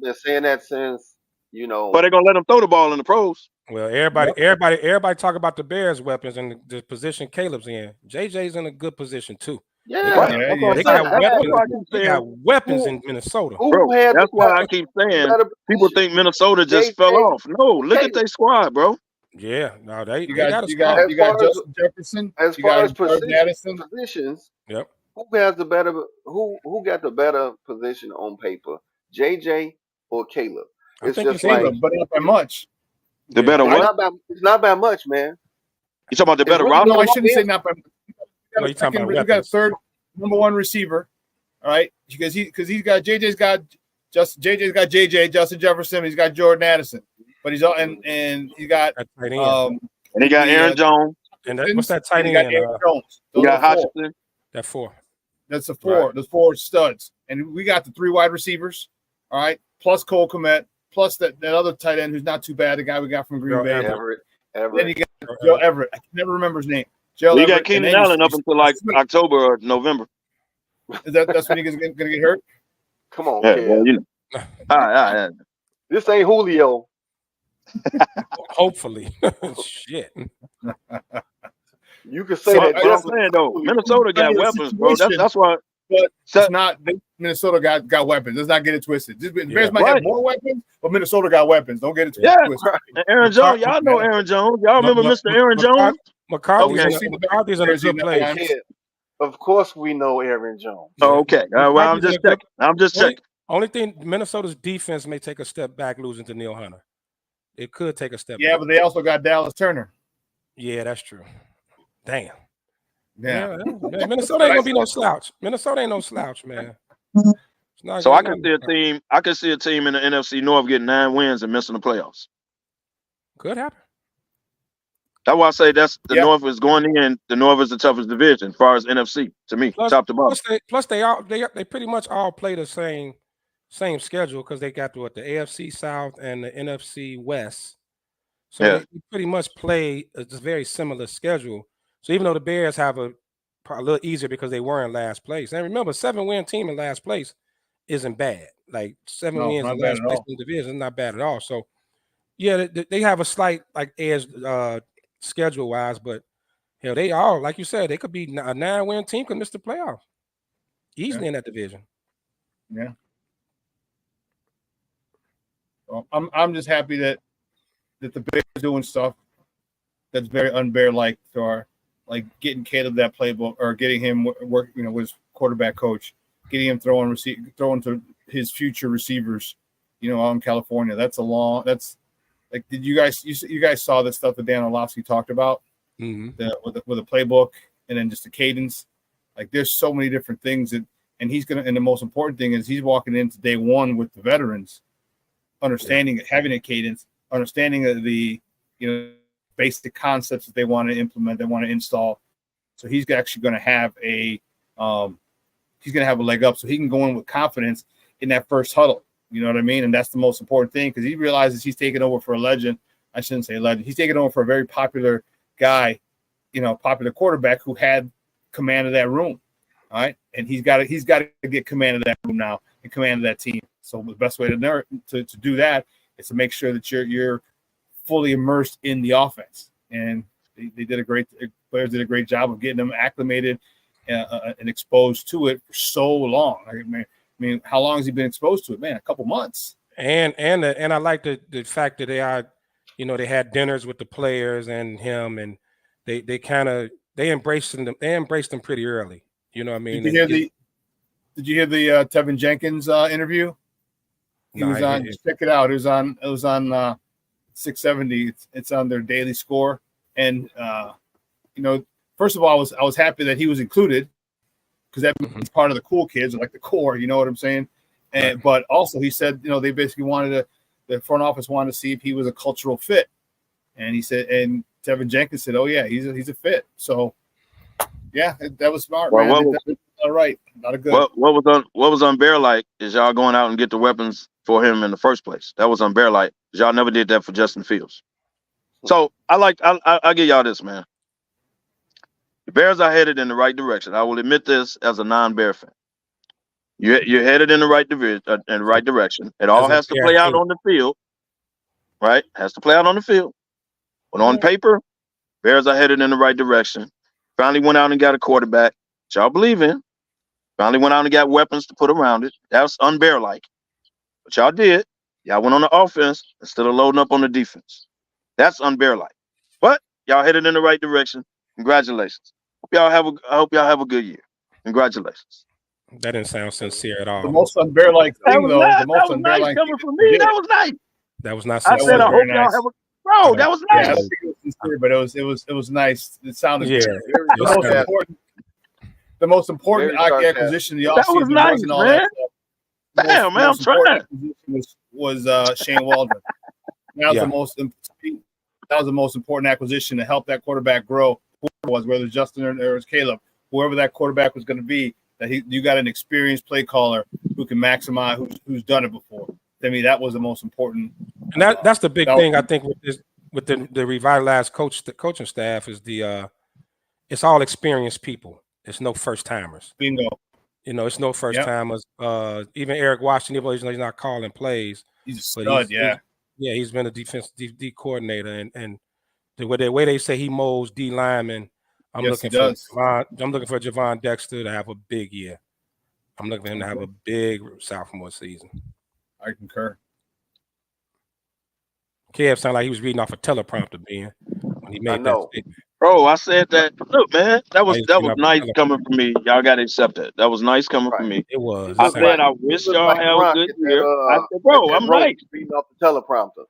been saying that since But they're gonna let him throw the ball in the pros. Well, everybody talk about the Bears' weapons and the position Caleb's in. JJ's in a good position too. Yeah, they got weapons in Minnesota. That's why I keep saying people think Minnesota just fell off. No, look at their squad, bro. Yeah, no, you got Justin Jefferson. As far as positions, yep. Who got the better position on paper, JJ or Caleb? It's just Caleb, but not by much. The better what? It's not by much, man. You talking about the better roster? No, I shouldn't say not by much. You got a third number 1 receiver, all right? Because he's got JJ's got JJ, Justin Jefferson, he's got Jordan Addison, but he's and he got and he got Aaron Jones. And what's that tight end? He got Hutchinson. That 4. That's the 4. Right. There's 4 studs, and we got the 3 wide receivers, all right, plus Cole Kmet, plus that other tight end who's not too bad, the guy we got from Green Bay. Everett. Then you got Joe Everett. I can never remember his name. You got Keenan Allen up until like October or November. That's when he's gonna get hurt? Come on, Yeah, Kev. well, you know. All right. This ain't Julio. Hopefully. Shit. You can say Well, that. I'm Just saying though, Minnesota got weapons, bro. That's why. But So- it's not. Minnesota got weapons. Let's not get it twisted. The Bears Yeah. might have Right. more weapons, but Minnesota got weapons. Don't get it Yeah. twisted. And Aaron Jones, y'all know Aaron Jones. Y'all remember Mr. Aaron Jones? McCarthy's Okay. McCarthy's in a good place. Yeah. Of course, we know Aaron Jones. Oh, okay. Well, I'm McCarthy's in just a good- checking. I'm just checking. Only thing, Minnesota's defense may take a step back losing to Neil Hunter. It could take a step Yeah, back. but they also got Dallas Turner. Yeah, that's true. Damn. Yeah. Man, Minnesota ain't gonna be no slouch. Minnesota ain't no slouch, man. It's not So I gonna can be see a no- team. I can see a team in the NFC North getting 9 wins and missing the playoffs. Could happen. That's why I say that's the Yep. North is going in. The North is the toughest division as far as NFC to me, top to bottom. Plus they pretty much all play the same schedule because they got the AFC South and the NFC West. So Yeah. they pretty much play a very similar schedule. So even though the Bears have a little easier because they were in last place, and remember, 7-win team in last place isn't bad. Like 7 No, wins not in bad last at place all. in the division is not bad at all. So yeah, they have a slight like edge schedule wise, but hell, they all like you said, they could be a 9-win team could miss the playoffs easily in that division. Yeah. Well, I'm just happy that the Bears are doing stuff that's very unbear-like to our, like getting Caleb that playbook or getting him work, with his quarterback coach, getting him throwing to his future receivers, out in California. That's like, did you guys saw the stuff that Dan Orlovsky talked about with a playbook and then just the cadence? Like there's so many different things and the most important thing is he's walking into day one with the veterans, understanding having a cadence, understanding of the basic concepts that they want to implement, they want to install. So he's actually going to have a leg up, so he can go in with confidence in that first huddle. You know what I mean? And that's the most important thing because he realizes he's taking over for a legend. I shouldn't say legend. He's taking over for a very popular guy, popular quarterback who had command of that room. All right, and he's got to get command of that room now and command of that team. So the best way to do that is to make sure that you're fully immersed in the offense. And players did a great job of getting them acclimated and exposed to it for so long. I mean, how long has he been exposed to it, man? A couple months. And I like the fact that they are, they had dinners with the players and him, and they embraced them. They embraced them pretty early. You know what I mean? Did you hear the Tevin Jenkins interview? He was on. Check it out. It was on 670. It's on their daily score. And first of all, I was happy that he was included because that was part of the cool kids, like the core. You know what I'm saying? And but also he said, they basically the front office wanted to see if he was a cultural fit. And he said, and Tevin Jenkins said, "Oh yeah, he's a fit." So yeah, that was smart, man. All right, not a good. What was unbear like is y'all going out and get the weapons for him in the first place. That was unbear like. Y'all never did that for Justin Fields. So I'll give y'all this, man. The Bears are headed in the right direction. I will admit this as a non-Bear fan. You're headed in the right direction. It all has to play out on the field, right? Has to play out on the field. But on paper, Bears are headed in the right direction. Finally went out and got a quarterback that y'all believe in. Finally went out and got weapons to put around it. That was unbear-like. But y'all did. Y'all went on the offense instead of loading up on the defense. That's unbear-like. But y'all headed in the right direction. Congratulations. I hope y'all have a good year. Congratulations. That didn't sound sincere at all. The most unbear-like thing, though. The most unbear-like coming from me. That was nice. That was not I sincere. said I hope y'all have a bro. That was nice. Yeah, I don't think it was sincere, but it was nice. It sounded good. The most important acquisition of the offseason wasn't all that stuff. Damn, man, I'm trying. Was Shane Waldron. That was the most important acquisition to help that quarterback grow. Whether it's Justin or it was Caleb, whoever that quarterback was going to be, you got an experienced play caller who can maximize, who's done it before. I mean, that was the most important. And that's the big thing I think with the revitalized coaching staff is it's all experienced people. It's no first timers. Bingo. You know, it's no first timers. Even Eric Washington, even though he's not calling plays, he's a stud. He's been a defense D coordinator, and the way they say he molds D linemen. I'm looking for Gervon Dexter to have a big year. I'm looking for him to have a big sophomore season. I concur. Kev sounded like he was reading off a teleprompter, Ben, when he made that statement. Bro, I said that. Look, man, that was nice coming from me. Y'all got to accept that. That was nice coming from me. It was. I said I wish y'all have a good year. I said, bro, I'm nice. Reading off the teleprompter.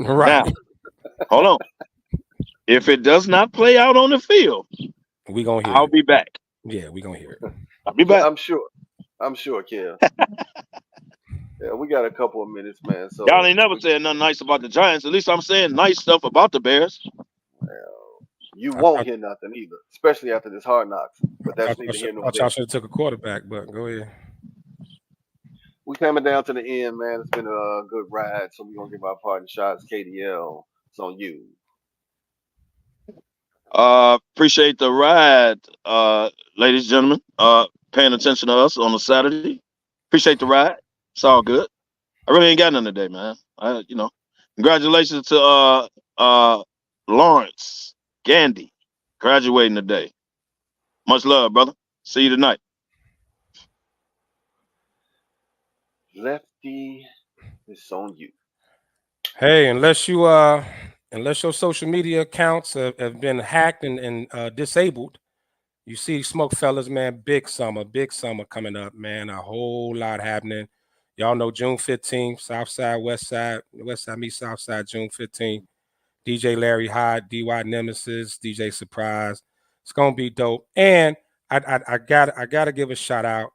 Right. Now, hold on. If it does not play out on the field, we gonna hear I'll be back. Yeah, we gonna hear it. I'll be back. I'm sure, Kev. Yeah, we got a couple of minutes, man. So y'all ain't never said nothing nice about the Giants. At least I'm saying nice stuff about the Bears. Well, you won't hear nothing either, especially after this Hard Knocks. But that's neither here nor there. I should have took a quarterback, but go ahead. We coming down to the end, man. It's been a good ride, so we're gonna give our parting shots. KDL, it's on you. Appreciate the ride, ladies and gentlemen. Paying attention to us on a Saturday. Appreciate the ride. It's all good. I really ain't got nothing today, man. Congratulations to Lawrence Gandy graduating today. Much love, brother. See you tonight. Lefty, it's on you. Hey, unless your social media accounts have been hacked and disabled, you see SmokeFellas, man, big summer coming up, man. A whole lot happening. Y'all know June 15th, South Side, West Side meets South Side, June 15th. DJ Larry Hyde, DY Nemesis, DJ Surprise. It's gonna be dope. And I gotta give a shout out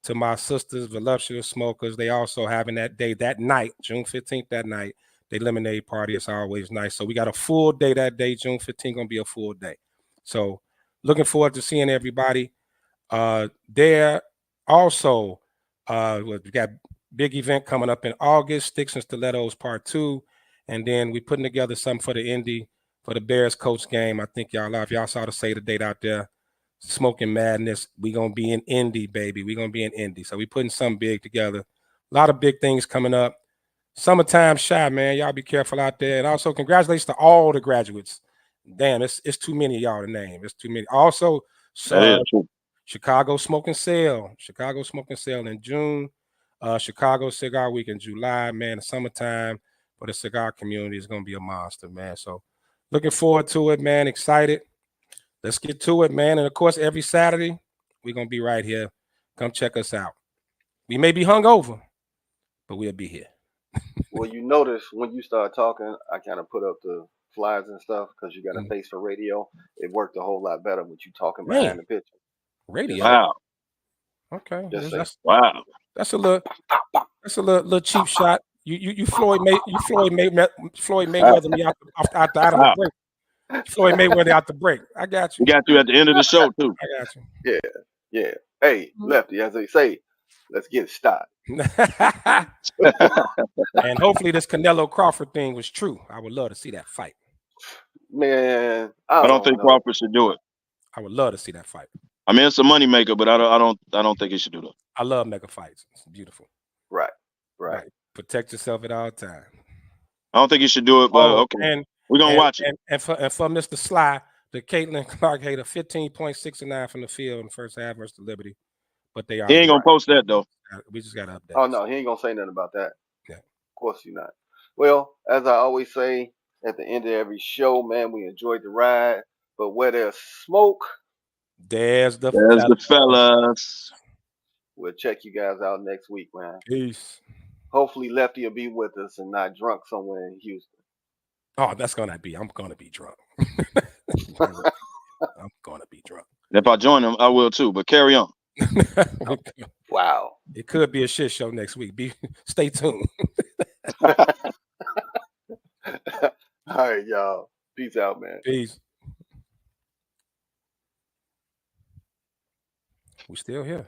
to my sisters, Voluptuous Smokers. They also having that day, that night, June 15th, that night, the lemonade party. It's always nice. So we got a full day that day. June 15th gonna be a full day. So looking forward to seeing everybody there. Also, we got big event coming up in August, Sticks and Stilettos Part 2. And then we putting together something for the Indy, for the Bears coach game. I think y'all love. Y'all saw the save the date out there. Smoking Madness. We gonna be in Indy, baby. We gonna be in Indy. So we putting something big together. A lot of big things coming up. Summertime shy, man. Y'all be careful out there. And also congratulations to all the graduates. Damn, it's too many of y'all to name. It's too many. Also, Chicago Smoking Sale in June. Chicago Cigar Week in July, man. The summertime for the cigar community is going to be a monster, man. So looking forward to it, man. Excited. Let's get to it, man. And of course, every Saturday, we're going to be right here. Come check us out. We may be hungover, but we'll be here. Well, you notice when you start talking, I kind of put up the flyers and stuff because you got a face for radio. It worked a whole lot better with you talking behind the picture. Radio. Wow. Okay. Wow. That's a little cheap shot. You Floyd Mayweather me out the break. Floyd Mayweather out the break. I got you. We got you at the end of the show too. I got you. Yeah. Hey, Lefty, as they say, let's get it started. And hopefully this Canelo Crawford thing was true. I would love to see that fight. Man, I don't think Crawford should do it. I would love to see that fight. I mean, it's a money maker, but I don't think he should do that. I love mega fights. It's beautiful. Right. Protect yourself at all times. I don't think he should do it, but okay. We're gonna watch it. And for Mr. Sly, the Caitlin Clark hater 15.69 from the field in the first half versus the Liberty. But they are. He ain't gonna post that though. We just gotta update. Oh no, he ain't gonna say nothing about that. Yeah. Of course he's not. Well, as I always say at the end of every show, man, we enjoyed the ride. But where there's smoke, there's the fellas. We'll check you guys out next week, man. Peace. Hopefully Lefty will be with us and not drunk somewhere in Houston. Oh, I'm gonna be drunk. I'm gonna be drunk. If I join him, I will too. But carry on. Wow. It could be a shit show next week. Stay tuned. All right, y'all. Peace out, man. Peace. We still here.